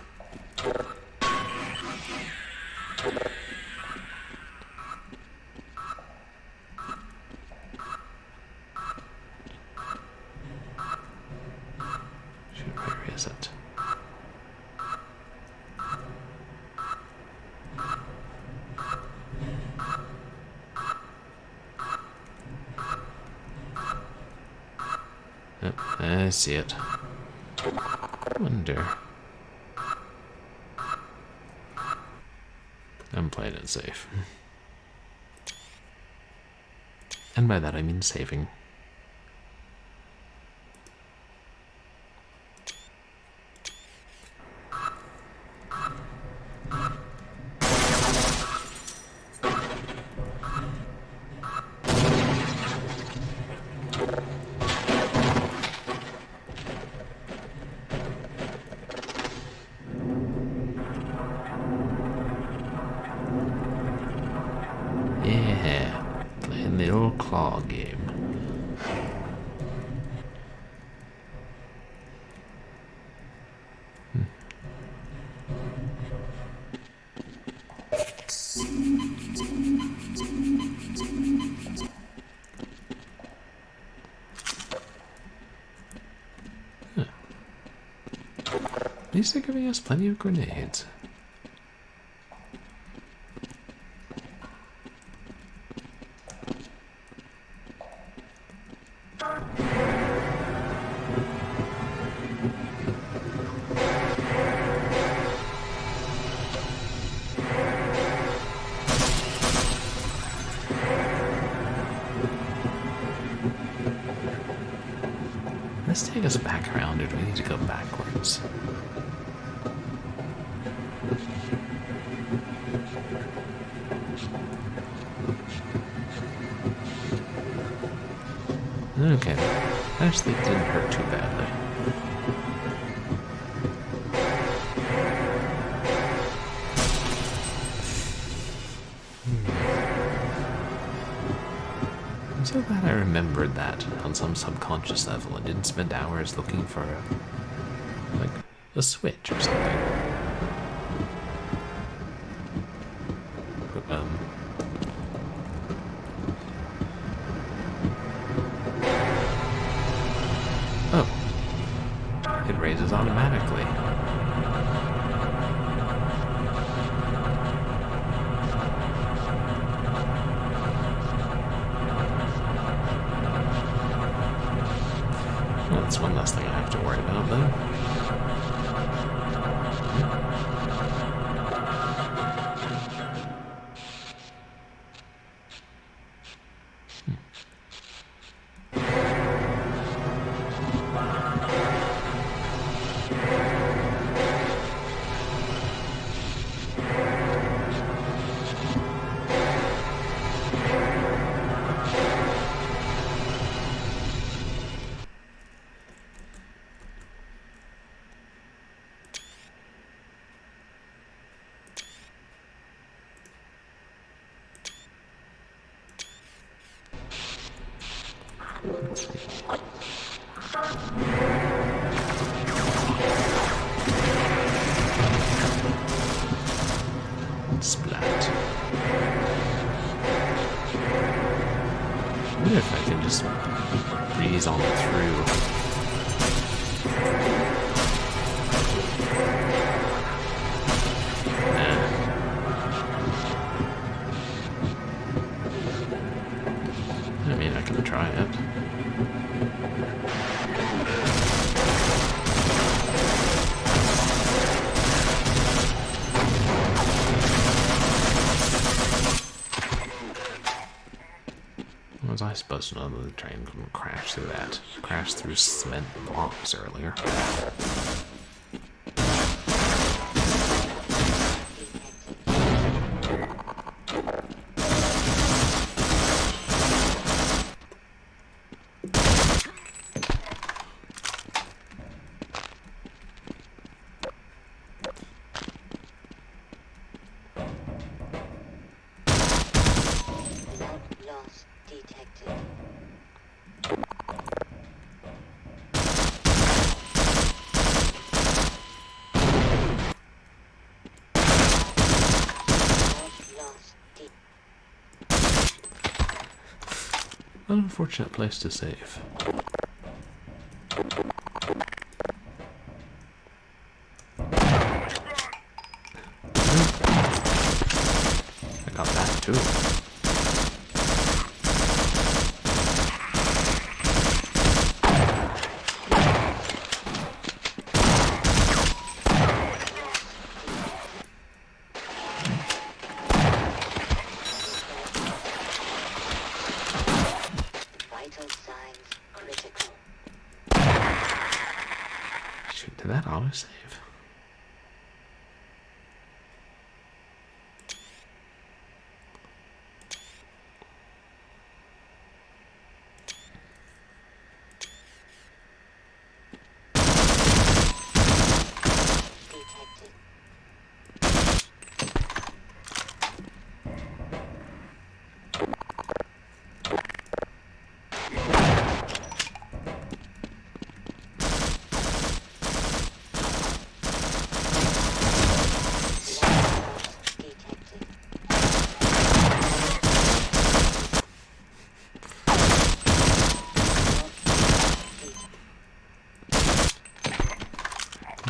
Shoot, where is it? Yep, I see it. Wonder. I'm playing it safe. And by that I mean saving. Yeah, playing the old claw game. Huh. At least they're giving us plenty of grenades. Let's take us back around, or do we need to go backwards? Okay, actually it didn't hurt too badly. I'm so glad I remembered that on some subconscious level and didn't spend hours looking for a switch or something. But, oh. It raises automatically. Well, that's one less thing I have to worry about then. Splat. I wonder if I can just breeze on through. I mean, I can try it. Was I supposed to know that the train couldn't crash through that? Crashed through cement blocks earlier. Loss detected. An unfortunate place to save. I got that too. Shoot, did that autosave?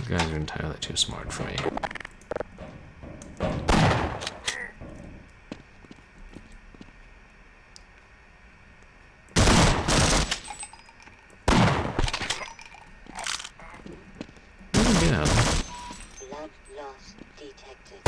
You guys are entirely too smart for me. Yeah. Blood loss detected.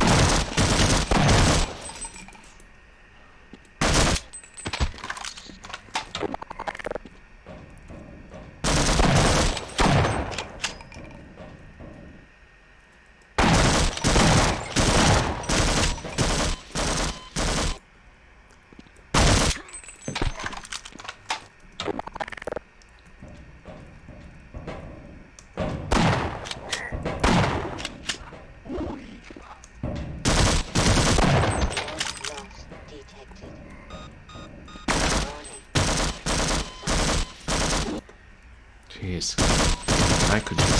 please. I could just...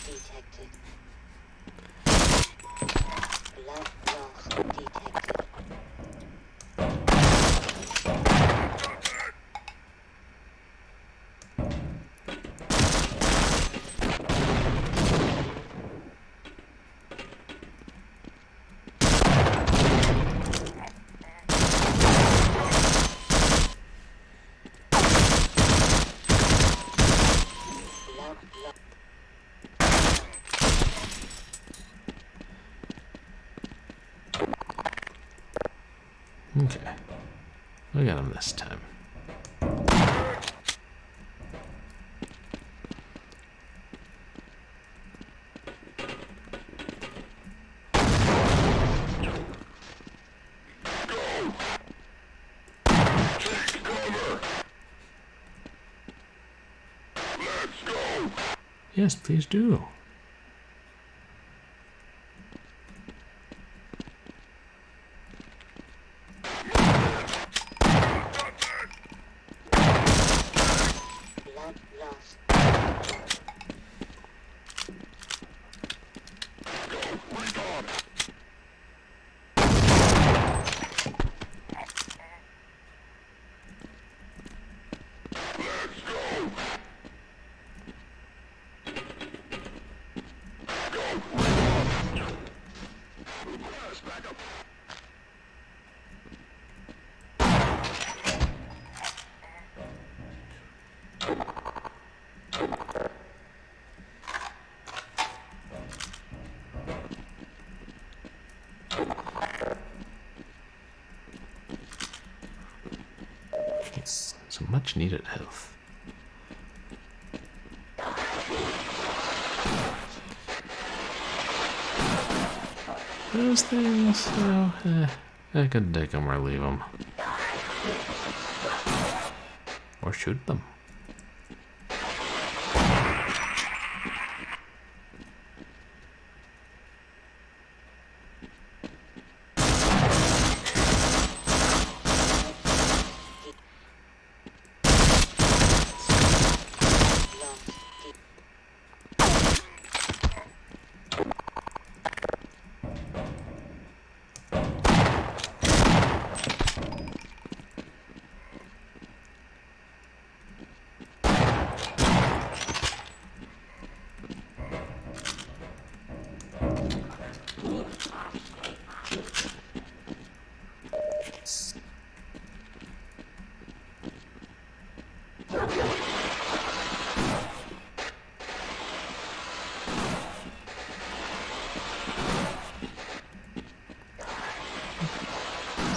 Detected. Blood loss detected. Okay. We got him this time. Yes, please do. Blood loss. It's some much needed health. Those things, I could take them or leave them. Or shoot them.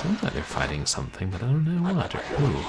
Sounds like they're fighting something, but I don't know what or who.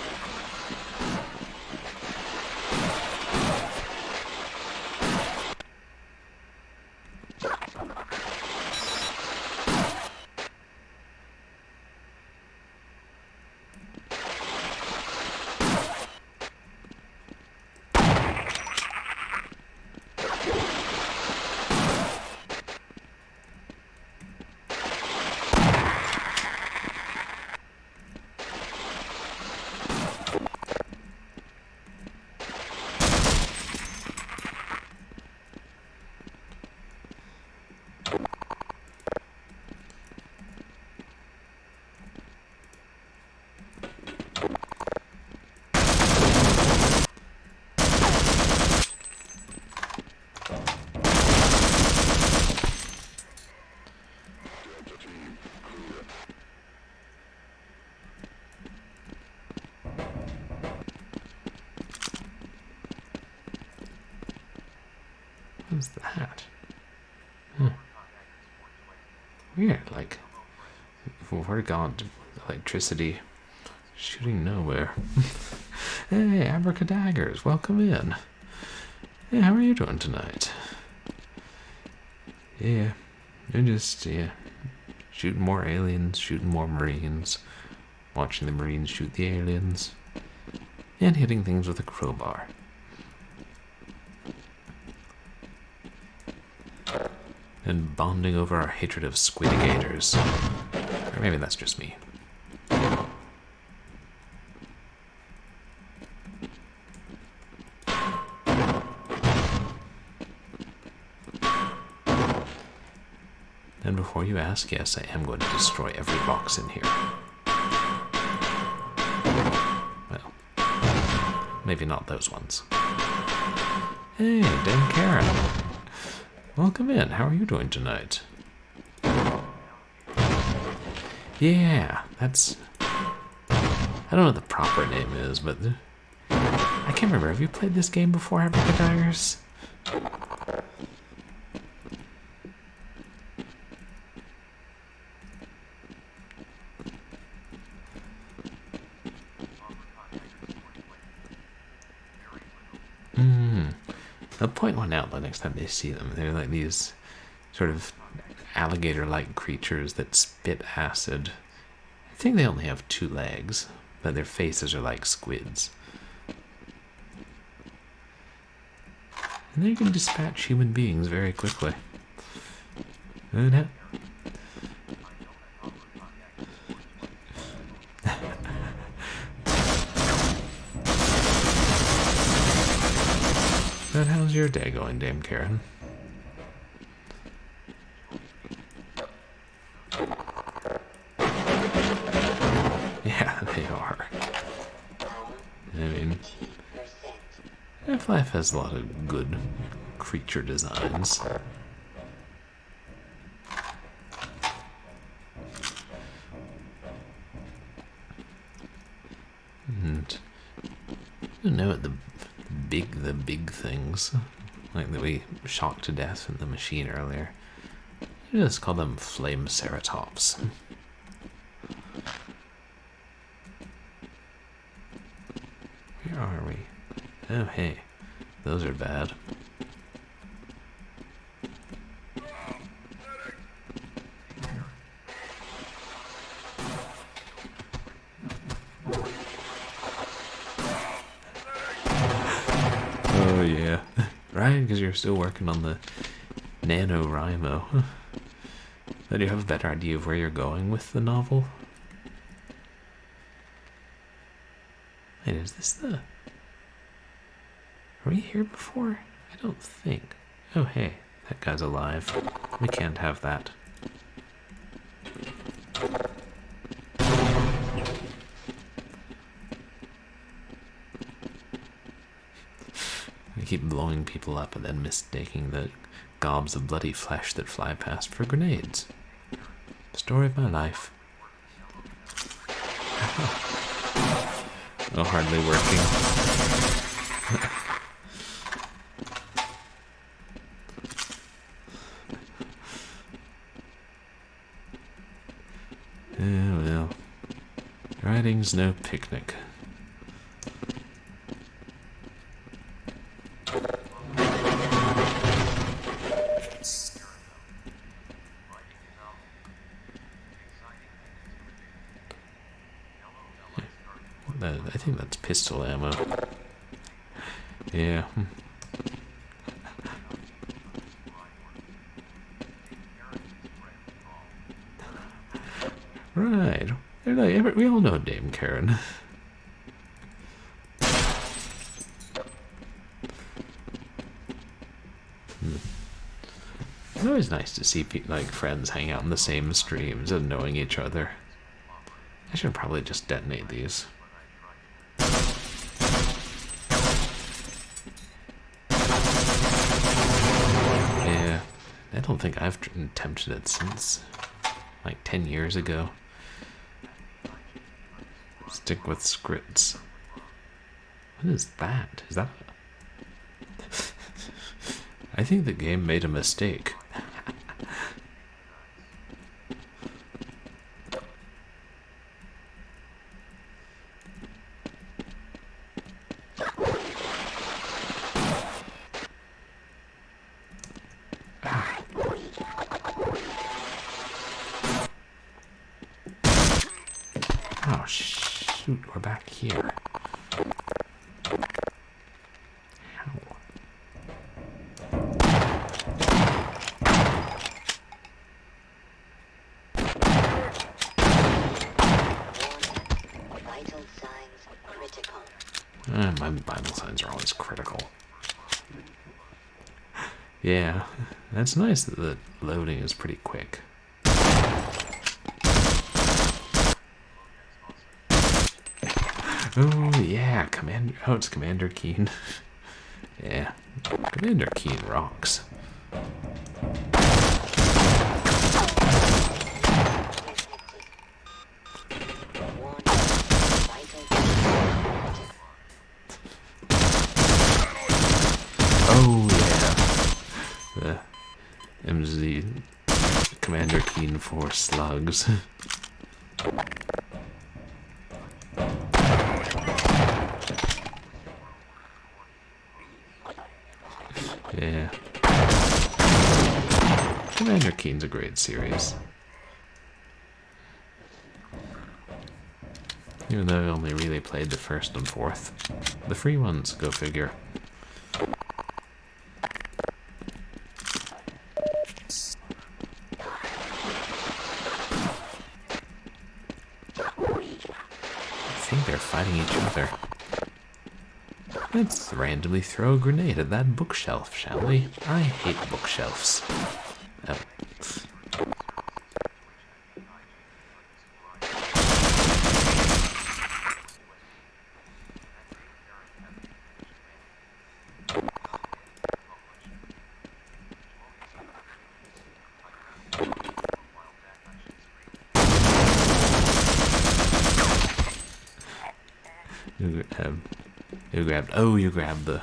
What's that? Weird, like, if we're gone to electricity shooting nowhere. Hey, abracadaggers, welcome in. Hey, how are you doing tonight? Yeah, we're just, shooting more aliens, shooting more Marines, watching the Marines shoot the aliens, and hitting things with a crowbar. And bonding over our hatred of squidigators. Or maybe that's just me. before you ask, yes, I am going to destroy every box in here. Well, maybe not those ones. Hey, Dame Karen. Welcome in. How are you doing tonight? Yeah, that's... I don't know what the proper name is, but... I can't remember. Have you played this game before, Abracadires? They'll point one out the next time they see them. They're like these sort of alligator-like creatures that spit acid. I think they only have 2 legs, but their faces are like squids. And they can dispatch human beings very quickly. And but how's your day going, Dame Karen? Yeah, they are. I mean, Half-Life has a lot of good creature designs. And I don't know what the big things, like that we shocked to death in the machine earlier. I just call them flame ceratops. Where are we? Oh hey, those are bad. Oh yeah, right, because you're still working on the NaNoWriMo. Then you have a better idea of where you're going with the novel. Wait, is this the... Are we here before? I don't think. Oh hey, that guy's alive. We can't have that. I keep blowing people up and then mistaking the gobs of bloody flesh that fly past for grenades. Story of my life. Oh, hardly working. Oh well. Riding's no picnic. I think that's pistol ammo. Yeah. Right. They're like, we all know Dame Karen. It's always nice to see like friends hang out in the same streams and knowing each other. I should probably just detonate these. Yeah, I don't think I've attempted it since like 10 years ago. Stick with scripts. What is that? Is that... I think the game made a mistake. Oh shoot, we're back here. How? Vital signs critical. My vital signs are always critical. Yeah, that's nice that the loading is pretty quick. Oh, yeah, Commander... Oh, it's Commander Keen. Yeah, Commander Keen rocks. Oh, yeah. The MZ Commander Keen 4 slugs. Yeah. Commander Keen's a great series. Even though I only really played the first and fourth. The free ones, go figure. I think they're fighting each other. Let's randomly throw a grenade at that bookshelf, shall we? I hate bookshelves. Oh. You grabbed the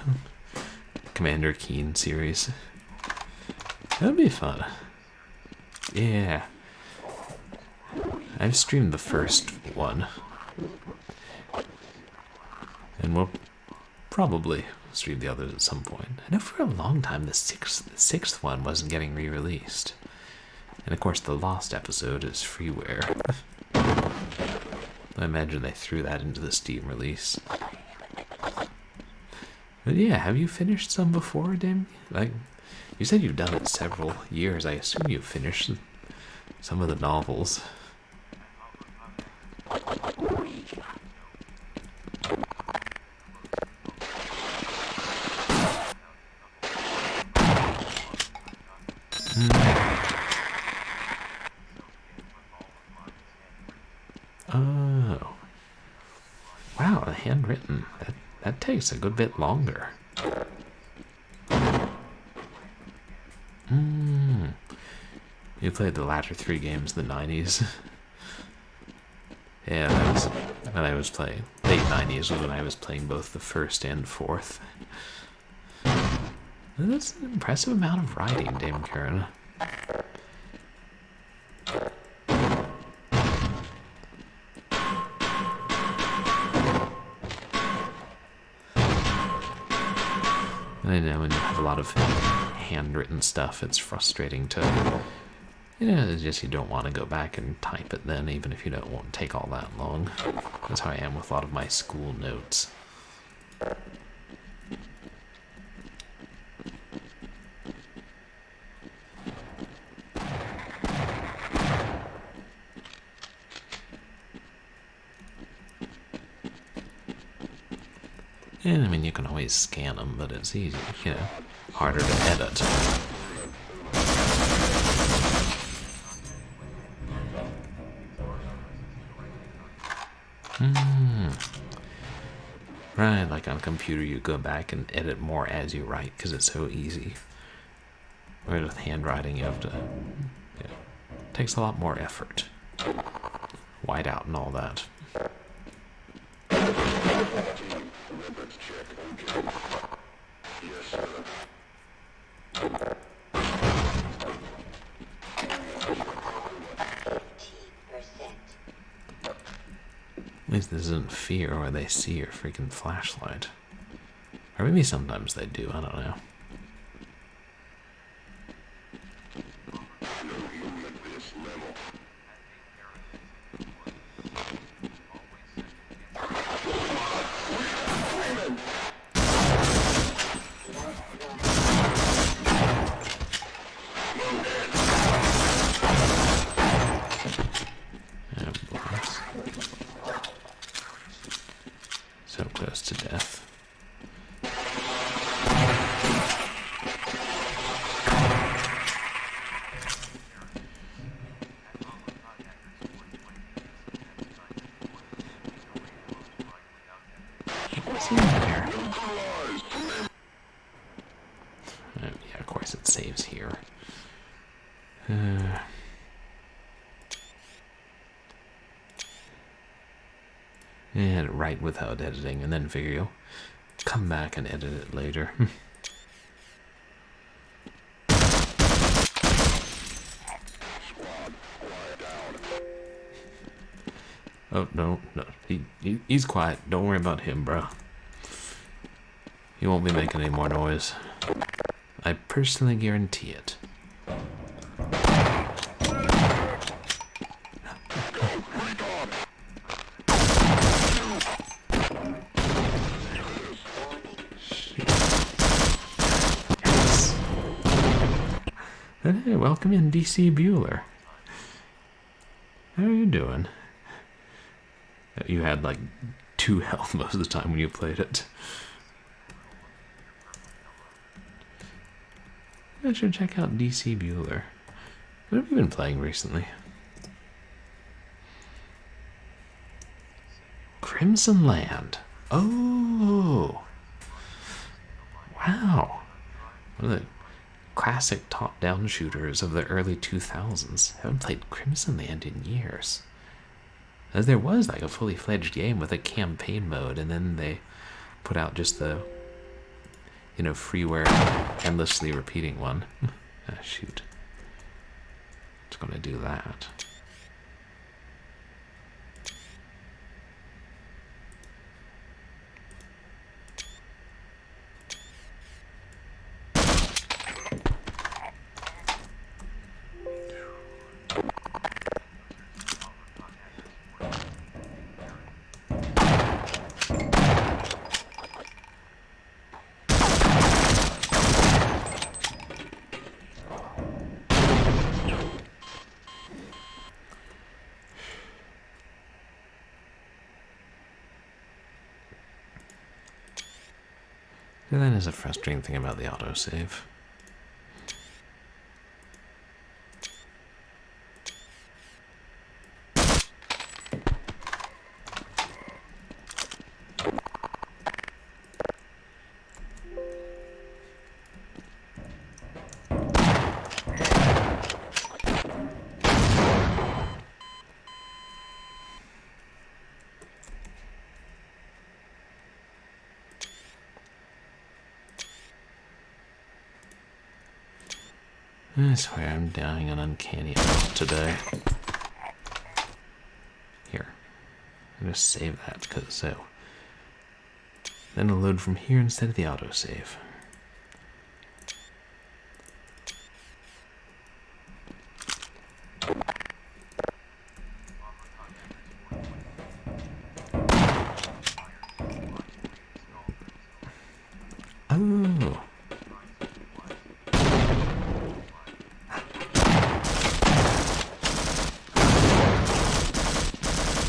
Commander Keen series. That'd be fun. Yeah. I've streamed the first one. And we'll probably stream the others at some point. I know for a long time the sixth one wasn't getting re-released. And of course the Lost episode is freeware. I imagine they threw that into the Steam release. But yeah, have you finished some before, Dim? Like, you said you've done it several years. I assume you've finished some of the novels. Oh. Wow, handwritten. That takes a good bit longer. You played the latter three games in the 90s. Yeah, that was when I was playing. Late 90s was when I was playing both the first and fourth. And that's an impressive amount of writing, Dame Karen. I know when you have a lot of handwritten stuff, it's frustrating to, it's just you don't want to go back and type it then, even if it won't take all that long. That's how I am with a lot of my school notes. And I mean, you can always scan them, but it's easy, harder to edit. Right, like on a computer, you go back and edit more as you write because it's so easy. Whereas with handwriting, you have to, it takes a lot more effort. Whiteout and all that. At least this isn't fear where they see your freaking flashlight. Or maybe sometimes they do, I don't know. So close to death. see there. Yeah, of course it saves here. And write without editing, and then figure you'll come back and edit it later. Oh, no. He's quiet. Don't worry about him, bro. He won't be making any more noise. I personally guarantee it. Hey, welcome in, DC Bueller. How are you doing? You had like 2 health most of the time when you played it. I should check out DC Bueller. What have you been playing recently? Crimson Land. Oh! Wow. One of the classic top-down shooters of the early 2000s. Haven't played Crimson Land in years. As there was like a fully fledged game with a campaign mode, and then they put out just the, freeware, endlessly repeating one. Ah, shoot. It's gonna do that. That is a frustrating thing about the autosave. I swear I'm dying an uncanny amount today. Here. I'm just save that because so. Then it'll load from here instead of the autosave. Oh.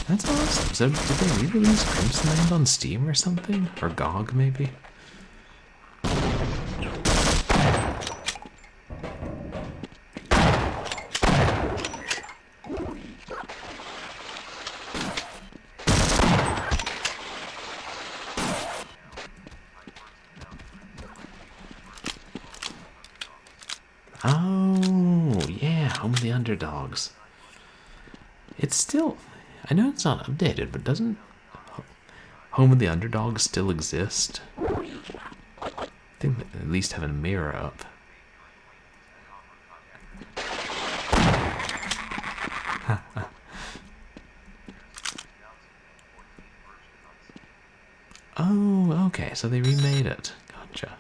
That's awesome. So did they re-release Crimson Land on Steam or something? Or GOG maybe? Oh, yeah, Home of the Underdogs. It's still... I know it's not updated, but doesn't Home of the Underdogs still exist? I think they at least have a mirror up. Oh, okay, so they remade it. Gotcha.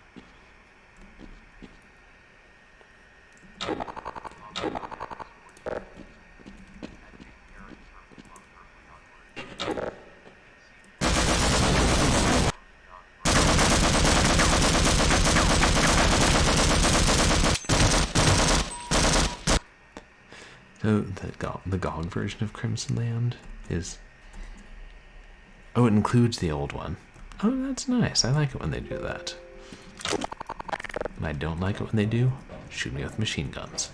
So the GOG version of Crimson Land is... Oh, it includes the old one. Oh, that's nice. I like it when they do that. And I don't like it when they do shoot me with machine guns.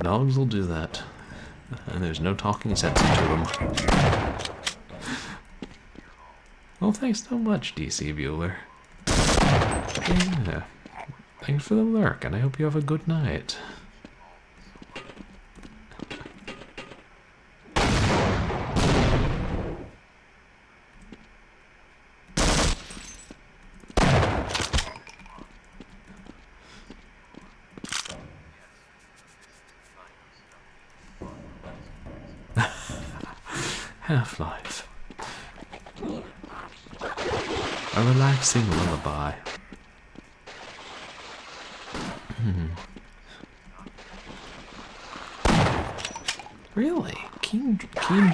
Dogs will do that. And there's no talking sense to them. Well, thanks so much, DC Bueller. Yeah. Thanks for the lurk, and I hope you have a good night. Half-Life. A relaxing lullaby. Really? Keen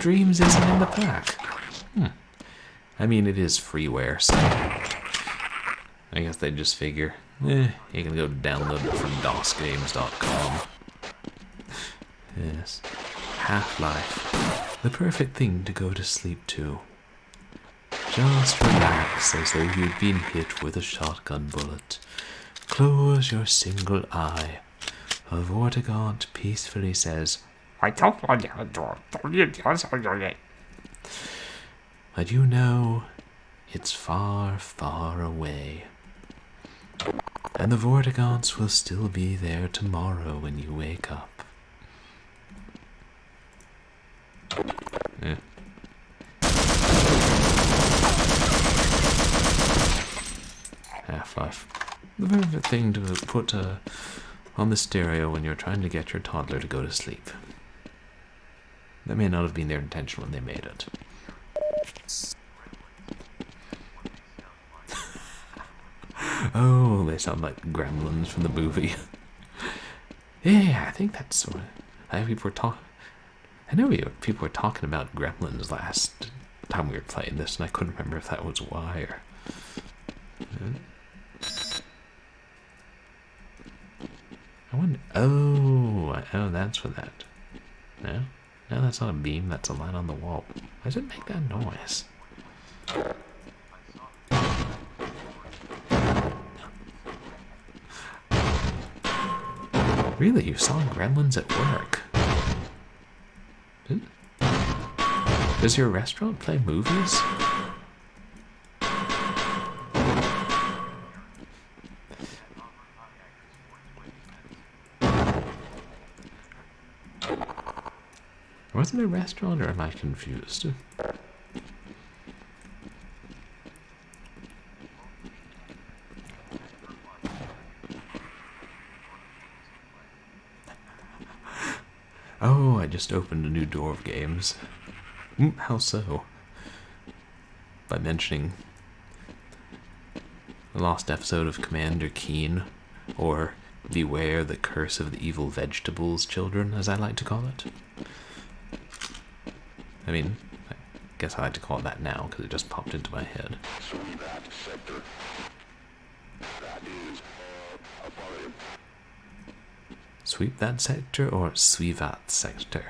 Dreams isn't in the pack. I mean, it is freeware, so I guess they just figure, you can go download it from DOSgames.com. Yes. Half-Life. The perfect thing to go to sleep to. Just relax as though you'd been hit with a shotgun bullet. Close your single eye. A Vortigaunt peacefully says, but you know, it's far, far away. And the Vortigaunts will still be there tomorrow when you wake up. Half-Life. The perfect thing to put on the stereo when you're trying to get your toddler to go to sleep. That may not have been their intention when they made it. Oh, they sound like gremlins from the movie. Yeah, I think that's what people were I know people were talking about gremlins last time we were playing this, and I couldn't remember if that was why or... I wonder... Oh, that's what that... No? No, that's not a beam, that's a line on the wall. Why does it make that noise? Really, you saw gremlins at work? Does your restaurant play movies? Was it a restaurant, or am I confused? Oh, I just opened a new door of games. How so? By mentioning the lost episode of Commander Keen, or Beware the Curse of the Evil Vegetables Children, as I like to call it. I mean, I guess I like to call it that now, because it just popped into my head. Sweep that sector, or Swivat sector?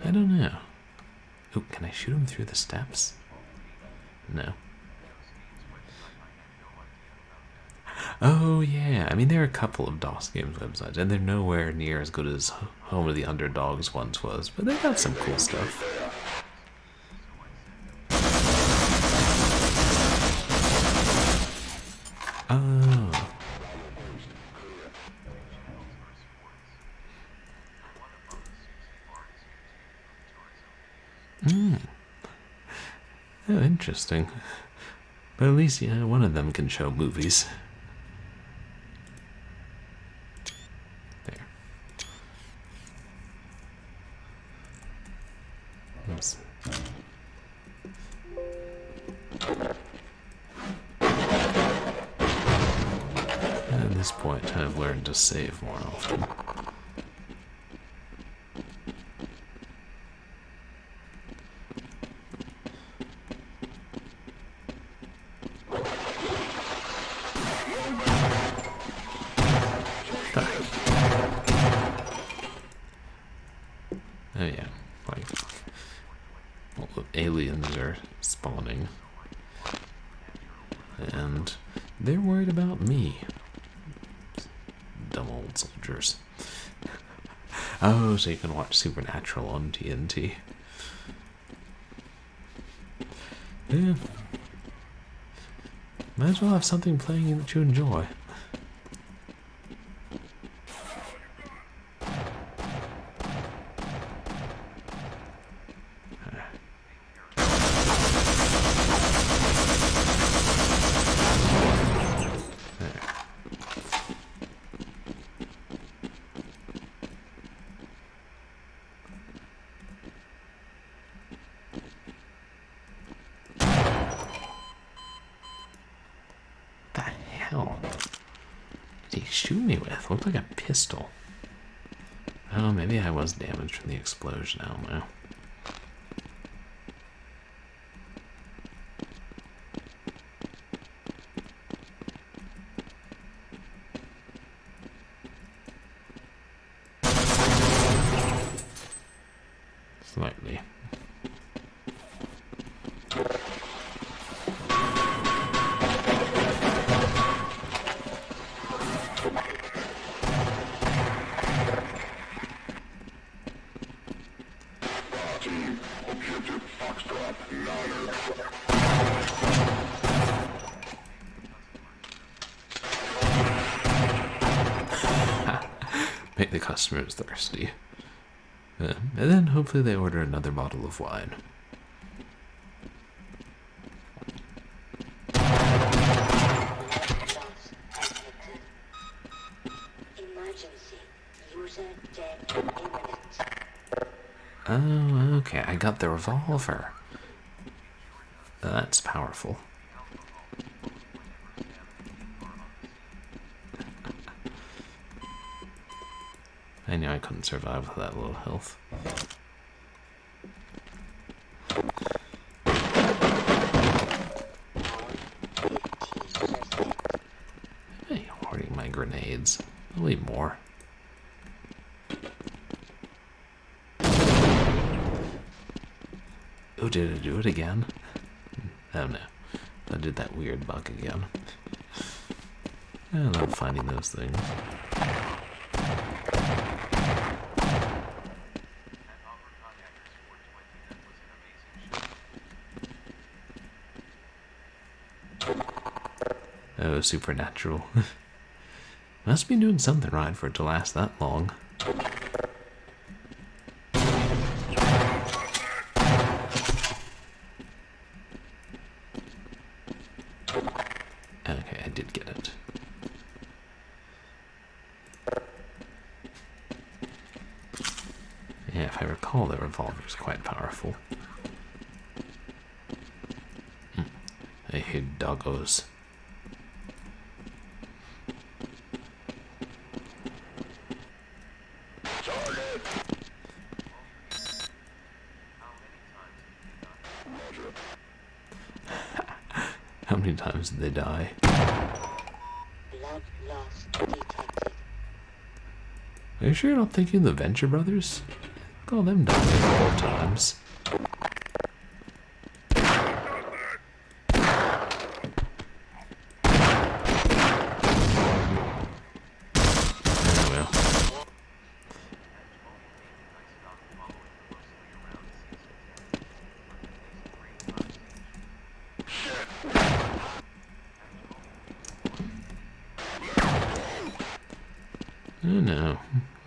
I don't know. Oh, can I shoot him through the steps? No. Oh, yeah. I mean, there are a couple of DOS Games websites, and they're nowhere near as good as Home of the Underdogs once was, but they got some cool stuff. Oh. Oh, interesting. But at least, one of them can show movies. There. Oops. At this point, I've learned to save more often. Oh yeah, like all the aliens are spawning, and they're worried about me. Dumb old soldiers. Oh, so you can watch Supernatural on TNT. Yeah. Might as well have something playing that you enjoy. Did he shoot me with? Looked like a pistol. Oh, maybe I was damaged from the explosion. I don't know. Slightly. Make the customers thirsty. And then hopefully they order another bottle of wine. Emergency. User dead imminent. Oh, okay. I got the revolver. That's powerful. I knew I couldn't survive with that little health. Hey, hoarding my grenades. I'll need more. Oh, did I do it again? Oh no. I did that weird bug again. I love finding those things. Oh, Supernatural. Must be doing something right for it to last that long. Okay, I did get it. Yeah, if I recall, the revolver is quite powerful. I hate doggos. How many times did they die? Blood loss detected. Are you sure you're not thinking of the Venture Brothers? Call them dying a couple of times. No.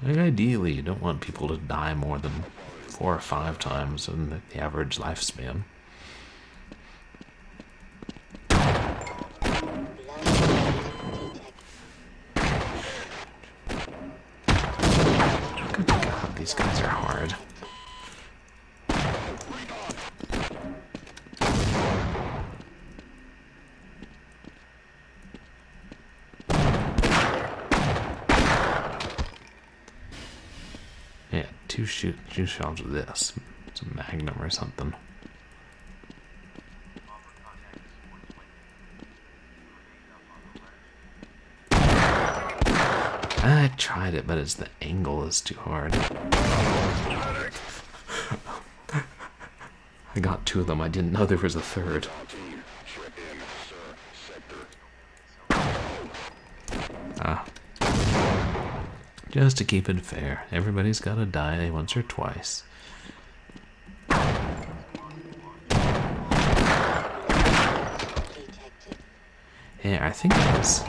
Like, ideally, you don't want people to die more than 4 or 5 times in the average lifespan. Good God, these guys are hard. Yeah, two shells of this. It's a Magnum or something. I tried it, but it's the angle is too hard. I got 2 of them. I didn't know there was a 3rd. Just to keep it fair. Everybody's gotta die once or twice. Yeah, I think it was...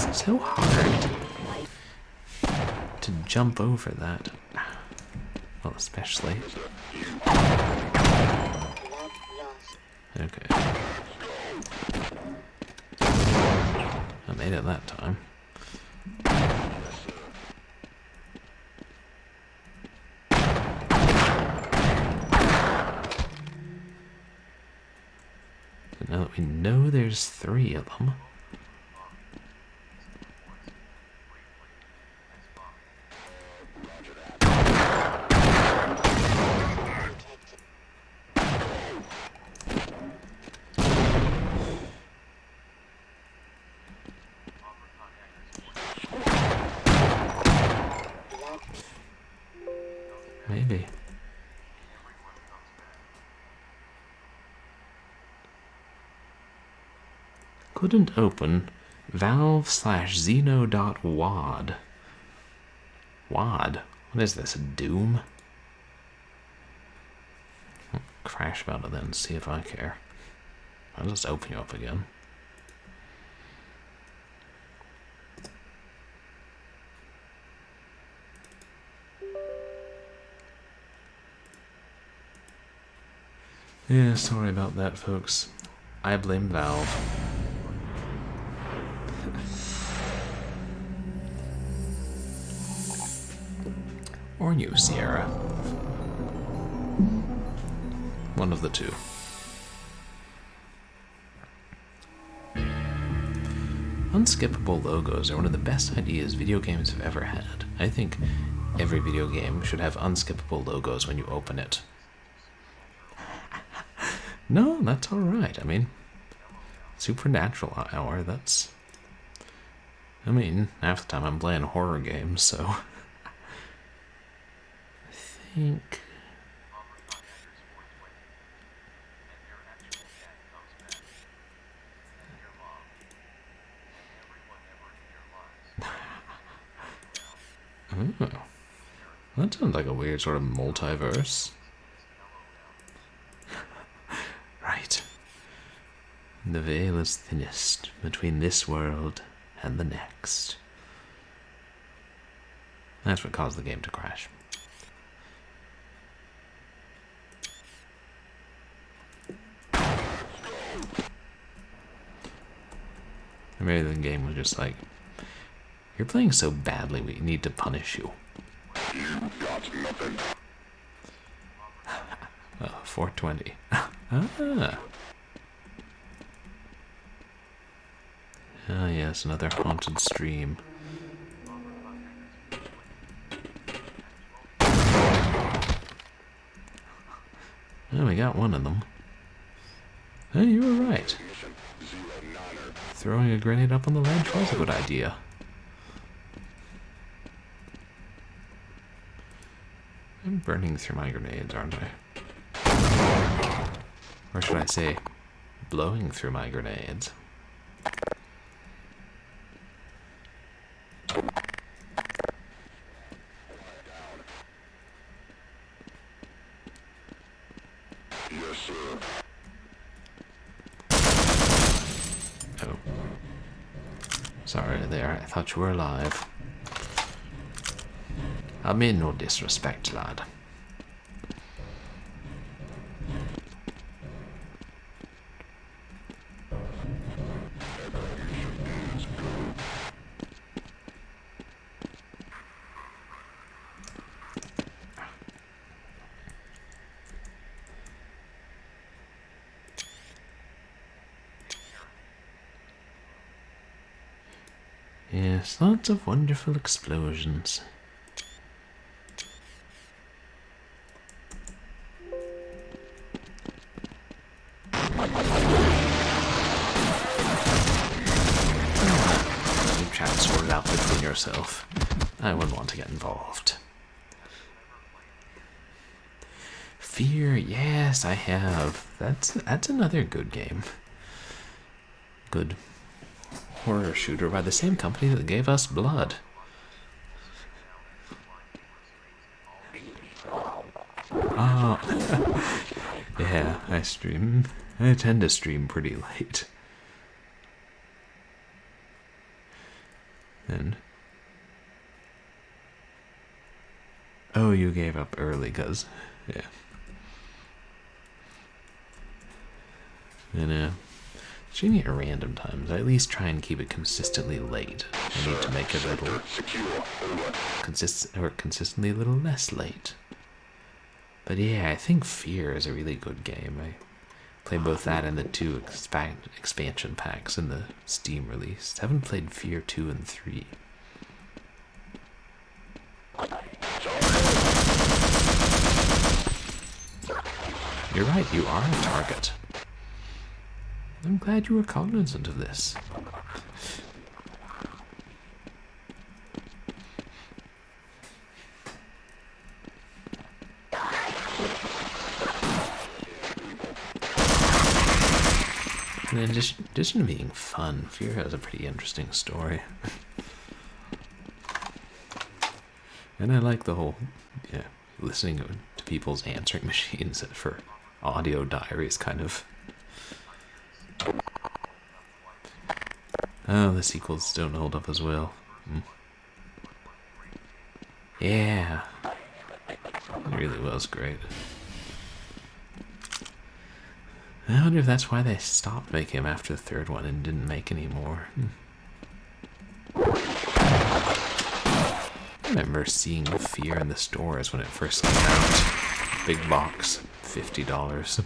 It's so hard to jump over that. Well, especially. Okay. I made it that time. So now that we know there's 3 of them. Maybe. Couldn't open valve/xeno.wad. WAD? What is this, Doom? I'll crash about it then, see if I care. I'll just open you up again. Yeah, sorry about that, folks. I blame Valve. Or you, Sierra. One of the two. Unskippable logos are one of the best ideas video games have ever had. I think every video game should have unskippable logos when you open it. No, that's alright. I mean, Supernatural Hour, that's... I mean, half the time I'm playing horror games, so... I think... Oh, that sounds like a weird sort of multiverse. Right. The veil is thinnest between this world and the next. That's what caused the game to crash. Or maybe the game was just like, you're playing so badly, we need to punish you. You got nothing. 420. Ah. Ah, yes, another haunted stream. Oh, we got one of them. Hey, you were right. Throwing a grenade up on the ledge was a good idea. I'm burning through my grenades, aren't I? Or should I say, blowing through my grenades? Yes, sir. Oh. Sorry there, I thought you were alive. I mean no disrespect, lad. Yes, lots of wonderful explosions. You try and sort it out between yourself. I wouldn't want to get involved. Fear, yes, I have. That's another good game. Good. horror shooter by the same company that gave us Blood. Oh, yeah, I stream. I tend to stream pretty late. And oh, you gave up early, cuz yeah. And streaming at random times. I at least try and keep it consistently late. I need to make it a little consistently a little less late. But yeah, I think Fear is a really good game. I played both that and the 2 expansion packs in the Steam release. I haven't played Fear 2 and 3. You're right, you are a target. I'm glad you were cognizant of this. And in addition to being fun, Fear has a pretty interesting story. And I like the whole, listening to people's answering machines for audio diaries kind of. Oh, the sequels don't hold up as well. Yeah. It really was great. I wonder if that's why they stopped making them after the 3rd one and didn't make any more. I remember seeing Fear in the stores when it first came out. Big box, $50.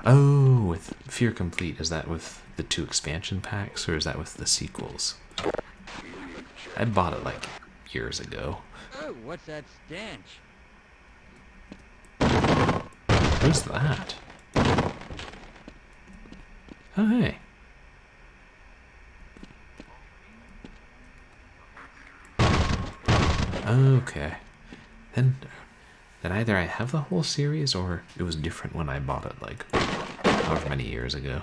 Oh, with Fear Complete, is that with the 2 expansion packs, or is that with the sequels? I bought it like years ago. Oh, what's that stench? Who's that? Oh, hey. Okay. Then either I have the whole series, or it was different when I bought it, like, however many years ago.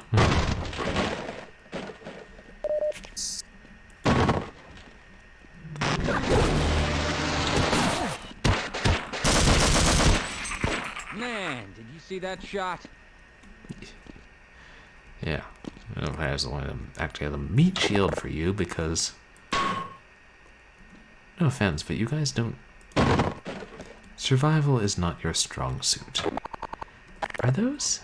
Man, did you see that shot? Yeah. I don't know if I was the one to actually have a meat shield for you, because no offense, but you guys don't. Survival is not your strong suit. Are those?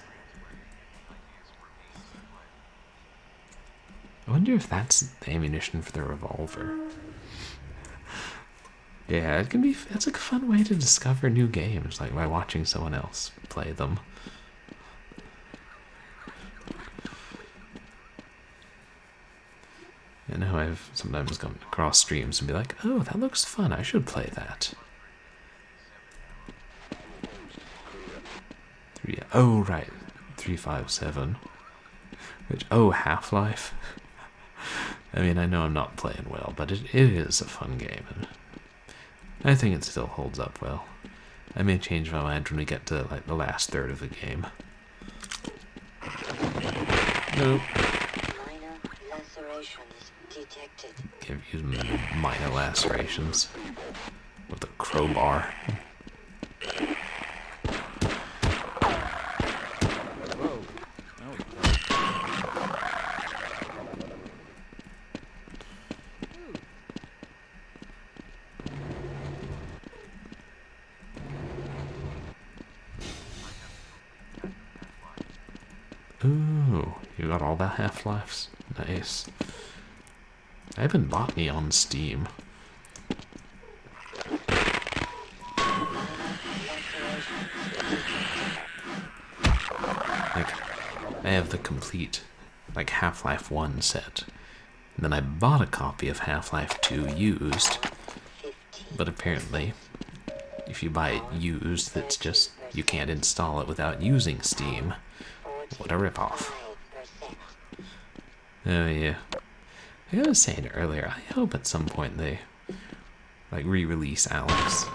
I wonder if that's the ammunition for the revolver. Yeah, it can be. It's like a fun way to discover new games, like by watching someone else play them. I know I've sometimes come across streams and be like, oh, that looks fun, I should play that. Oh, right, 357. Which, oh, Half-Life. I mean, I know I'm not playing well, but it is a fun game, and I think it still holds up well. I may change my mind when we get to, like, the last third of the game. Nope. Minor lacerations detected. Give you minor lacerations with a crowbar. Whoa. Ooh, you got all the Half-Lives? Nice. I haven't bought any on Steam. Like, I have the complete, like, Half-Life 1 set. And then I bought a copy of Half-Life 2 used. But apparently, if you buy it used, that's just, you can't install it without using Steam. What a ripoff. Oh yeah. Like I was saying earlier, I hope at some point they, like, re-release Alex.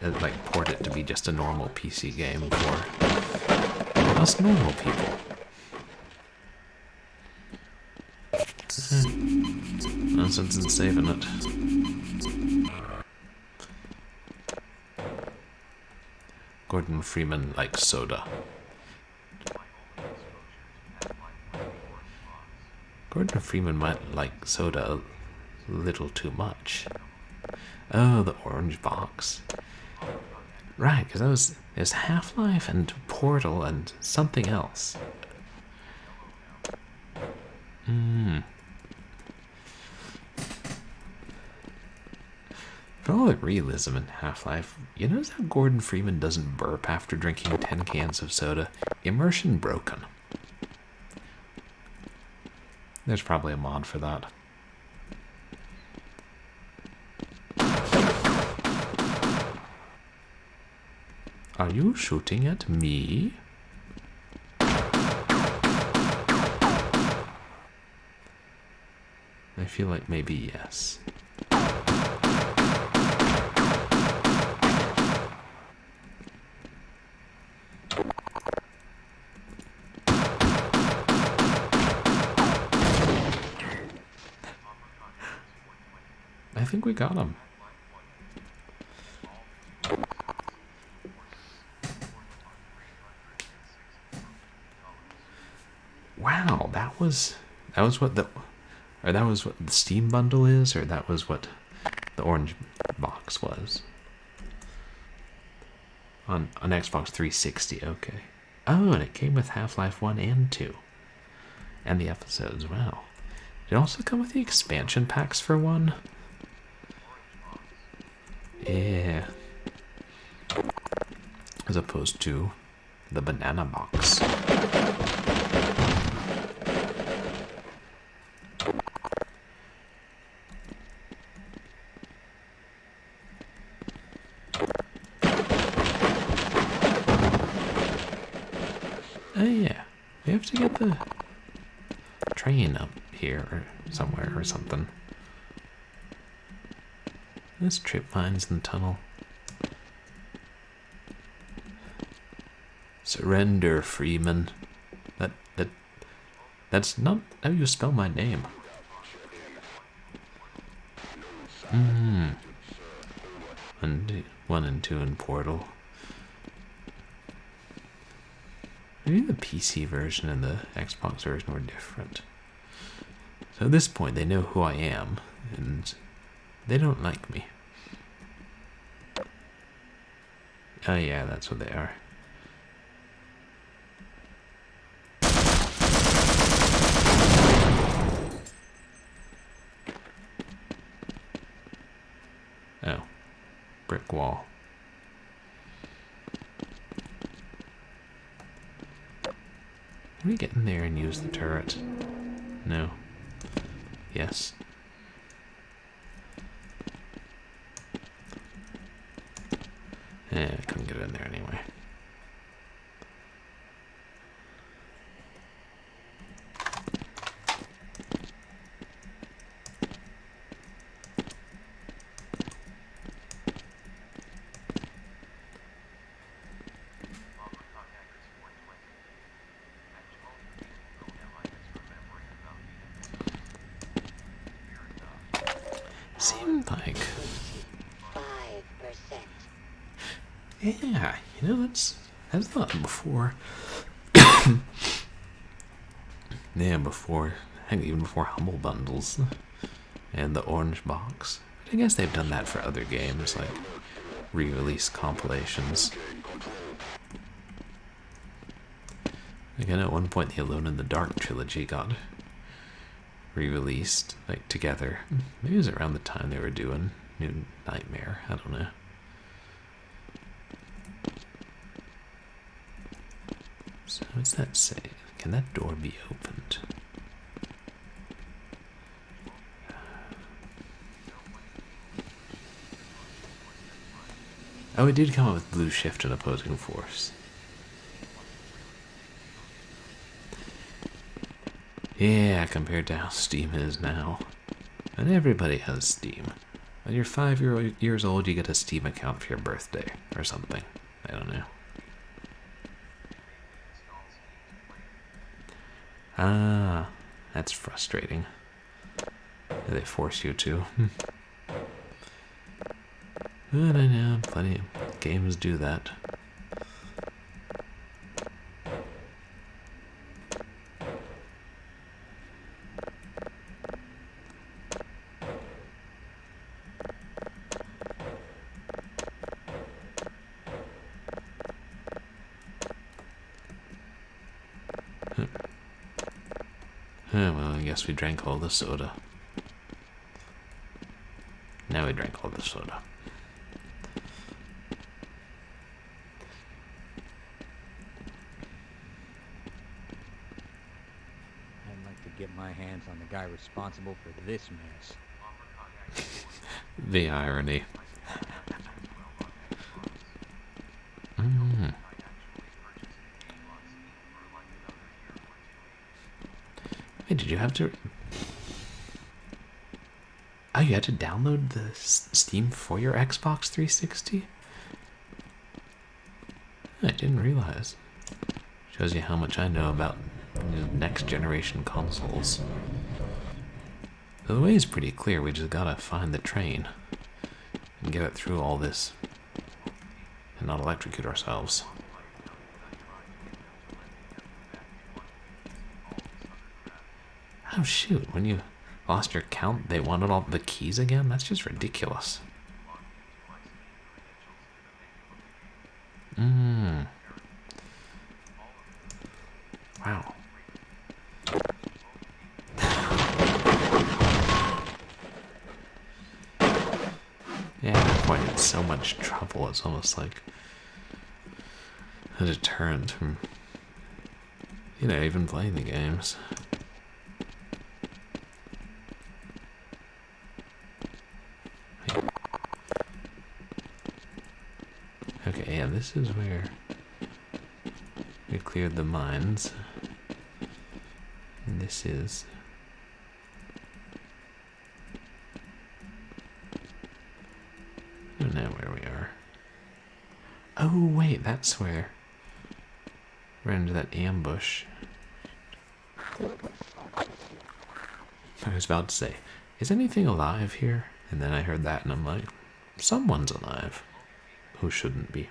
like port it to be just a normal PC game for us normal people. No sense in saving it. Gordon Freeman likes soda. Gordon Freeman might like soda a little too much. Oh, the orange box. Right, because there's Half-Life and Portal and something else. For all the realism in Half-Life, you notice how Gordon Freeman doesn't burp after drinking 10 cans of soda? Immersion broken. There's probably a mod for that. Are you shooting at me? I feel like maybe yes. I think we got him. Wow, that was what the Steam bundle is, or that was what the orange box was. On Xbox 360, okay. Oh, and it came with Half-Life 1 and 2. And the episodes, wow. Did it also come with the expansion packs for 1? Yeah. As opposed to the banana box. Oh yeah, we have to get the train up here or somewhere or something. This trip mines in the tunnel. Surrender, Freeman. That's not how you spell my name. And 1 and 2 in Portal. Maybe the PC version and the Xbox version were different. So at this point, they know who I am, and they don't like me. Oh yeah, that's what they are. Oh. Brick wall. Can we get in there and use the turret? No. Yes. I couldn't get in there anyway. Seemed like 5%. yeah, you know, that's thought before. Yeah, before, heck, even before Humble Bundles and the orange box. But I guess they've done that for other games, like re-release compilations. Like I know at one point the Alone in the Dark trilogy got re-released, like together. Maybe it was around the time they were doing New Nightmare, I don't know. So what's that say? Can that door be opened? Oh, it did come up with blue shift and opposing force. Yeah, compared to how Steam is now. And everybody has Steam. When you're years old, you get a Steam account for your birthday or something. I don't know. Ah, that's frustrating. They force you to. But I know plenty of games do that. Well, I guess we drank all the soda. Now we drank all the soda. I'd like to get my hands on the guy responsible for this mess. The irony. Hey, did you have to... Oh, you had to download the Steam for your Xbox 360? I didn't realize. Shows you how much I know about next generation consoles. The way is pretty clear, we just gotta find the train and get it through all this and not electrocute ourselves. Oh shoot, when you lost your count, they wanted all the keys again? That's just ridiculous. Wow. Yeah, at that point it's so much trouble, it's almost like a deterrent from, even playing the games. Okay, yeah, this is where we cleared the mines. And this is... I don't know where we are. Oh, wait, that's where... We're into that ambush. I was about to say, is anything alive here? And then I heard that and I'm like, someone's alive. Who shouldn't be?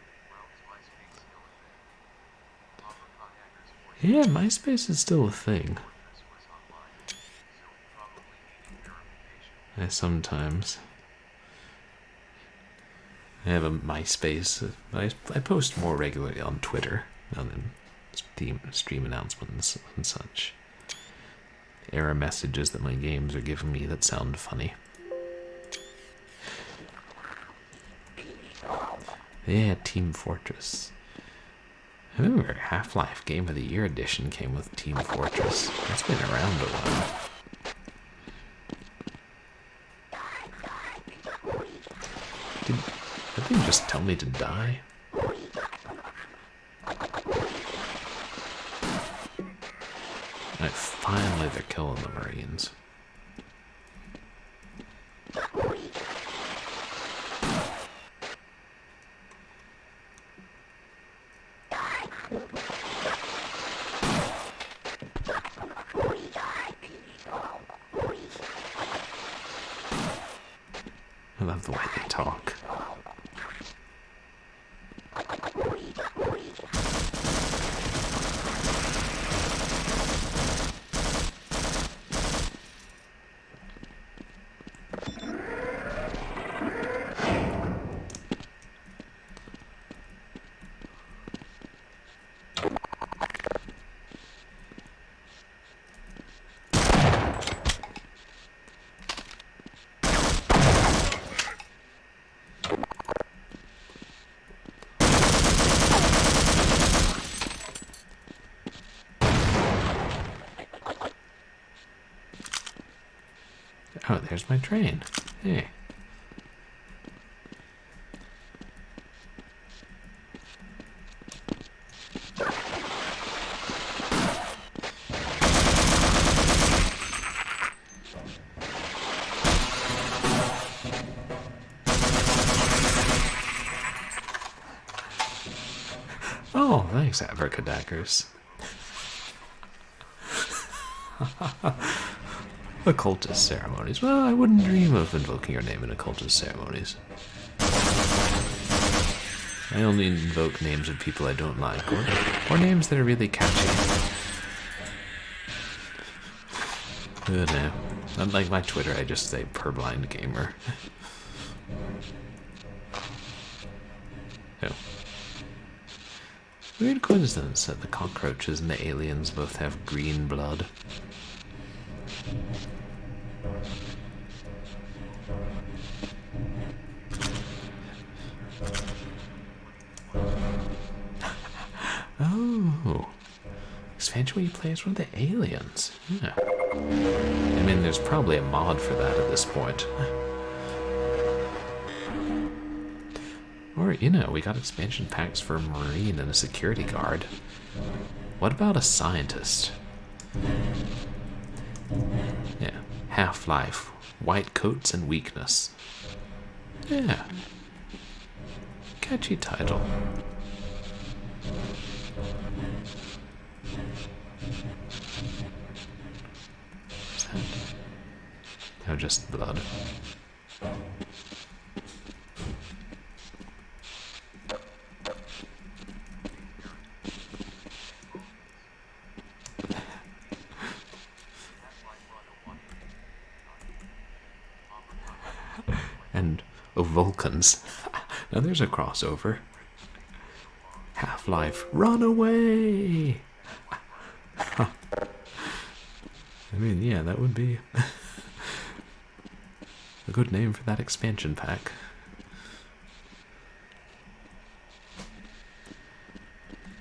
Yeah, MySpace is still a thing. I sometimes have a MySpace. I post more regularly on Twitter than stream announcements and such. Error messages that my games are giving me that sound funny. Yeah, Team Fortress. I remember Half-Life Game of the Year edition came with Team Fortress. It's been around a while. Did that thing just tell me to die? Alright, finally they're killing the Marines. I love the way they talk. Oh, there's my train. Hey. Thanks, abracadackers. Occultist ceremonies. Well, I wouldn't dream of invoking your name in occultist ceremonies. I only invoke names of people I don't like, or names that are really catchy. No. Unlike my Twitter, I just say purblind gamer. Oh. Weird coincidence that the cockroaches and the aliens both have green blood. Oh. Expansion where you play as one of the aliens. Yeah. I mean, there's probably a mod for that at this point. Or, you know, we got expansion packs for a Marine and a security guard. What about a scientist? Yeah. Half-life. White coats and weakness. Yeah. Catchy title. What's that? Oh, just blood. And Vulcans. Now there's a crossover. Half-Life, run away! I mean, yeah, that would be a good name for that expansion pack.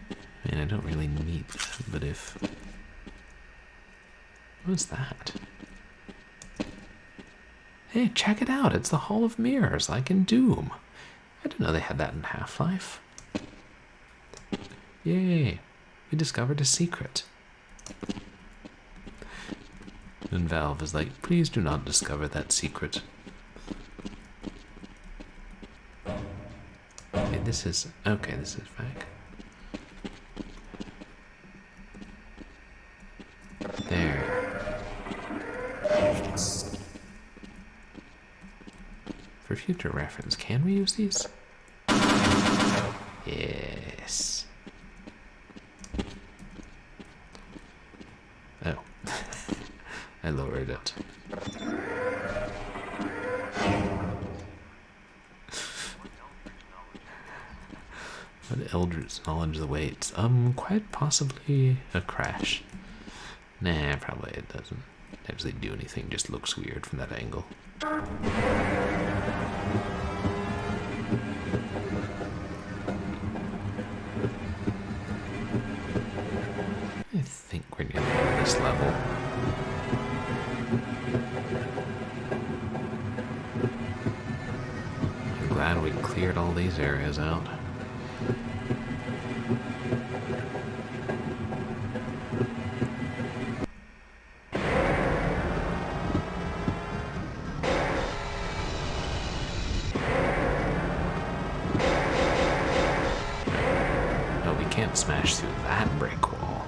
I mean, I don't really need that, but if... What's that? Hey, check it out. It's the Hall of Mirrors, like in Doom. I didn't know they had that in Half-Life. Yay. We discovered a secret. And Valve is like, please do not discover that secret. Okay, this is back. There. For future reference, can we use these? Yes. Oh. I lowered it. What eldritch knowledge the weights? Quite possibly a crash. Nah, probably it doesn't actually do anything, just looks weird from that angle. I think we're near the end of this level. I'm glad we cleared all these areas out. Can't smash through that brick wall.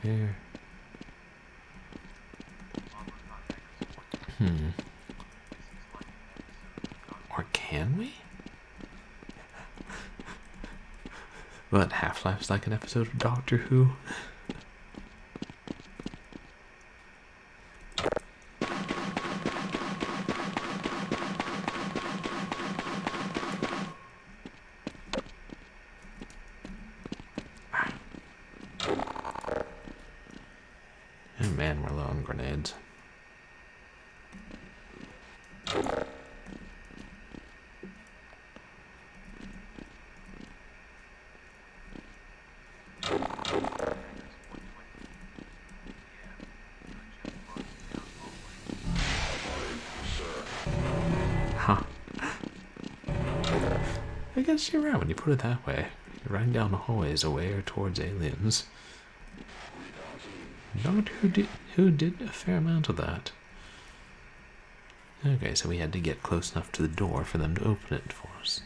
There. Or can we? But Half-Life's like an episode of Doctor Who. Oh man, we're low on grenades. Huh. I guess you're right when you put it that way. You're riding down the hallways away or towards aliens. Doctor who did a fair amount of that. Okay, so we had to get close enough to the door for them to open it for us.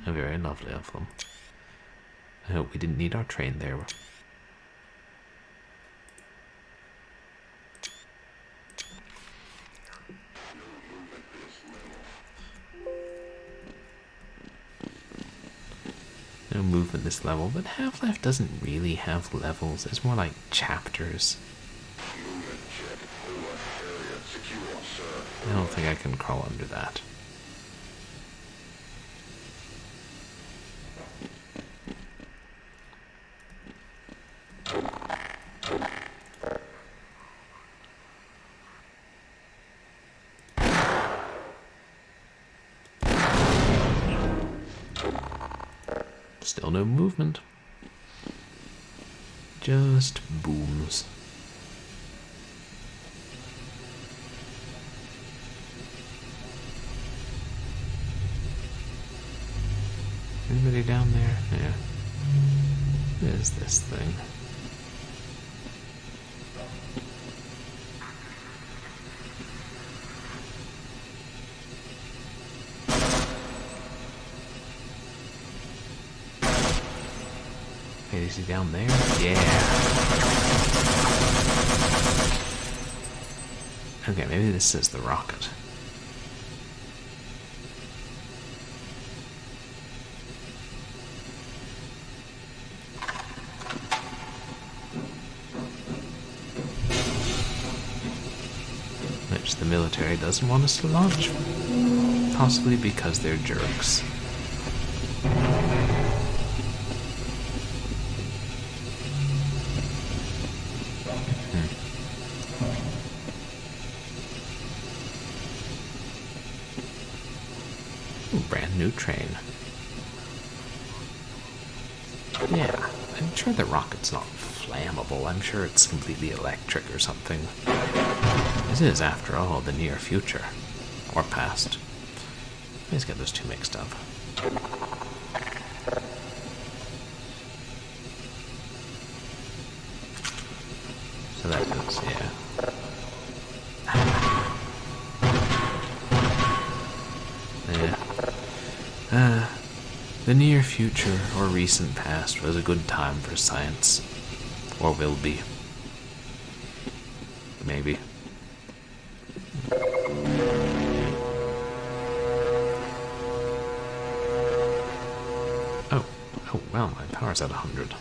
How very lovely of them. I hope we didn't need our train there. No movement this level, but Half-Life doesn't really have levels. It's more like chapters. I don't think I can crawl under that. Still no movement. Just booms. Anybody down there? Yeah. What is this thing? Hey, is he down there? Yeah. Okay, maybe this is the rocket. Which the military doesn't want us to launch. Possibly because they're jerks. Brand new train. Yeah, I'm sure the rocket's not flammable. I'm sure it's completely electric or something. This is, after all, the near future. Or past. I always get those two mixed up. So that goes, yeah. The near future or recent past was a good time for science. Or will be. Maybe. Oh, well, my power's at 100.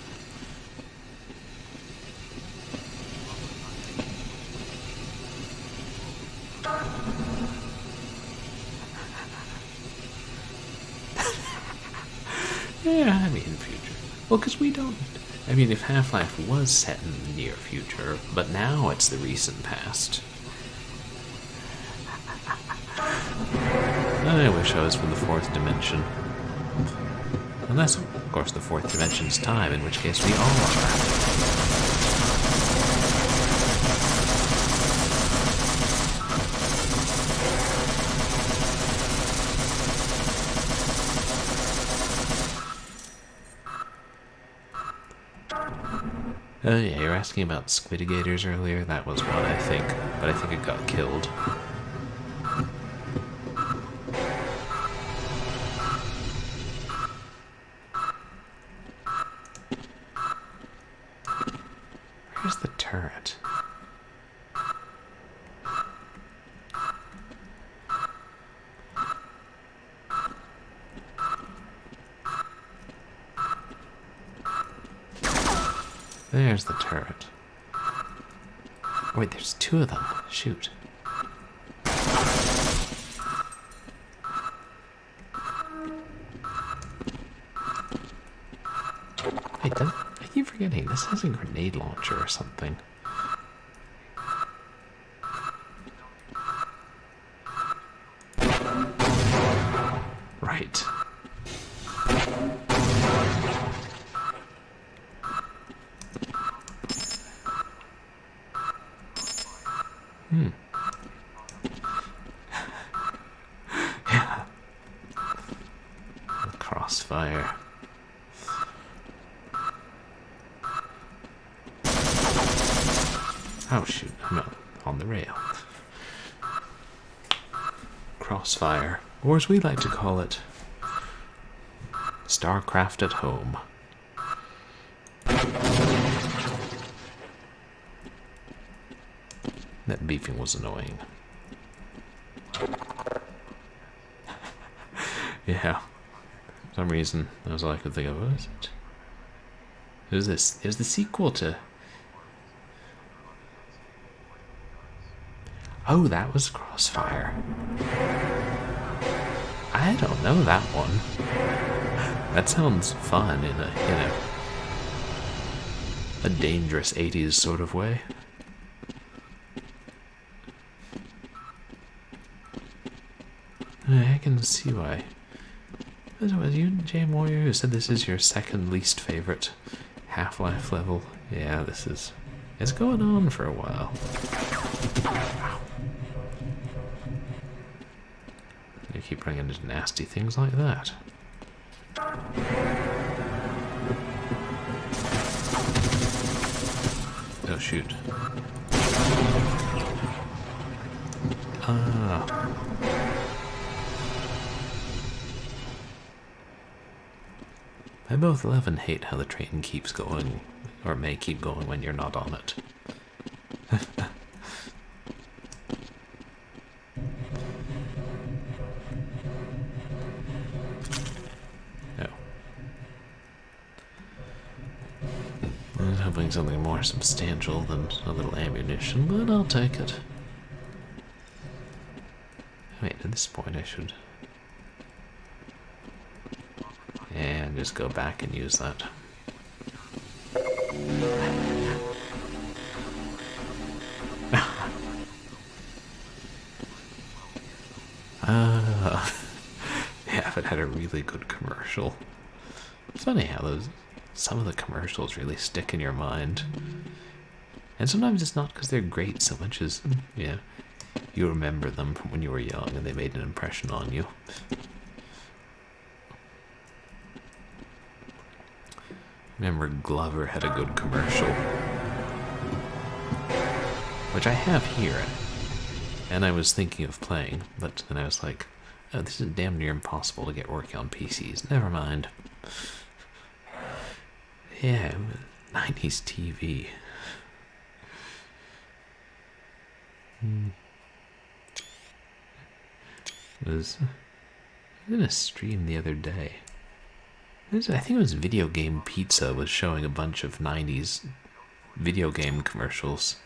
Yeah, I mean, future. Well, because we don't... I mean, if Half-Life was set in the near future, but now it's the recent past. I wish I was from the fourth dimension. Unless, of course, the fourth dimension's time, in which case we all are. Yeah, you were asking about squidigators earlier. That was one, I think. But I think it got killed. Where's the turret? There's the turret. Wait, there's two of them. Shoot. Wait, I keep forgetting. This has a grenade launcher or something. Right. Yeah. The crossfire. Oh shoot, I'm on the rail. Crossfire, or as we like to call it, StarCraft at home. That beeping was annoying. Yeah. For some reason, that was all I could think of. What is it? Who's this? It was the sequel to... Oh, that was Crossfire. I don't know that one. That sounds fun in a, you know, a dangerous 80s sort of way. I can see why. Was it you, Jam Warrior, who said this is your second least favorite Half-Life level? Yeah, this is... It's going on for a while. You keep bringing into nasty things like that. Oh, shoot. Ah. I both love and hate how the train keeps going, or may keep going when you're not on it. Oh. I was hoping something more substantial than a little ammunition, but I'll take it. Wait, at this point I should... And just go back and use that. Yeah, but it had a really good commercial. It's funny how some of the commercials really stick in your mind. And sometimes it's not because they're great so much as, yeah, you remember them from when you were young and they made an impression on you. Remember Glover had a good commercial, which I have here, and I was thinking of playing, but then I was like, oh, this is damn near impossible to get working on PCs. Never mind. Yeah, 90s TV. I was in a stream the other day. I think it was Video Game Pizza was showing a bunch of 90s video game commercials.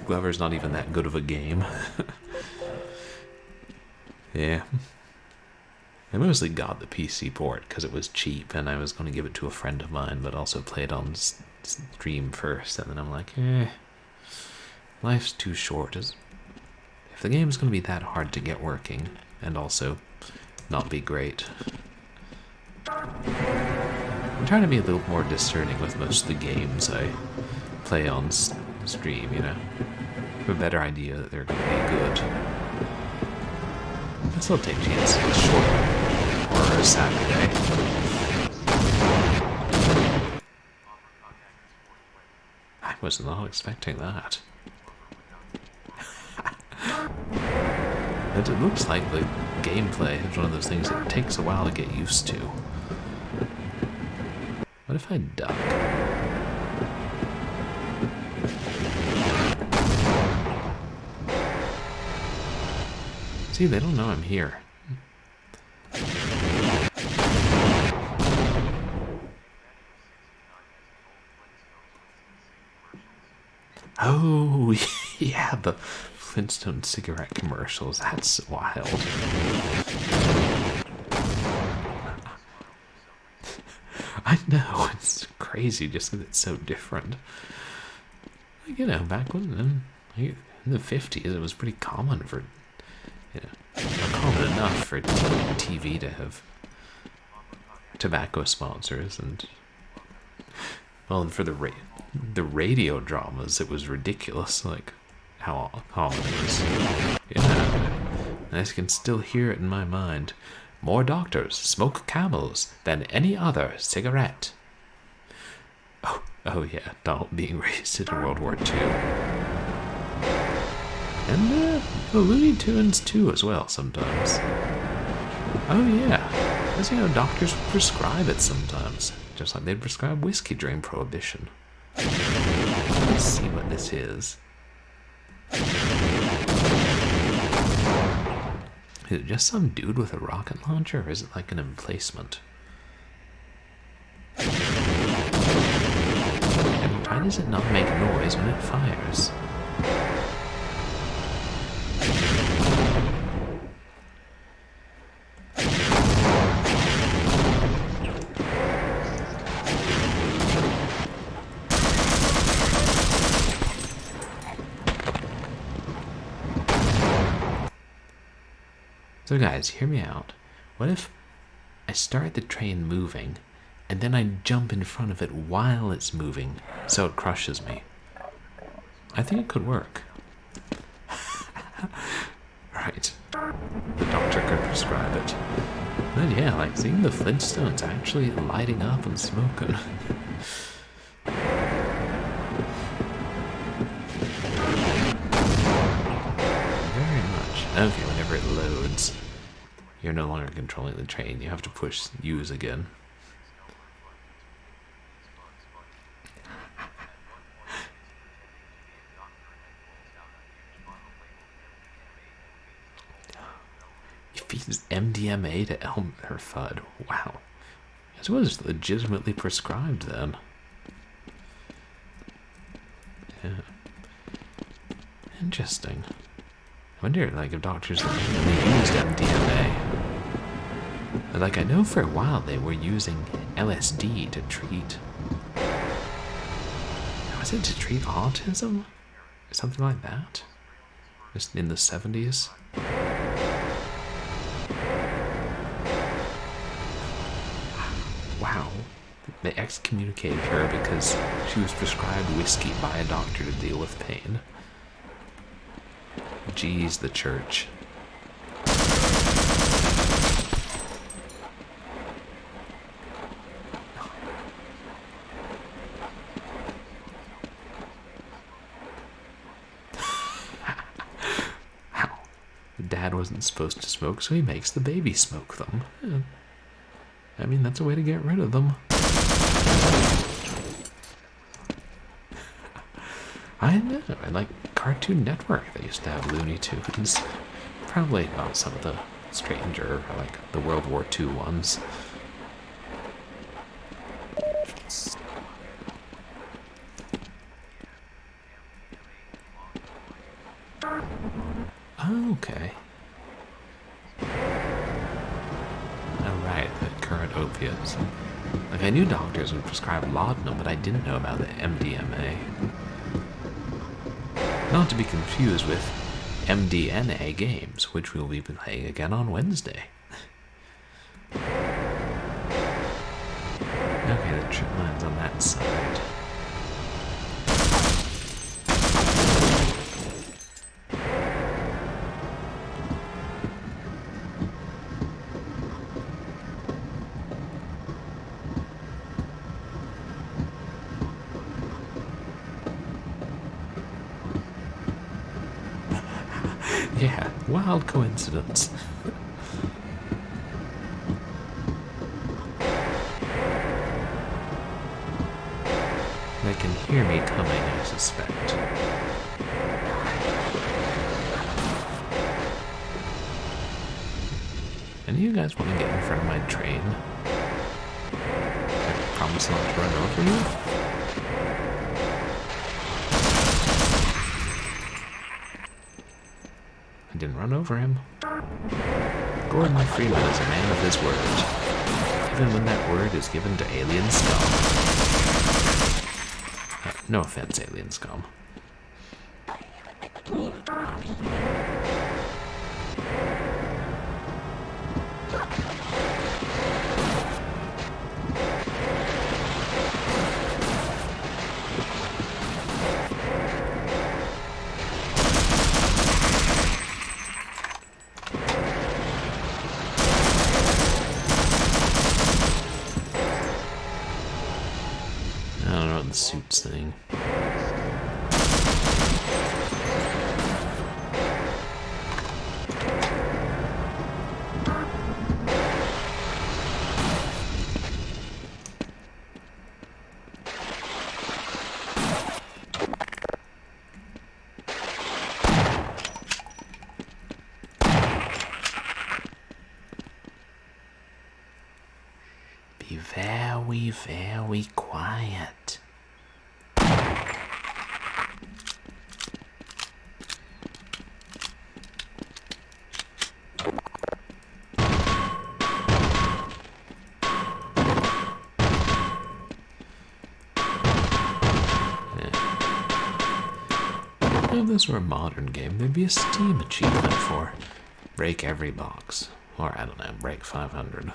Glover's not even that good of a game. Yeah. I mostly got the PC port because it was cheap and I was going to give it to a friend of mine, but also play it on stream first. And then I'm like, life's too short. If the game's going to be that hard to get working and also not be great. I'm trying to be a little more discerning with most of the games I play on stream, you know. I have a better idea that they're going to be good. I still take chances with short or a Saturday. I was not expecting that. It looks like the gameplay is one of those things that takes a while to get used to. What if I duck? See, they don't know I'm here. Oh, yeah, the Flintstone cigarette commercials. That's wild. I know, it's crazy just because it's so different. Like, you know, back when in the 50s, it was pretty common for, you know, common enough for TV to have tobacco sponsors, and, well, for the radio dramas, it was ridiculous, like, how common it was. Yeah, and I can still hear it in my mind. More doctors smoke Camels than any other cigarette. Oh, Oh yeah, Donald being raised in World War II. And the Looney Tunes too as well sometimes. Oh yeah, because doctors prescribe it sometimes, just like they'd prescribe whiskey during Prohibition. Let's see what this is. Is it just some dude with a rocket launcher, or is it like an emplacement? And why does it not make noise when it fires? So guys, hear me out. What if I start the train moving, and then I jump in front of it while it's moving, so it crushes me? I think it could work. Right. The doctor could prescribe it. But yeah, like seeing the Flintstones actually lighting up and smoking. Very much. Okay, whenever it loads, you're no longer controlling the train. You have to push use again. He feeds MDMA to her Fudd. Wow. This was legitimately prescribed then. Yeah. Interesting. I wonder, like, if doctors really used MDMA. Like, I know for a while they were using LSD to treat... Was it to treat autism? Or something like that? Just in the 70s? Wow. They excommunicated her because she was prescribed whiskey by a doctor to deal with pain. Geez, the church. How? Dad wasn't supposed to smoke, so he makes the baby smoke them. Yeah. I mean, that's a way to get rid of them. I know, I like Cartoon Network. They used to have Looney Tunes. Probably not some of the stranger, like the World War II ones. Okay. Alright, the current opiates. Like, I knew doctors would prescribe laudanum, but I didn't know about the MDMA. Not to be confused with MDNA games, which we'll be playing again on Wednesday. Okay, the trip line's on that side. Yeah, wild coincidence. They can hear me coming, I suspect. And you guys want to get in front of my train? I promise not to run over you? I didn't run over him. Gordon Freeman is a man of his word, even when that word is given to alien scum. No offense, alien scum. Suit very, very quiet. If this were a modern game, there'd be a Steam achievement for break every box. Or, I don't know, break 500.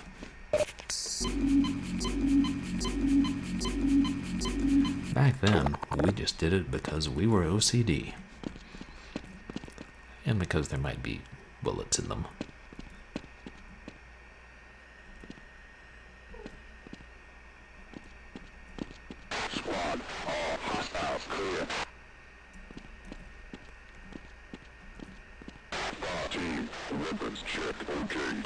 Back then, we just did it because we were OCD. And because there might be bullets in them. Squad, all hostiles clear. Team, weapons check, okay.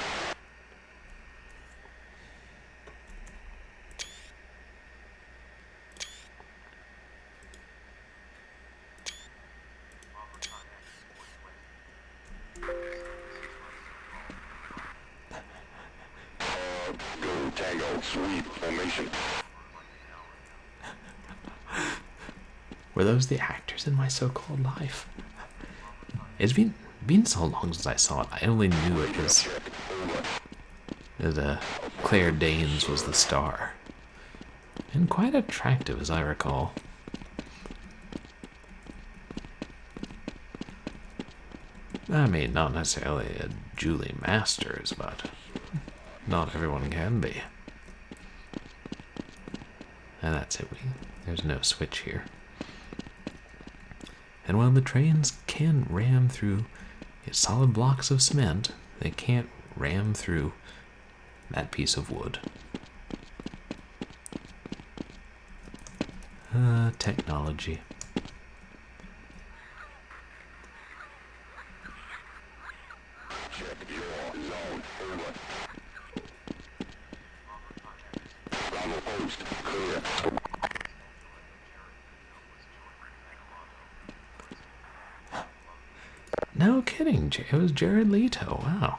Go Tango, sweep, formation. Were those the actors in my so-called life? It's been so long since I saw it. I only knew it was that Claire Danes was the star, and quite attractive as I recall. I mean, not necessarily a Julie Masters, but not everyone can be. And that's it. There's no switch here. And while the trains can ram through solid blocks of cement, they can't ram through that piece of wood. Technology. Check your zone, over. Bravo post, clear. No kidding, it was Jared Leto. Wow.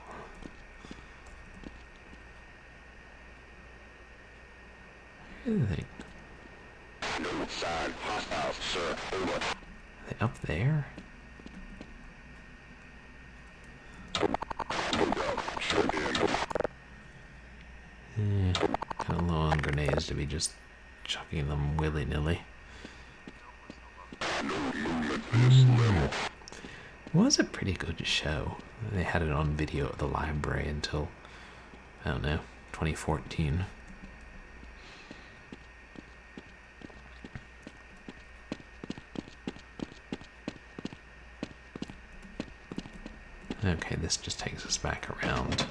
Are No sign, hostiles, sir, over. they up there? Check in. Kind of low on grenades to be just chucking them willy-nilly. No movement this level. It was a pretty good show. They had it on video at the library until, I don't know, 2014. Okay, this just takes us back around.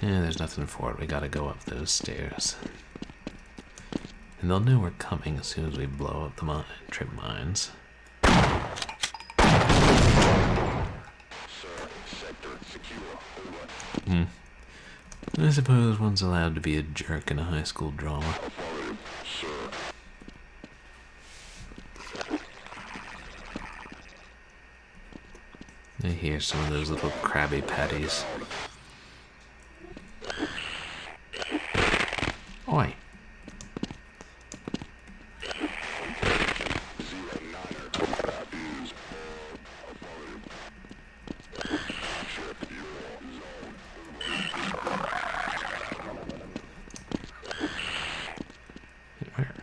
Yeah, there's nothing for it. We gotta go up those stairs. And they'll know we're coming as soon as we blow up the trip mines. Sir, sector secure, over. I suppose one's allowed to be a jerk in a high school drama. Affirmative, sir. I hear some of those little Krabby Patties. Oi. Where?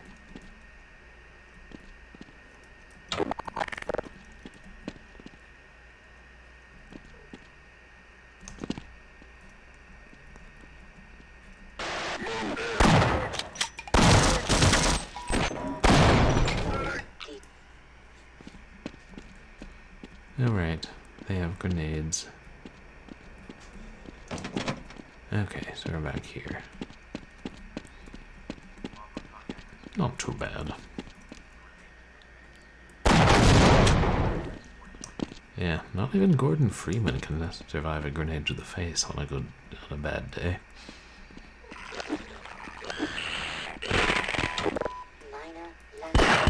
Alright, they have grenades. Okay, so we're back here. Not too bad. Yeah, not even Gordon Freeman can survive a grenade to the face on a bad day. Minor laceration.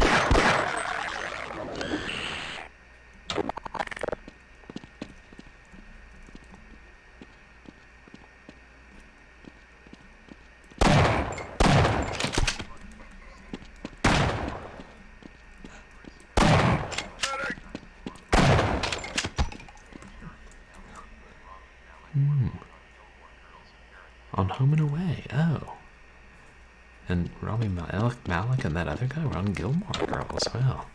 Home and Away. Oh. And Rami Malek and that other guy were on Gilmore Girls. Wow.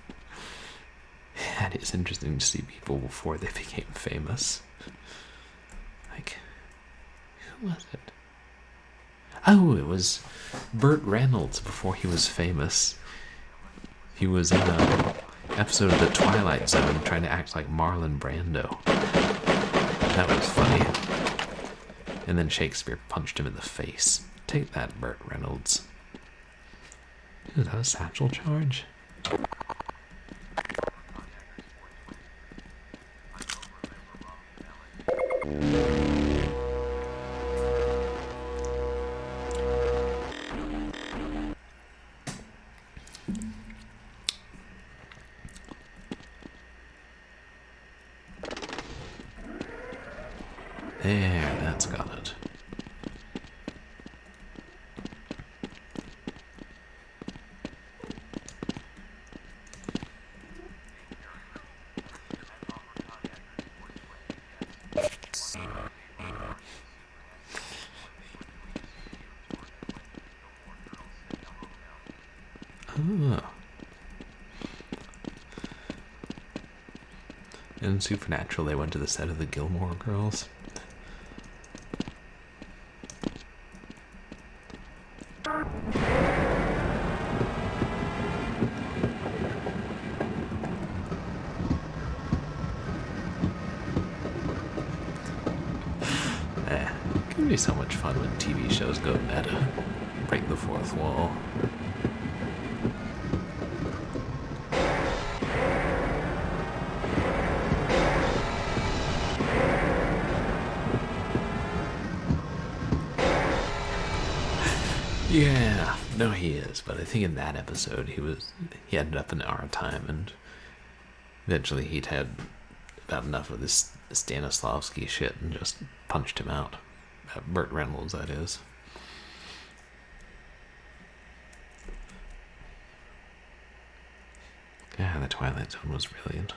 That is interesting to see people before they became famous. Like, who was it? Oh, it was Burt Reynolds before he was famous. He was in an episode of The Twilight Zone trying to act like Marlon Brando. That was funny. And then Shakespeare punched him in the face. Take that, Burt Reynolds. Is that a satchel charge? There, that's got it. Oh. In Supernatural, they went to the set of the Gilmore Girls. It can be so much fun when TV shows go meta, break the fourth wall. Yeah, no, he is, but I think in that episode he ended up in our time, and eventually he'd had about enough of this Stanislavski shit and just punched him out. Burt Reynolds, that is. Yeah, the Twilight Zone was brilliant.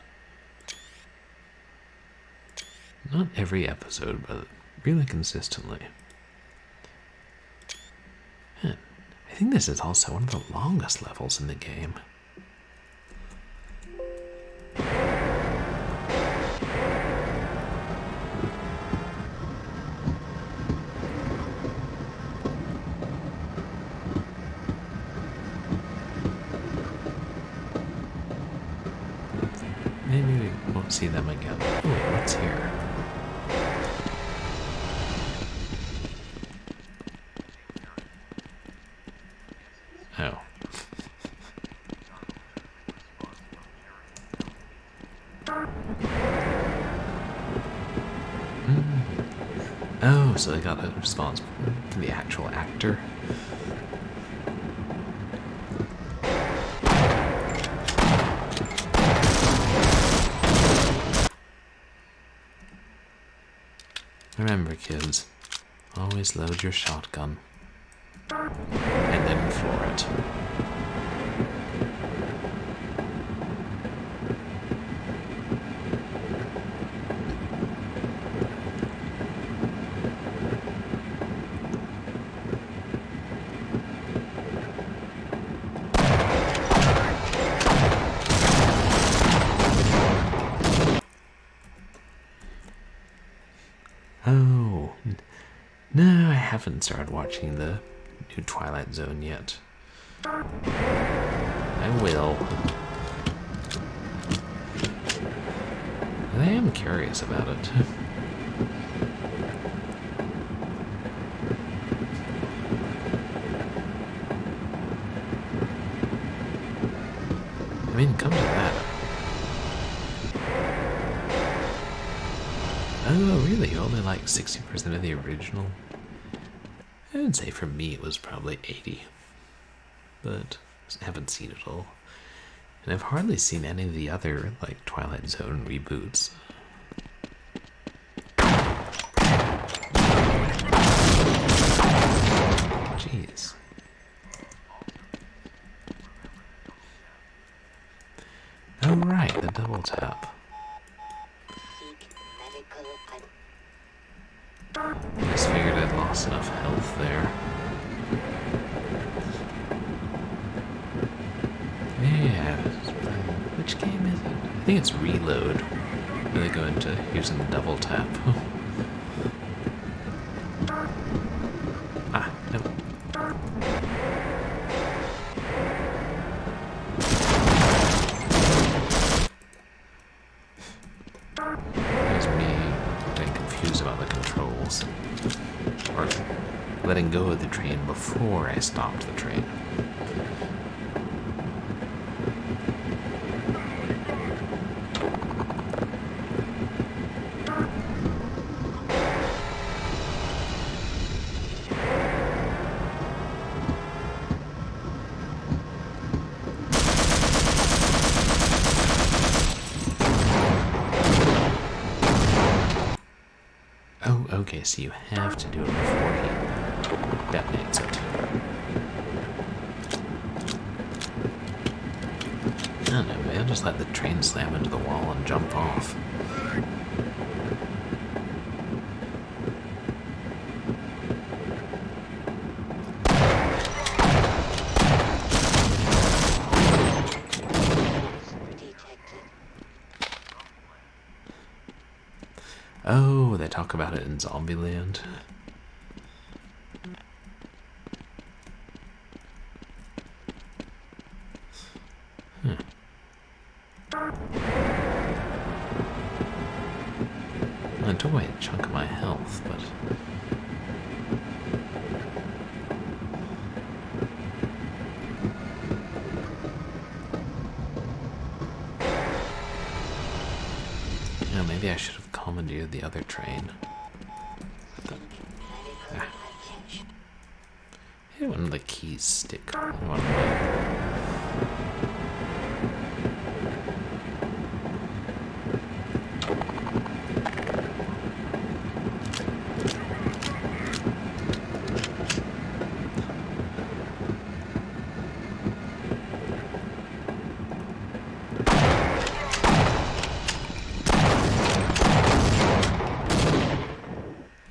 Not every episode, but really consistently. I think this is also one of the longest levels in the game. Maybe we won't see them again. Oh, wait, what's here? Oh. Oh, so they got a response from the actual actor. Remember, kids, always load your shotgun. And then floor it. Oh, no, I haven't started watching the new Twilight Zone yet. I will. I am curious about it. I mean, come to that. Oh, really? You only like 60% of the original? I would say for me it was probably 80. But I haven't seen it all. And I've hardly seen any of the other, like, Twilight Zone reboots. Jeez. Oh, right, the double tap. Seek medical I just figured I'd lost enough health. health there. Yeah. Which game is it? I think it's Reload. Where they go into using the double tap. Ah, no. There's me getting confused about the controls. Or letting go of the train before I stopped the train. Oh, okay, so you have to do it before he detonates it. I don't know, maybe I'll just let the train slam into the wall and jump off. Oh, they talk about it in Zombieland. It took away a chunk of my health, but... yeah, maybe I should have commandeered the other train. Ah. I hate when the keys stick.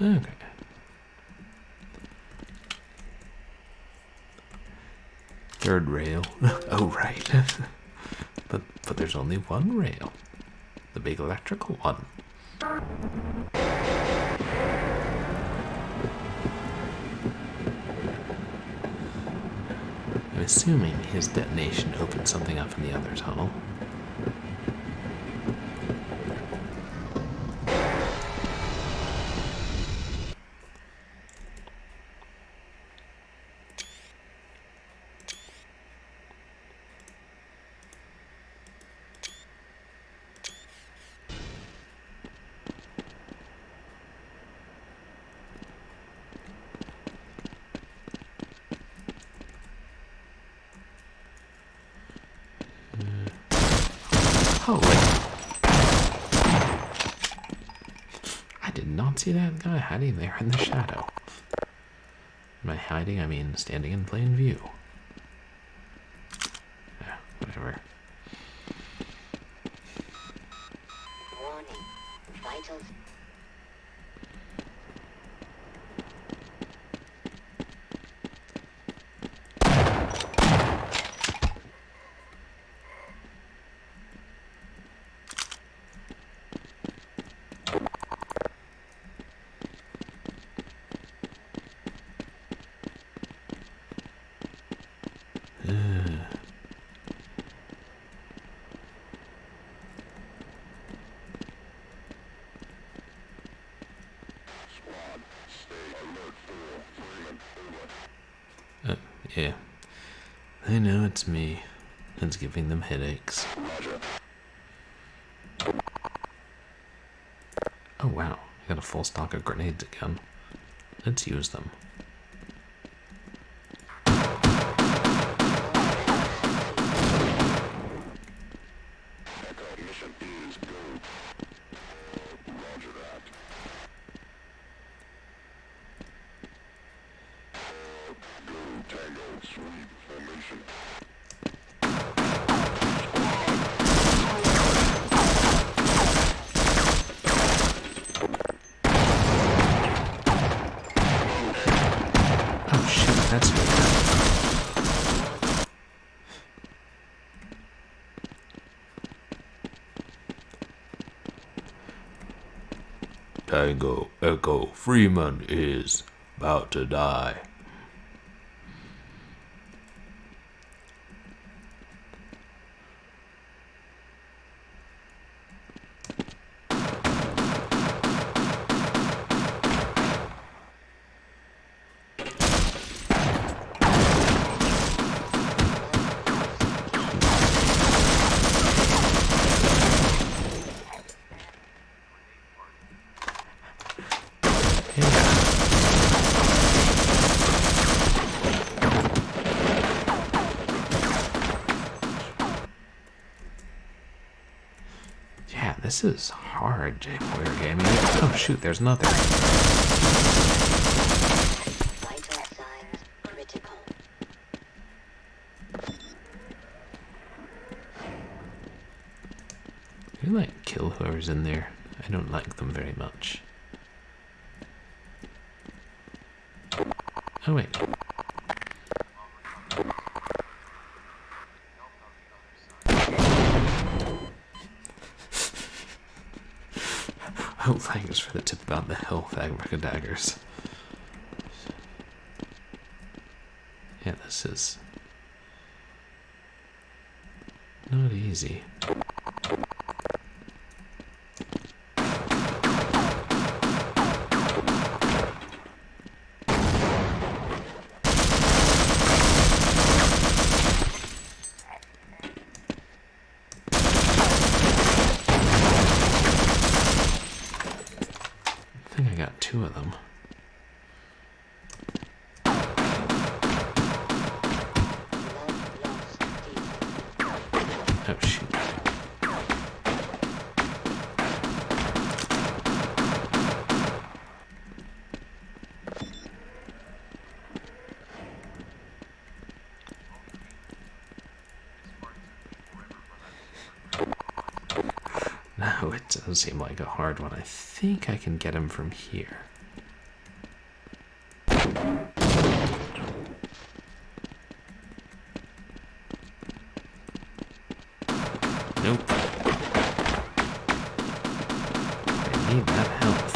Okay. Third rail. Oh, right. but there's only one rail. The big electrical one. I'm assuming his detonation opened something up in the other tunnel. Holy. I did not see that guy hiding there in the shadow. By hiding, I mean standing in plain view. Yeah, whatever. Warning. Vitals. Yeah. I know it's me. It's giving them headaches. Oh wow, I got a full stock of grenades again. Let's use them. Tango Echo Freeman is about to die. Yeah, this is hard, Warrior Gaming. Oh shoot, there's another. Vital signs critical. You like kill whoever's in there. I don't like them very much. Oh wait. Oh, thanks for the tip about the health Agrika daggers. Yeah, this is not easy. I think I got 2 of them. Oh shoot. No, it does seem like a hard one. I think I can get him from here. Nope. I need that health.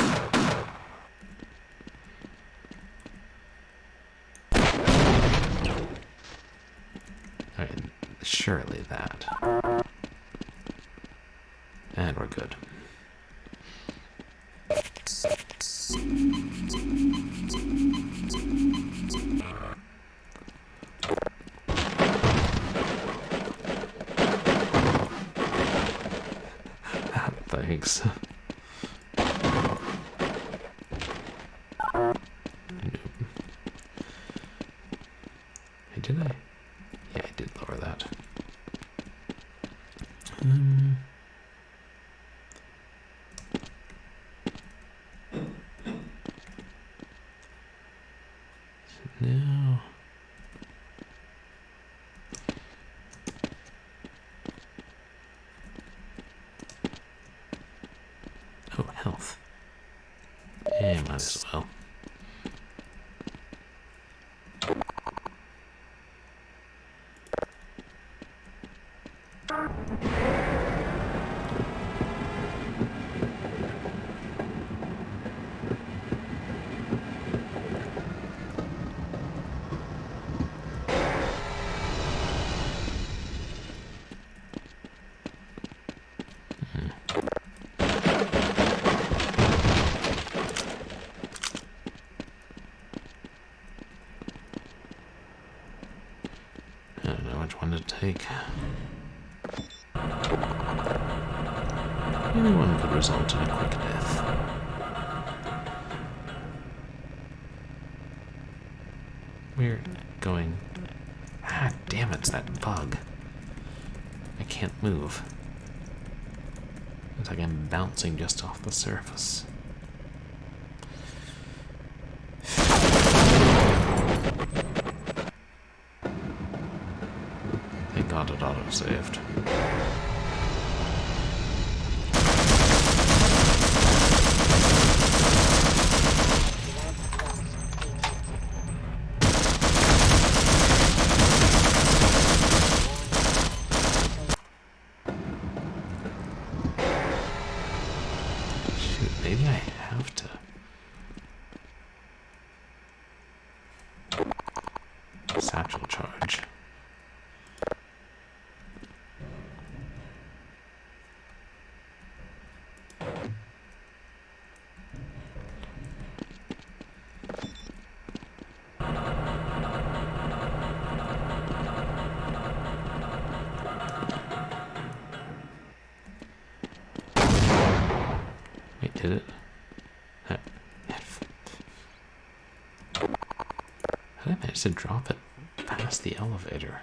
Alright, surely that. And we're good. Thanks. Hey, did I? Yeah, I did lower that. Now, oh, health. Yeah, might as well. I don't know which one to take. Either one could result in a quick death. We're going... Ah, damn, it's that bug. I can't move. It's like I'm bouncing just off the surface. Thank God it auto-saved. maybe I have to. Satchel charge. Wait, did it? How did I manage to drop it past the elevator?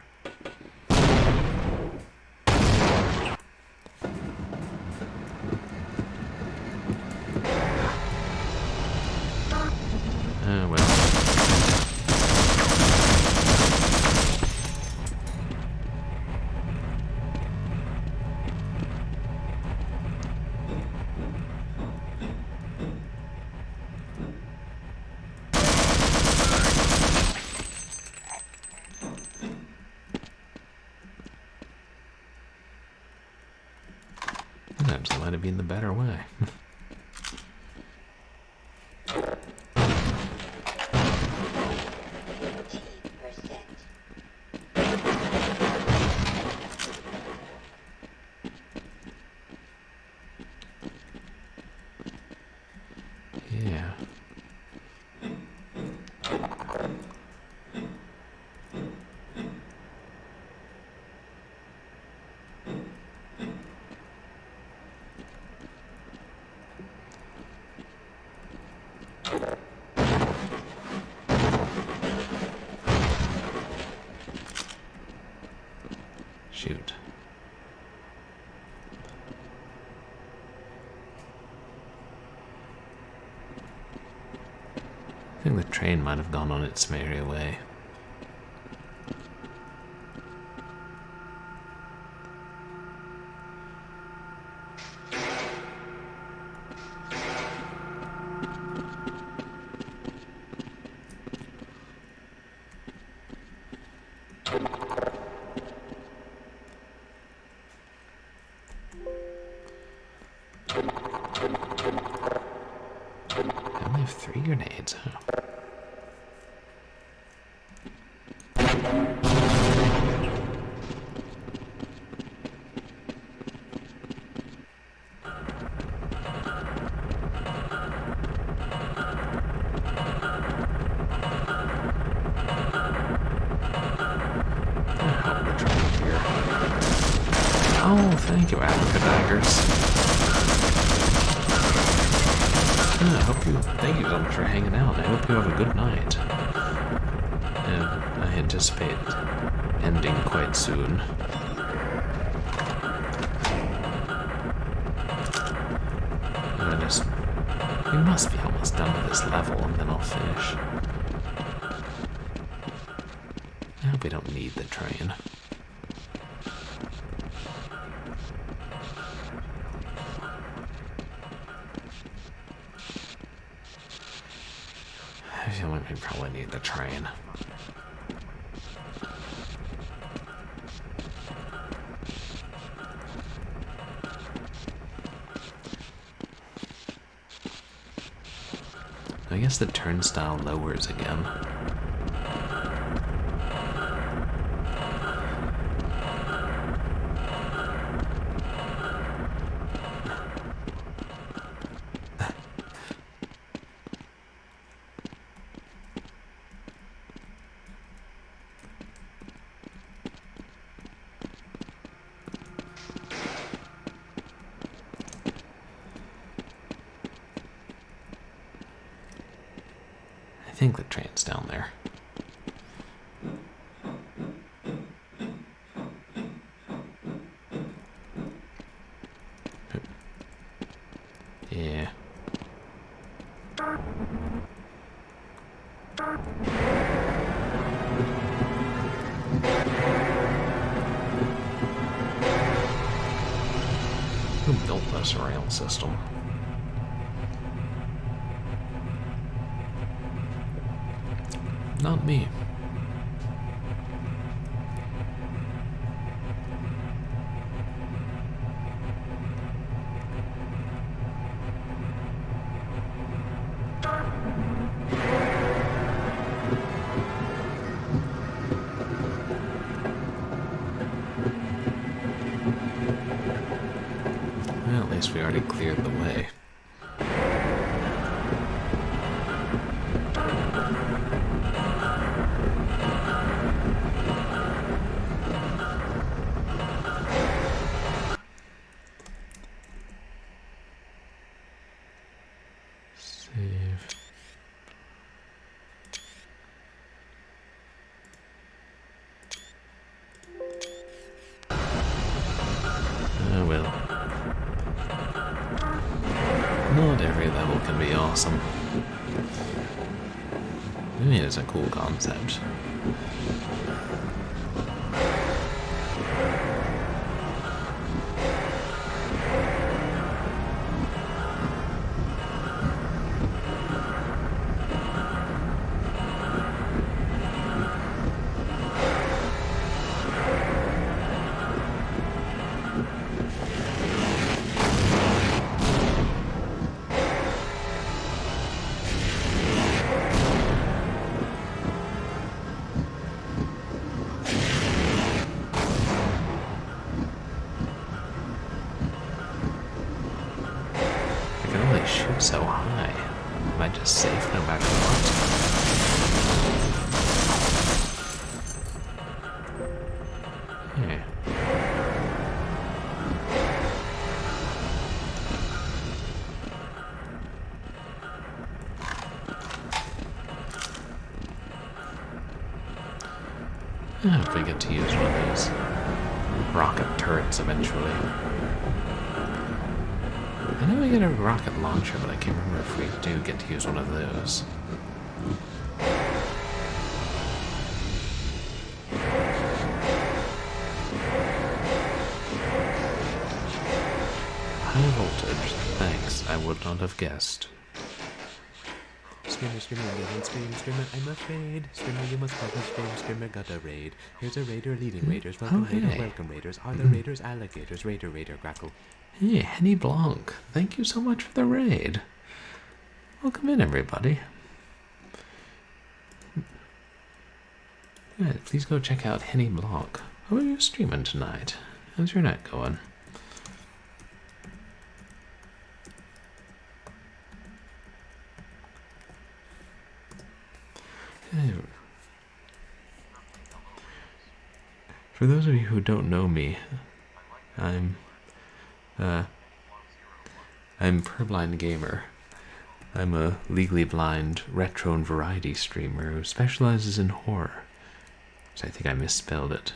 Oh well. Sometimes it might have been the better way. 15%. Yeah. Shoot. I think the train might have gone on its merry way. I only have 3 grenades. Huh? Oh, thank you, Abracadaggers. Yeah, thank you so much for hanging out. I hope you have a good night. I anticipate it ending quite soon. We must be almost done with this level, and then I'll finish. I hope we don't need the train. I feel like we probably need the train. I guess the turnstile lowers again. I think the train's down there. Yeah. Who built this rail system? Not me. Well, at least we already cleared the way. Save. Oh well. Not every level can be awesome. I mean, it's a cool concept. Shoot so high. Am I just safe no matter what? Yeah. I hope we get to use one of these rocket turrets eventually. I know we get a rocket launcher, but I can't remember if we do get to use one of those. High voltage, thanks, I would not have guessed. Screamer, screamer, yelling, scream, screamer, I'm afraid. Screamer, you must cover, scream, screamer, got a raid. Here's a raider leading raiders, welcome Oh, raider, hey. welcome raiders. Are the raiders alligators? Raider, raider, grackle. Hey, Henny Blanc, thank you so much for the raid. Welcome in, everybody. Yeah, please go check out Henny Blanc. How are you streaming tonight? How's your night going? Hey. For those of you who don't know me, I'm Purblind Gamer. I'm a legally blind retro and variety streamer who specializes in horror. So I think I misspelled it.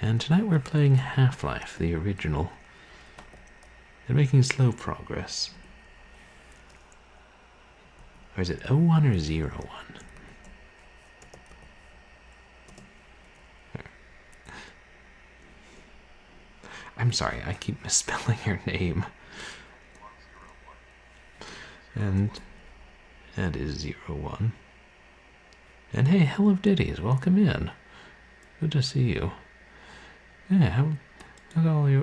And tonight we're playing Half-Life, the original. And making slow progress. Or is it 01 or 01? I'm sorry, I keep misspelling your name. And that is 01. And hey, Hell of Ditties, welcome in. Good to see you. Yeah, how's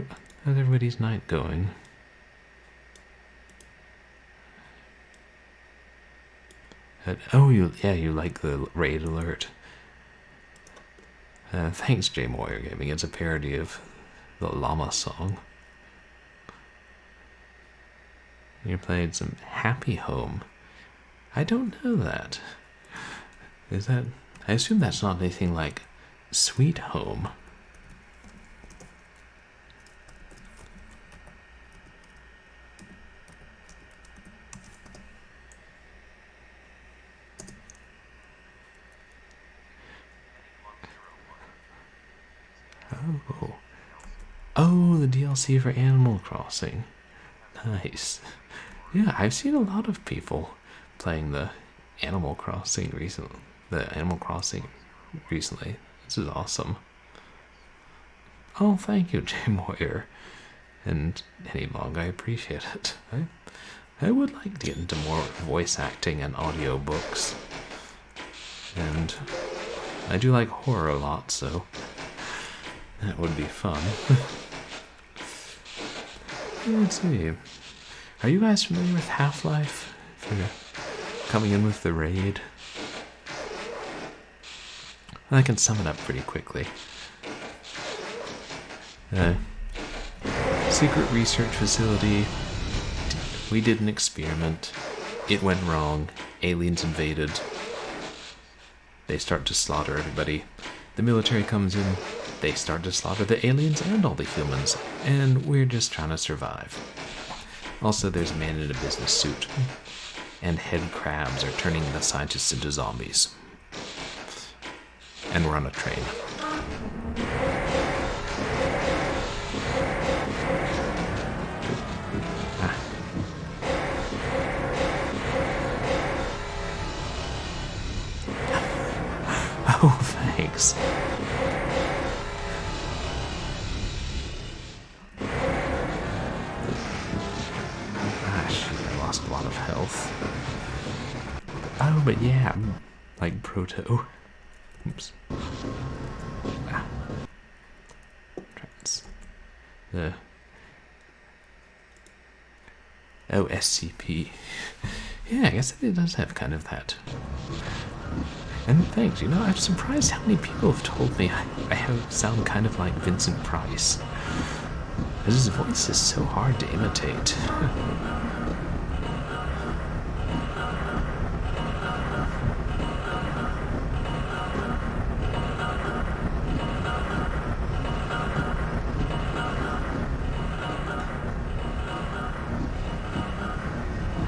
everybody's night going? You like the raid alert. Thanks, J Moyer Gaming. It's a parody of the Llama song. You played some Happy Home. I don't know that. Is that? I assume that's not anything like Sweet Home. Oh, the DLC for Animal Crossing. Nice. Yeah, I've seen a lot of people playing the Animal Crossing recently. This is awesome. Oh, thank you, Jay Moyer. And any long, I appreciate it. I would like to get into more voice acting and audiobooks. And I do like horror a lot, so that would be fun. Let's see. Are you guys familiar with Half-Life? If you're coming in with the raid. I can sum it up pretty quickly. Secret research facility. We did an experiment. It went wrong. Aliens invaded. They start to slaughter everybody. The military comes in. They start to slaughter the aliens and all the humans. And we're just trying to survive. Also, there's a man in a business suit. And head crabs are turning the scientists into zombies. And we're on a train. Oh, thanks. Ah, shit, I lost a lot of health. Oh, but yeah, like proto. Oops. Ah. Oh, SCP. Yeah, I guess it does have kind of that. And thanks, I'm surprised how many people have told me I sound kind of like Vincent Price. Because his voice is so hard to imitate.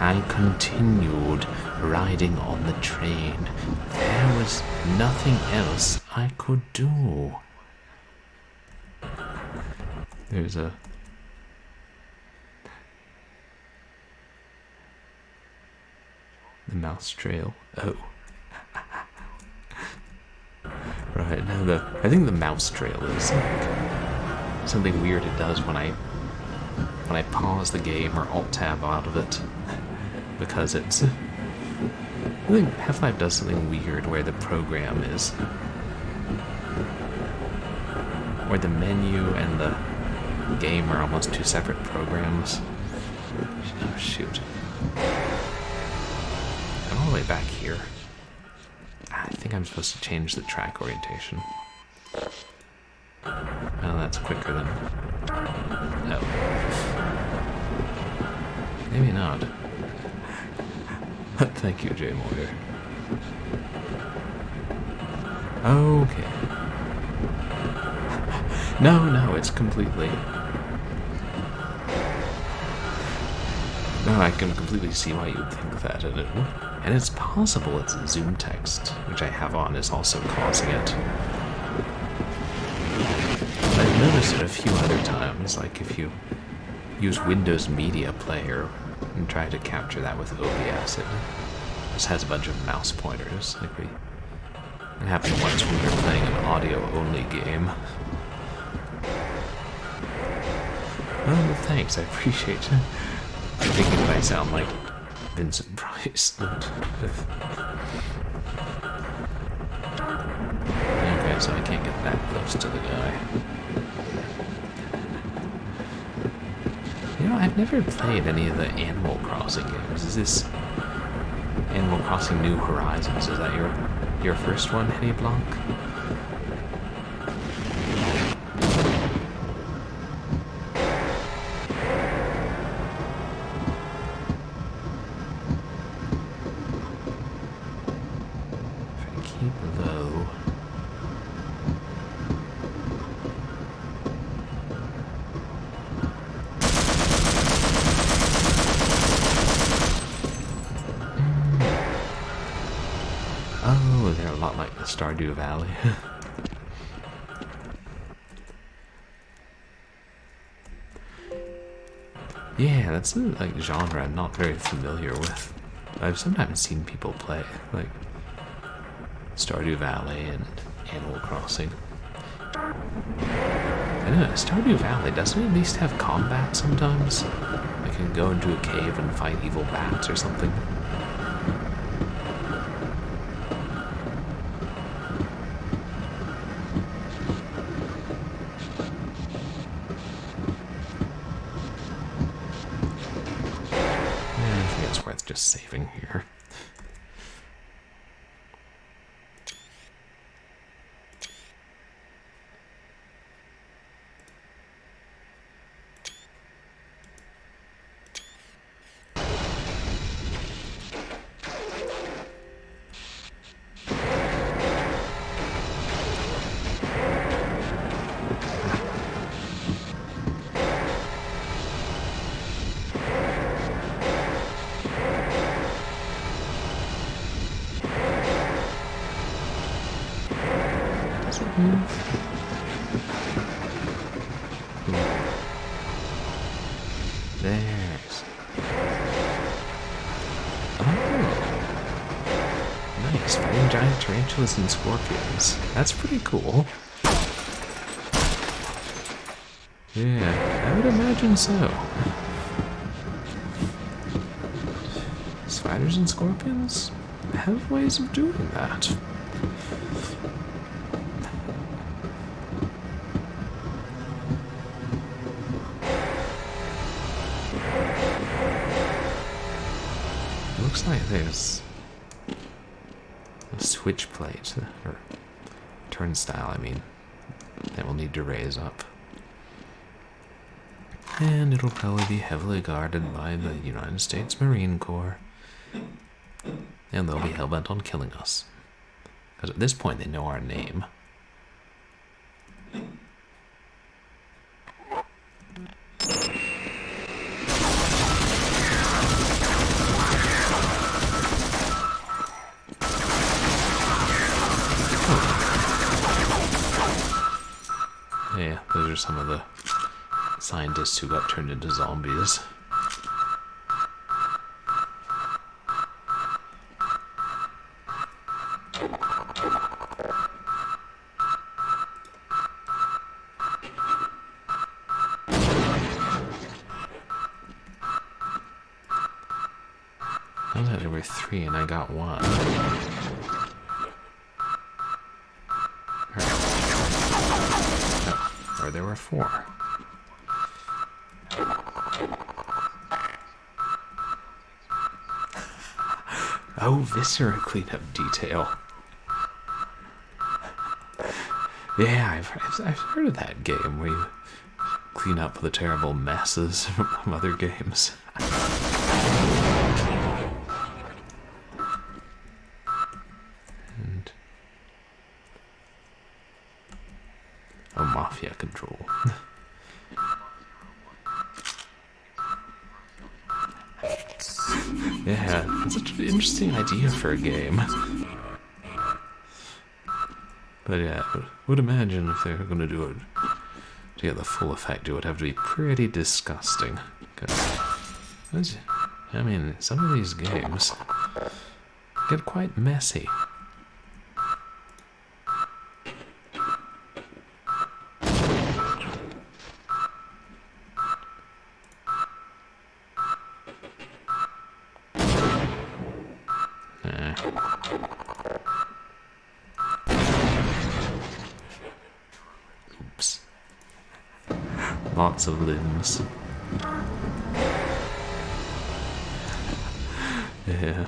I continued riding on the train. There was nothing else I could do. There's the mouse trail. Oh. Right, now I think the mouse trail is like something weird it does when I pause the game or alt-tab out of it. Because it's... I think Half-Life does something weird where the program is... where the menu and the game are almost two separate programs. Oh, shoot. I'm all the way back here. I think I'm supposed to change the track orientation. Oh, that's quicker than... No. Maybe not. Thank you, Jay Moyer. Okay. No, it's completely... No, I can completely see why you'd think that. And it's possible it's zoom text, which I have on, is also causing it. I've noticed it a few other times, like if you use Windows Media Player and try to capture that with OBS, it just has a bunch of mouse pointers. Like it happened once when we were playing an audio-only game. Oh, thanks, I appreciate it. I'm thinking that I sound like Vincent Price. Okay, so I can't get that close to the guy. I've never played any of the Animal Crossing games. Is this Animal Crossing New Horizons? Is that your first one, Henny Blanc? If I keep low... Oh, they're a lot like the Stardew Valley. Yeah, that's a genre I'm not very familiar with. I've sometimes seen people play, like Stardew Valley and Animal Crossing. I know, Stardew Valley, doesn't it at least have combat sometimes? I can go into a cave and fight evil bats or something. Just saving here. Does it move? There's. Oh. Nice. Fighting giant tarantulas and scorpions. That's pretty cool. Yeah, I would imagine so. Spiders and scorpions have ways of doing that. Looks like there's a switch plate, or turnstile, I mean, that we'll need to raise up. And it'll probably be heavily guarded by the United States Marine Corps. And they'll be hellbent on killing us. Because at this point they know our name. Yeah, those are some of the scientists who got turned into zombies. I thought there were 3 and I got 1. Or there were 4. Oh, viscera cleanup detail. Yeah, I've heard of that game where you clean up the terrible messes from other games. And oh, mafia control. Yeah, it's such an interesting idea for a game. But yeah, I would imagine if they were going to do it to get the full effect, it would have to be pretty disgusting. Because, I mean, some of these games get quite messy. Oops. Lots of limbs. Yeah.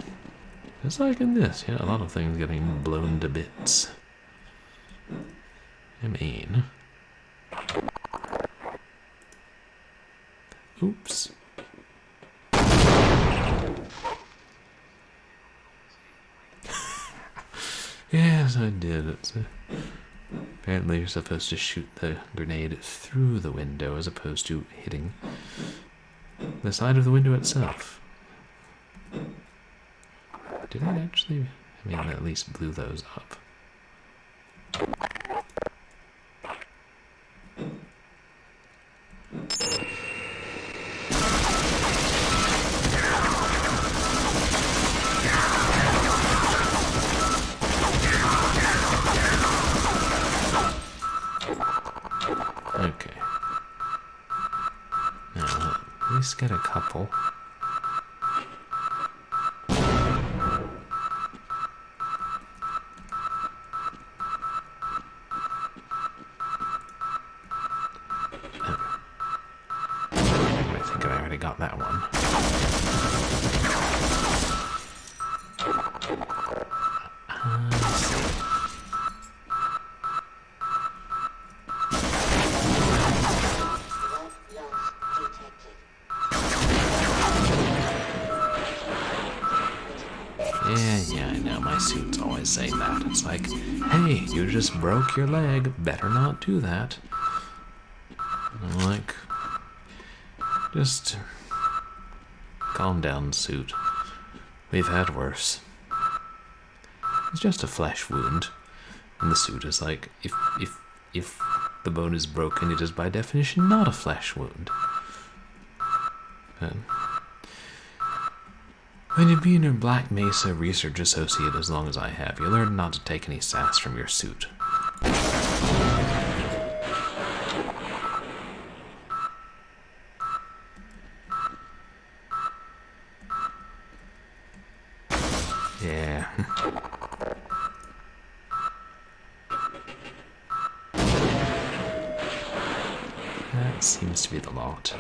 Just like in this, yeah, a lot of things getting blown to bits. I mean... Oops. Yes, I did. Apparently you're supposed to shoot the grenade through the window as opposed to hitting the side of the window itself. Did it actually? I mean, I at least blew those up. Okay. Now, at least get a couple. I think I already got that one. Yeah, I know, my suits always say that. It's like, hey, you just broke your leg, better not do that. I'm like, just calm down, suit. We've had worse. It's just a flesh wound. And the suit is like, if the bone is broken, it is by definition not a flesh wound. When you've been a Black Mesa research associate as long as I have, you learn not to take any sass from your suit. Yeah. That seems to be the lot.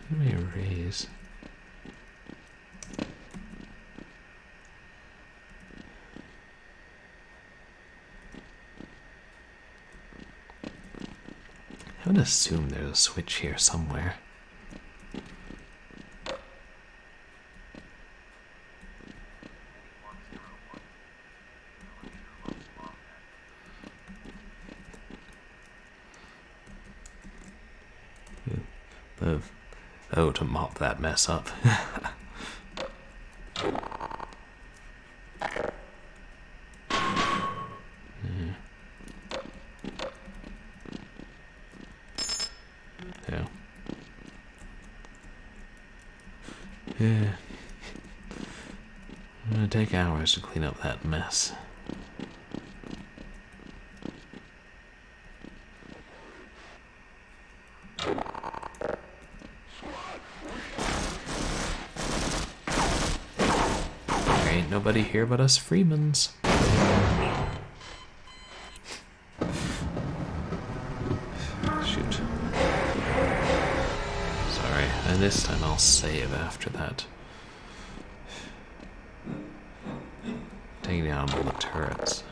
Let me erase. I would assume there's a switch here somewhere. Oh, to mop that mess up. Yeah. Yeah. It's gonna take hours to clean up that mess. There ain't nobody here but us Freemans. Shoot. Sorry, and this time I'll save after that. Taking down all the turrets.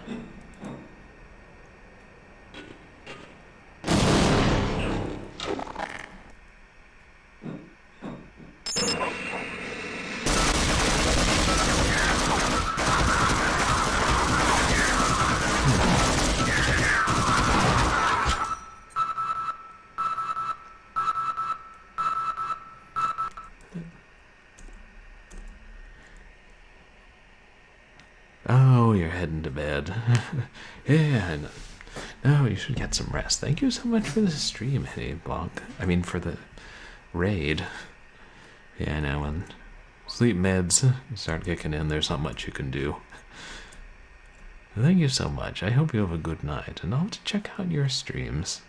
Oh, you're heading to bed. Yeah, I know. No, you should get some rest. Thank you so much for the stream, Henny Blanc. I mean, for the raid. Yeah, I know, when sleep meds start kicking in, there's not much you can do. Thank you so much. I hope you have a good night, and I'll have to check out your streams.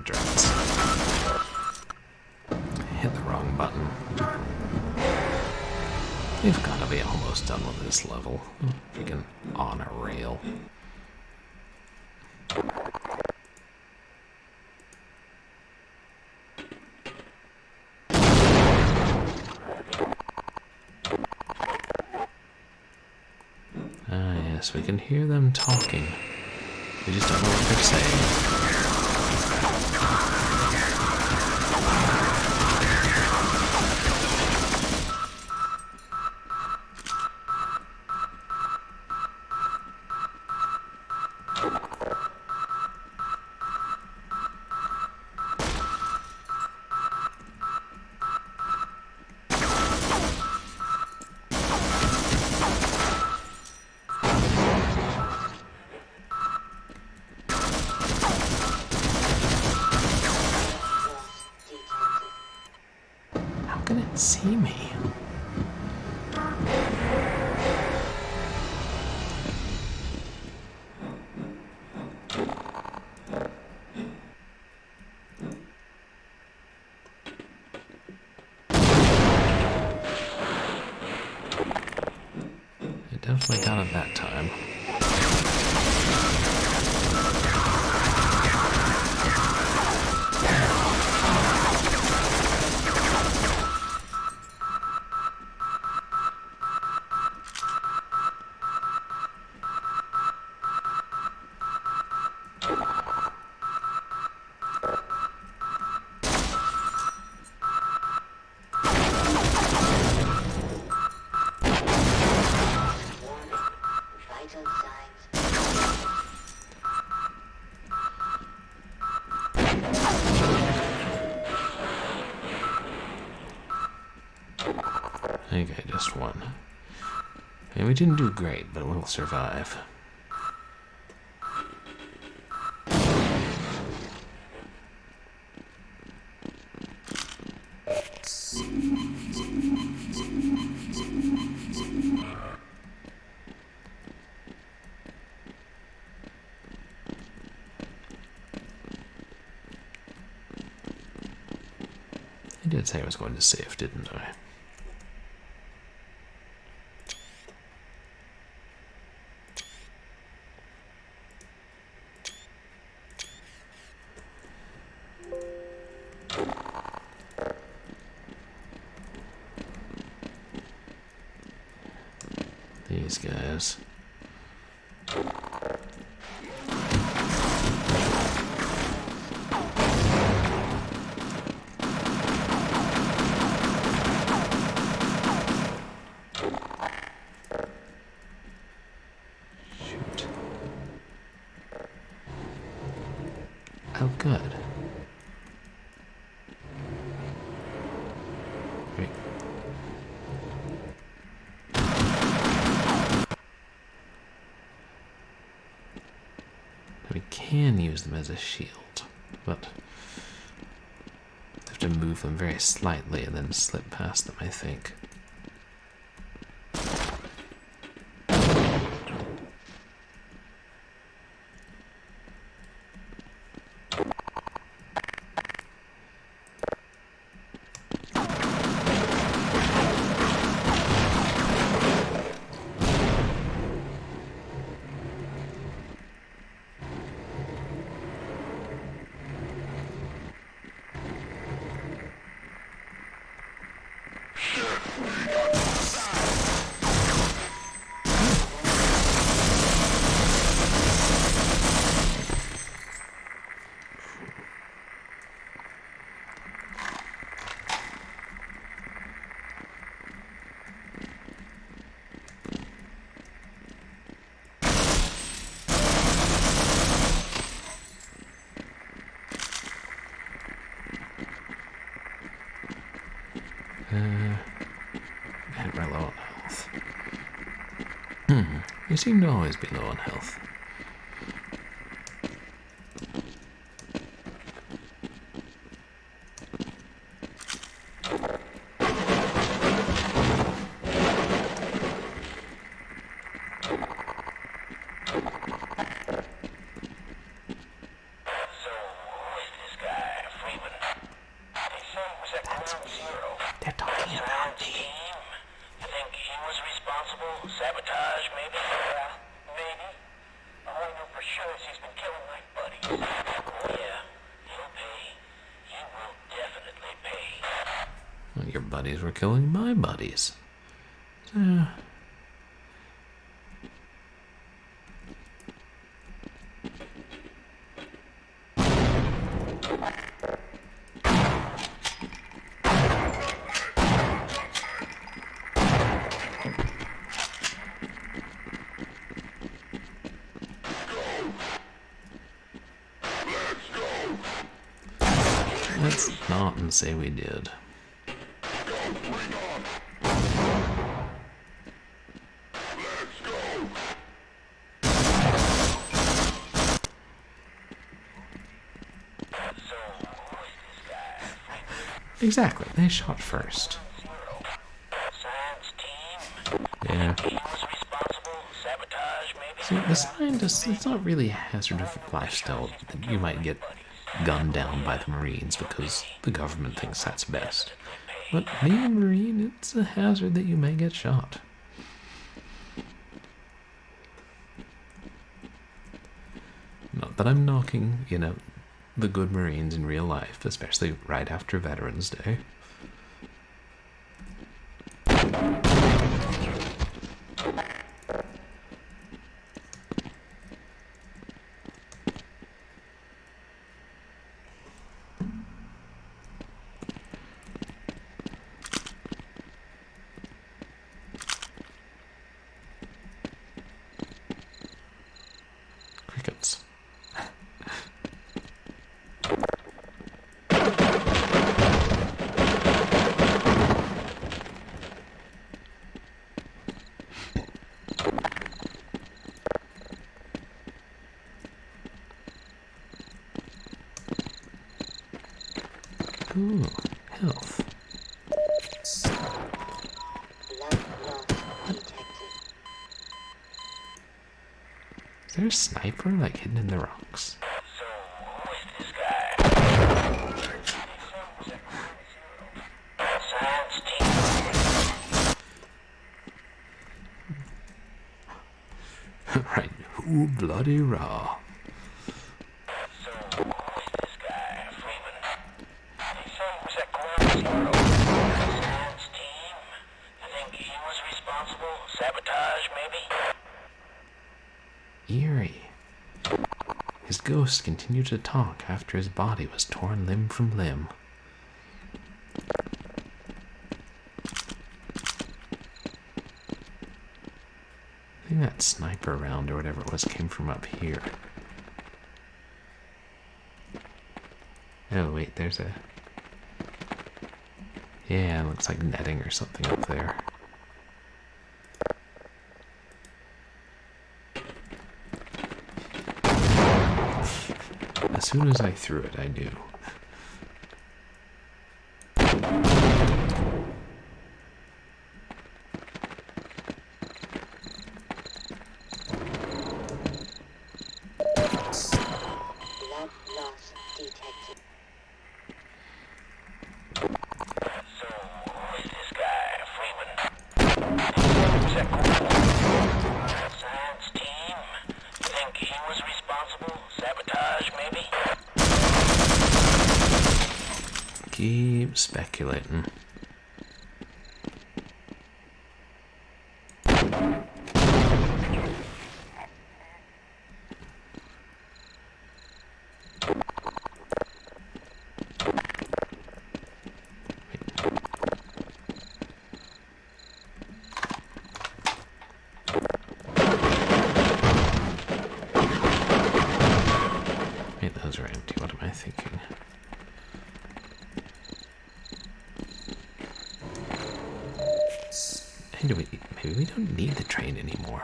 Drats. Hit the wrong button. We've got to be almost done with this level. Freaking on a rail. Ah, yes, we can hear them talking. We just don't know what they're saying. See me. It definitely got it that time. And we didn't do great, but we'll survive. I did say I was going to save, didn't I? These guys. Shoot. Oh, good. Great. We can use them as a shield, but we have to move them very slightly and then slip past them, I think. And we're low on health. We seem to always be low on health. They're talking about me. You think he was responsible? Sabotage, maybe? Yeah, maybe. All I know for sure is he's been killing my buddies. Oh yeah, he'll pay. He will definitely pay. Well, your buddies were killing my buddies. Let's not and say we did. Exactly, they shot first. Yeah. See, the scientists, it's not really a hazard of lifestyle. You might get gunned down by the Marines because the government thinks that's best. But being a Marine, it's a hazard that you may get shot. Not that I'm knocking, the good Marines in real life, especially right after Veterans Day. Crickets. Ooh, health. Blood loss detected. Is there a sniper, like, hidden in the rocks? So, who is this guy? Science team. Right, ooh, bloody raw. So, who is this guy? Freeman. He said he was at ground zero. Science team. You think he was responsible? Sabotage, maybe? Eerie. His ghost continued to talk after his body was torn limb from limb. I think that sniper round or whatever it was came from up here. Oh wait, there's a... Yeah, it looks like netting or something up there. As soon as I threw it, I knew. Blood loss detected. So, who is this guy? Freeman. He said he was at ground. Science team. You think he was responsible? Sabotage, maybe? Keep speculating. Wait, those are empty. What am I thinking? Hey, maybe we don't need the train anymore.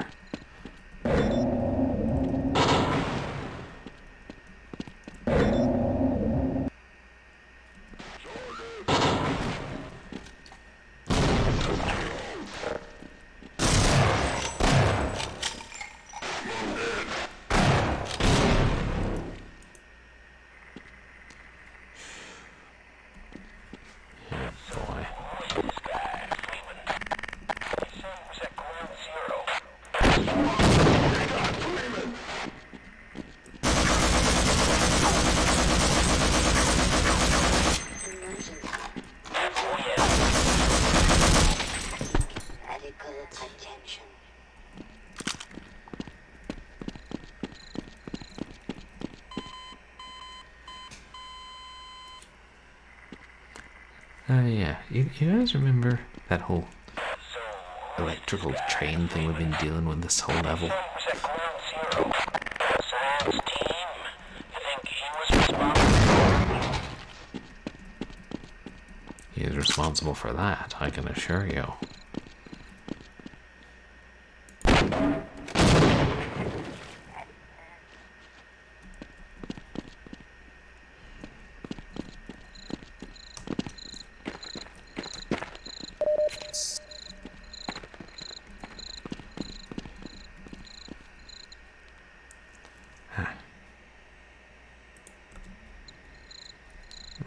Boy. Who is this guy? Freeman. He said he was at ground zero. Emergency. Oh, yeah. Medical attention. Yeah. You guys remember that whole So, electrical train thing we've been dealing with this whole level? he was at ground zero. Science team. You think he was responsible? He is responsible for that, I can assure you.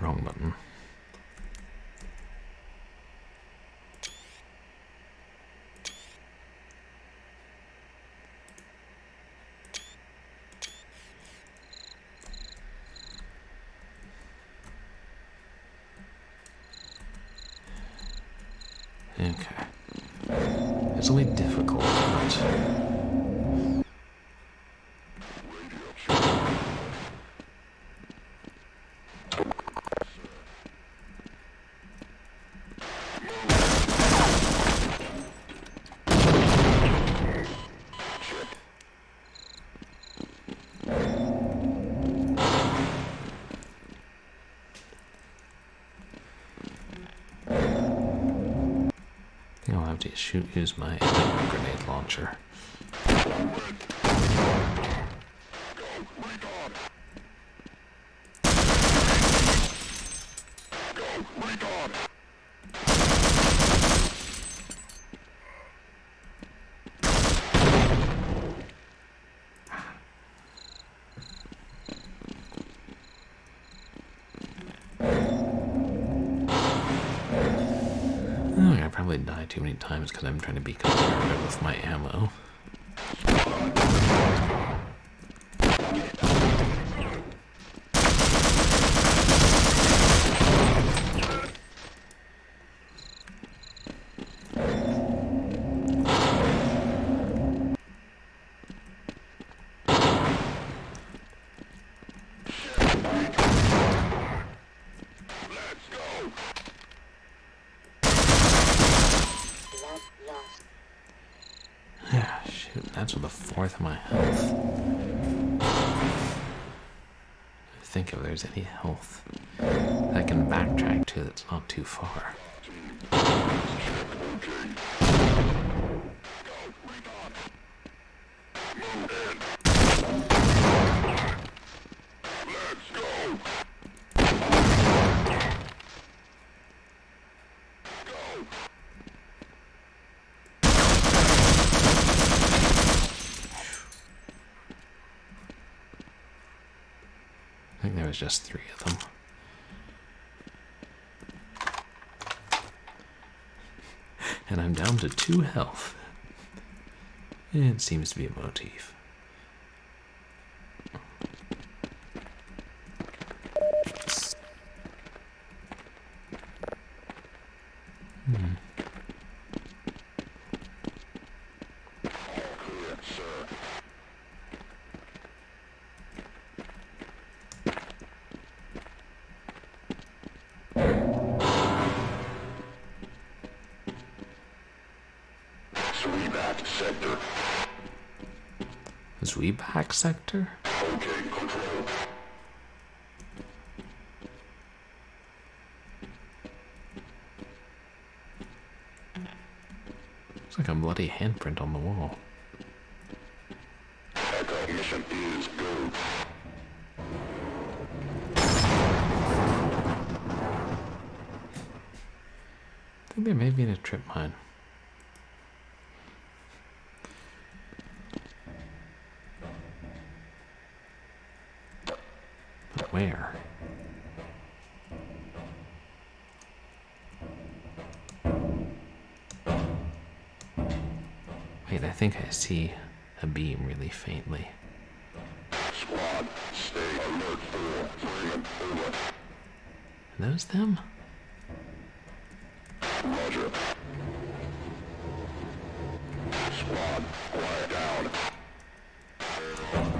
Wrong button. Okay. It's only difficult, but... I think I'll have to use my grenade launcher. probably die too many times because I'm trying to be conservative with my ammo. Yeah, shoot, that's with a fourth of my health. Think if there's any health I can backtrack to that's not too far. I think there was just 3 of them. And I'm down to 2 health. It seems to be a motif. Sector. Was we back sector? Okay, control. Looks like a bloody handprint on the wall. Echo mission is go. I think there may be a trip mine. But where? Wait, I think I see a beam really faintly. Squad, stay alert for Freeman, over. Are those them? Roger. Squad, quiet down.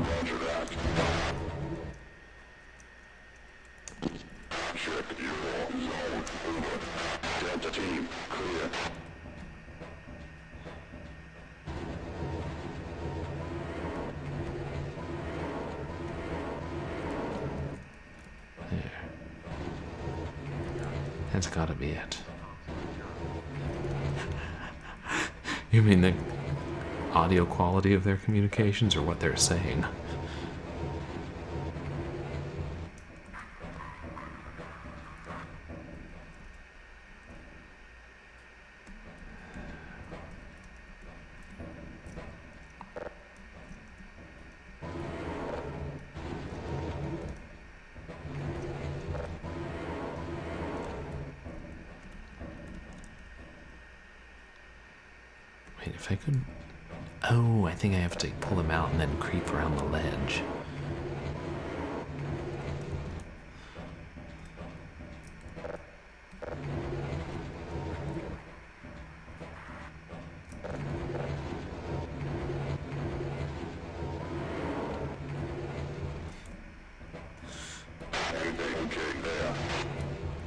Roger that. Check your zone, over. Delta team, clear. There. That's gotta be it. You mean the audio quality of their communications or what they're saying? Wait, if I could... Oh, I think I have to pull them out and then creep around the ledge.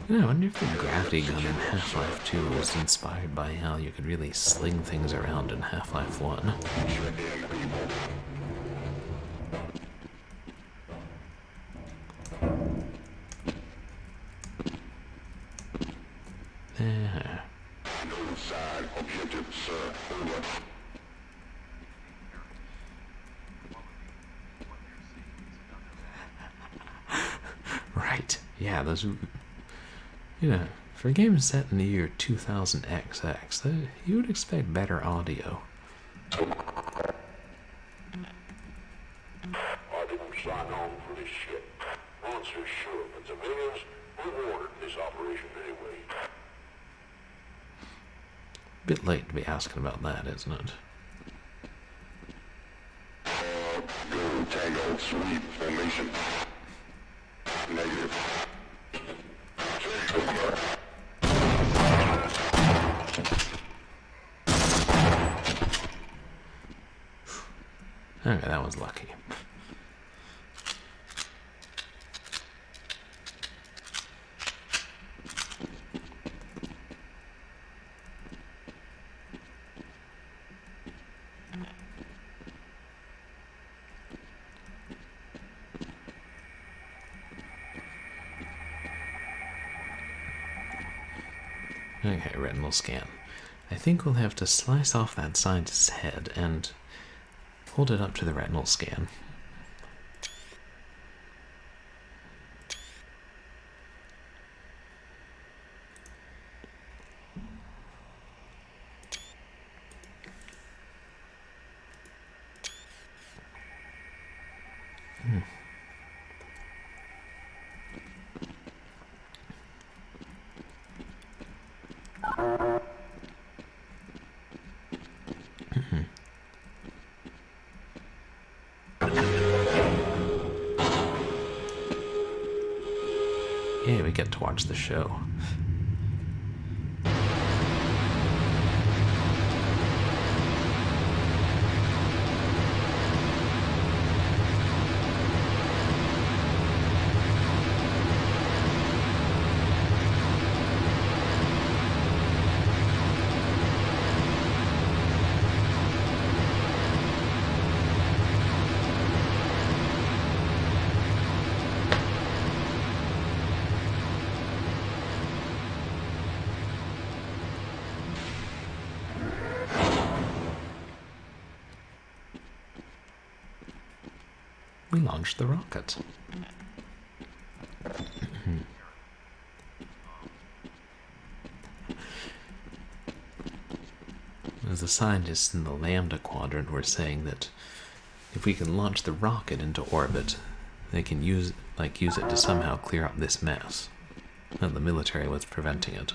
I wonder if the gravity gun in Half-Life 2 was inspired by how you could really sling things around in Half-Life 1. There. No side objective, sir. Over. Right. Yeah, those... You know, for a game set in the year 2000XX, you would expect better audio. I didn't sign on for this shit. Answer sure, but civilians rewarded this operation anyway. bit late to be asking about that, isn't it? Go Tango Sweep formation. Negative. Okay, that was lucky. Okay, retinal scan. I think we'll have to slice off that scientist's head and hold it up to the retinal scan. Yeah, we get to watch the show. We launched the rocket. As the scientists in the Lambda quadrant were saying that if we can launch the rocket into orbit, they can use it to somehow clear up this mess. And the military was preventing it.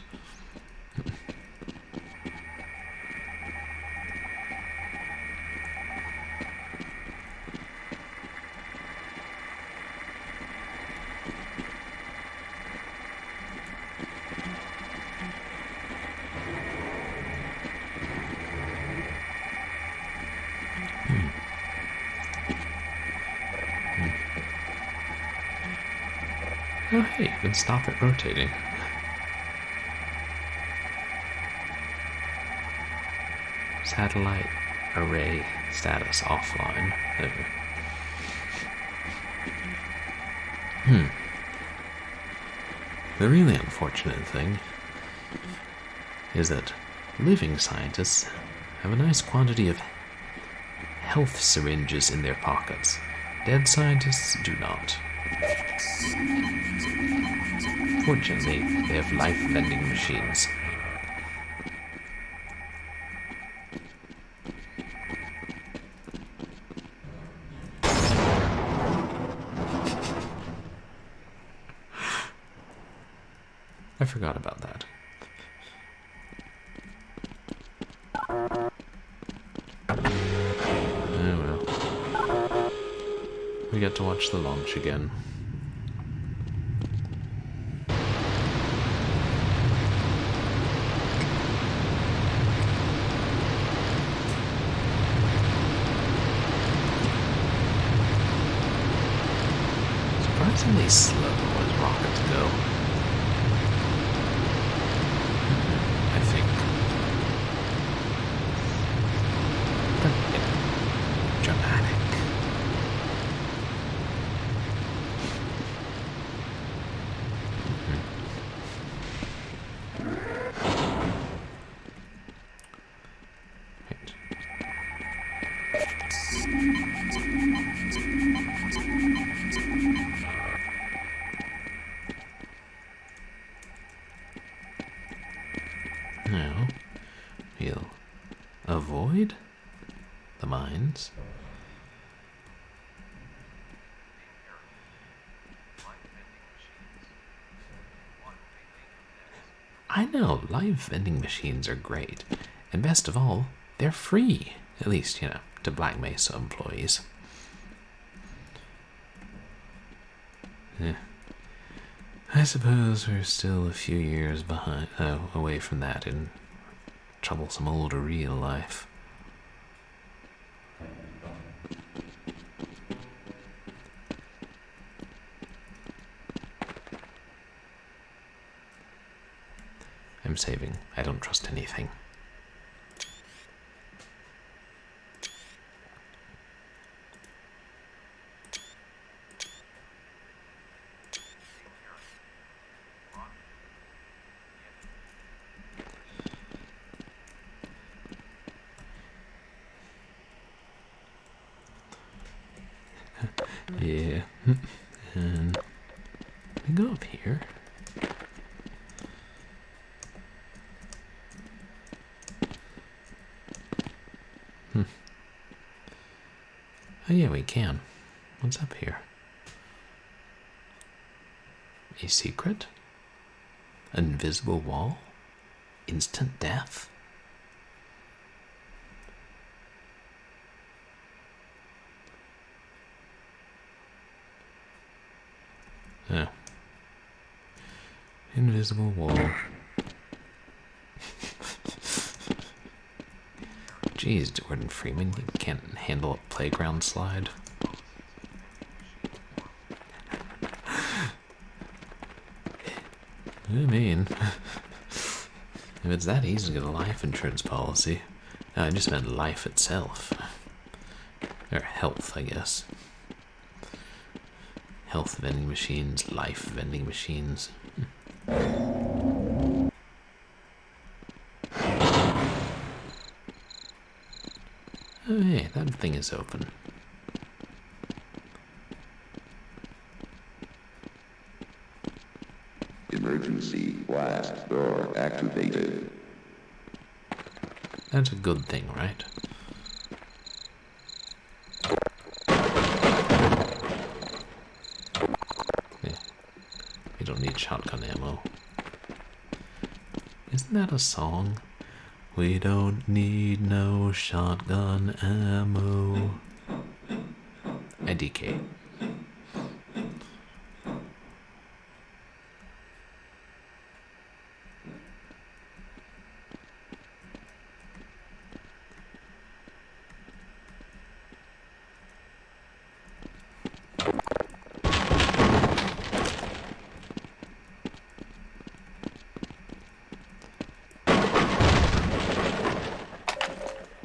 Oh hey, you can stop it rotating. Satellite array status offline. There. The really unfortunate thing is that living scientists have a nice quantity of health syringes in their pockets. Dead scientists do not. Fortunately, they have life vending machines. I forgot about that. Oh well. We get to watch the launch again. Surprisingly slow as rockets go. I think. But, you know, dramatic. Now, we'll avoid the mines. I know, live vending machines are great. And best of all, they're free. At least, to Black Mesa employees. I suppose we're still a few years away from that in troublesome older real life. I'm saving. I don't trust anything. Yeah. And we go up here. Oh yeah, we can. What's up here? A secret? An invisible wall? Instant death? Oh. Invisible wall. Jeez, Jordan Freeman, you can't handle a playground slide. I mean, if it's that easy to get a life insurance policy, I just meant life itself. Or health, I guess. Health vending machines, life vending machines. Oh hey, that thing is open. Emergency blast door activated. That's a good thing, right? Yeah. We don't need shotgun ammo. Isn't that a song? We don't need no shotgun ammo. IDK.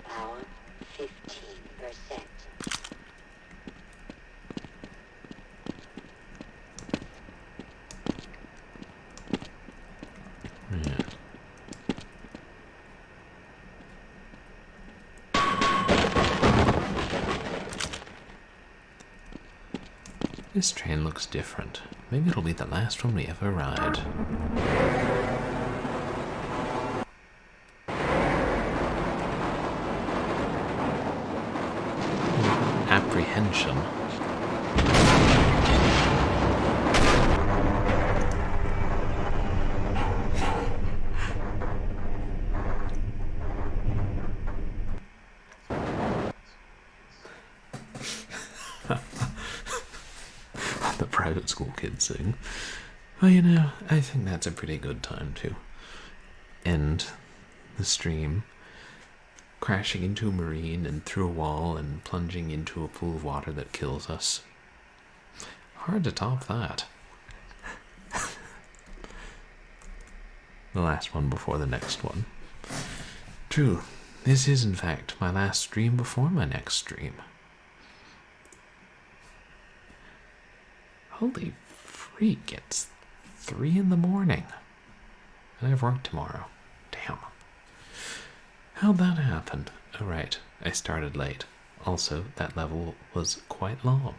Power 15%. Yeah. This train looks different. Maybe it'll be the last one we ever ride. Apprehension. The private school kids sing. Well, I think that's a pretty good time to end the stream. Crashing into a marine and through a wall and plunging into a pool of water that kills us. Hard to top that. The last one before the next one. True, this is in fact my last stream before my next stream. Holy freak, it's 3 in the morning. And I have work tomorrow. Damn. How'd that happen? Oh right, I started late. Also, that level was quite long.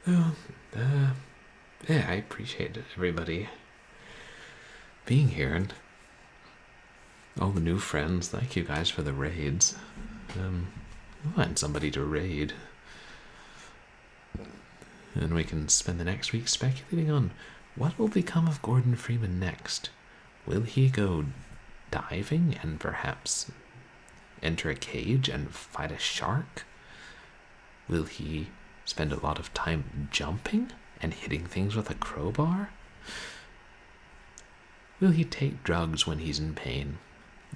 Well, yeah, I appreciate everybody being here and all the new friends. Thank you guys for the raids. We'll find somebody to raid. And we can spend the next week speculating on what will become of Gordon Freeman next. Will he go diving and perhaps enter a cage and fight a shark? Will he spend a lot of time jumping and hitting things with a crowbar? Will he take drugs when he's in pain?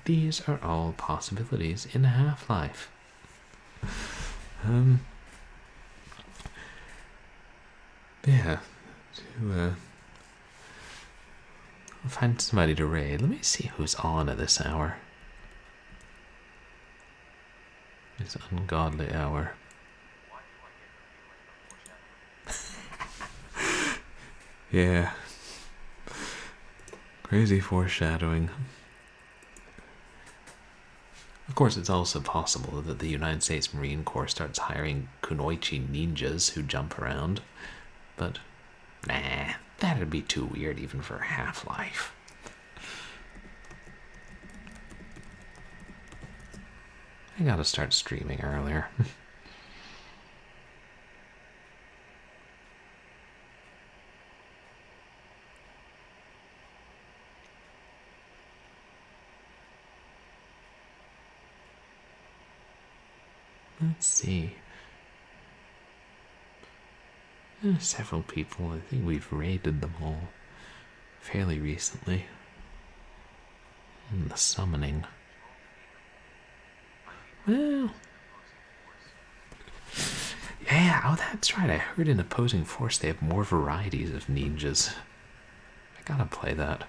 These are all possibilities in Half-Life. Yeah, I'll find somebody to raid. Let me see who's on at this hour. This ungodly hour. Yeah. Crazy foreshadowing. Of course, it's also possible that the United States Marine Corps starts hiring kunoichi ninjas who jump around. But, nah, that'd be too weird even for Half-Life. I gotta start streaming earlier. Let's see. Several people, I think we've raided them all fairly recently. The summoning. Well, yeah, oh that's right, I heard in Opposing Force they have more varieties of ninjas. I gotta play that.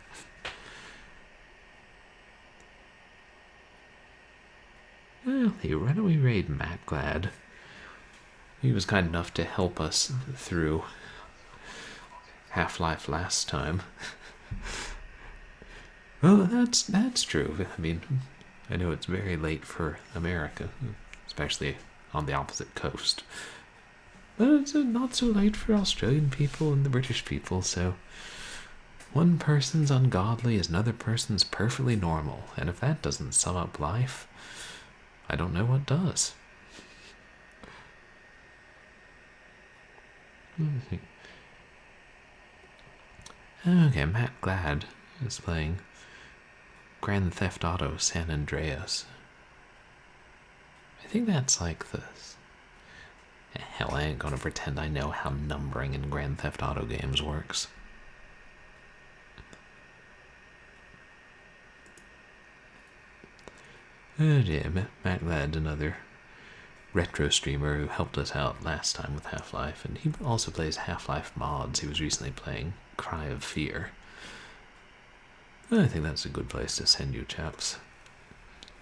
Well, hey, why don't we raid Matt Glad? He was kind enough to help us through Half-Life last time. Well, that's true. I mean, I know it's very late for America, especially on the opposite coast. But it's not so late for Australian people and the British people, so one person's ungodly is another person's perfectly normal, and if that doesn't sum up life, I don't know what does. Okay, Matt Glad is playing Grand Theft Auto San Andreas. I think that's like this. Hell, I ain't gonna pretend I know how numbering in Grand Theft Auto games works. Oh yeah, Matt Glad's another retro streamer who helped us out last time with Half-Life, and he also plays Half-Life mods. He was recently playing Cry of Fear. I think that's a good place to send you, chaps.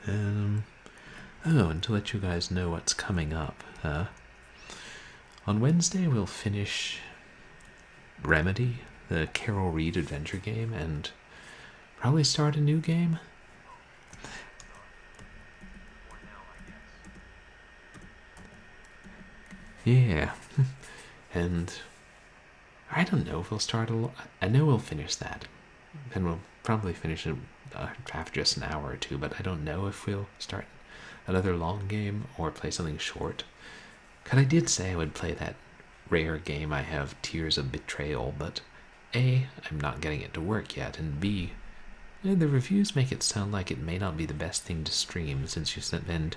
Oh, and to let you guys know what's coming up, on Wednesday we'll finish Remedy, the Carol Reed adventure game, and probably start a new game. Yeah, and I don't know if we'll start I know we'll finish that, and we'll probably finish it after just an hour or two, but I don't know if we'll start another long game or play something short. Because I did say I would play that rare game I have, Tears of Betrayal, but A, I'm not getting it to work yet, and B, the reviews make it sound like it may not be the best thing to stream since you spend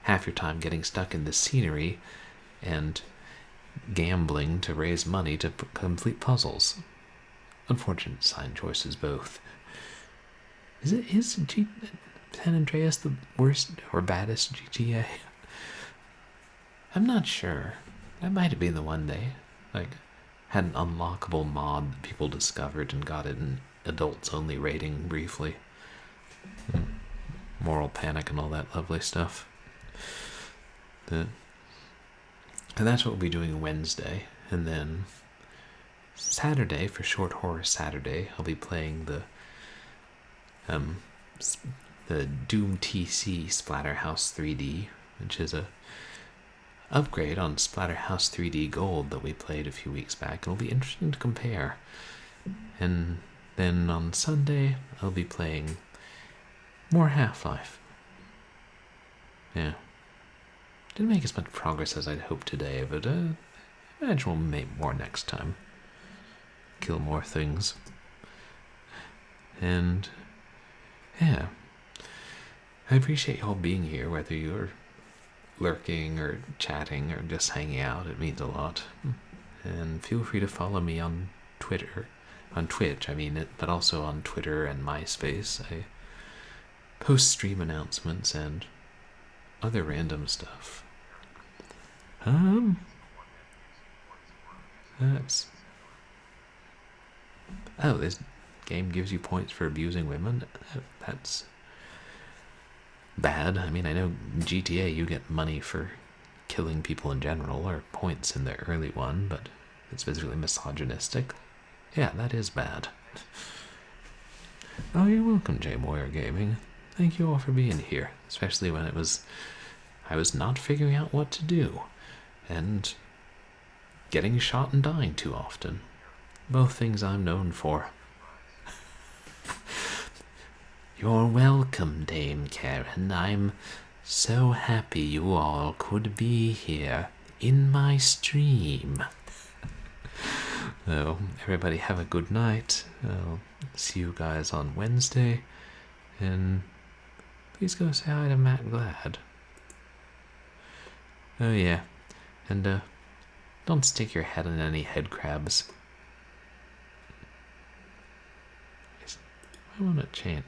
half your time getting stuck in the scenery and gambling to raise money to complete puzzles. Unfortunate design choices both. Is San Andreas the worst or baddest GTA? I'm not sure. That might have been the one they had an unlockable mod that people discovered and got it in adults only rating briefly. Moral panic and all that lovely stuff. And that's what we'll be doing Wednesday. And then Saturday, for Short Horror Saturday, I'll be playing the Doom TC Splatterhouse 3D, which is a upgrade on Splatterhouse 3D Gold that we played a few weeks back. It'll be interesting to compare. And then on Sunday, I'll be playing more Half-Life. Yeah. Didn't make as much progress as I'd hoped today, but I imagine we'll make more next time. Kill more things. And yeah, I appreciate y'all being here, whether you're lurking or chatting or just hanging out. It means a lot. And feel free to follow me on Twitter. On Twitch, I mean it, but also on Twitter and MySpace. I post stream announcements and other random stuff. That's... Oh, this game gives you points for abusing women? That's bad. I mean, I know GTA you get money for killing people in general, or points in the early one, but it's basically misogynistic. Yeah, that is bad. Oh, you're welcome, J Moyer Gaming. Thank you all for being here, especially when I was not figuring out what to do, and getting shot and dying too often. Both things I'm known for. You're welcome, Dame Karen. I'm so happy you all could be here in my stream. So, everybody have a good night. I'll see you guys on Wednesday. And please go say hi to Matt Glad. Oh yeah, and don't stick your head in any head crabs. I want to chant.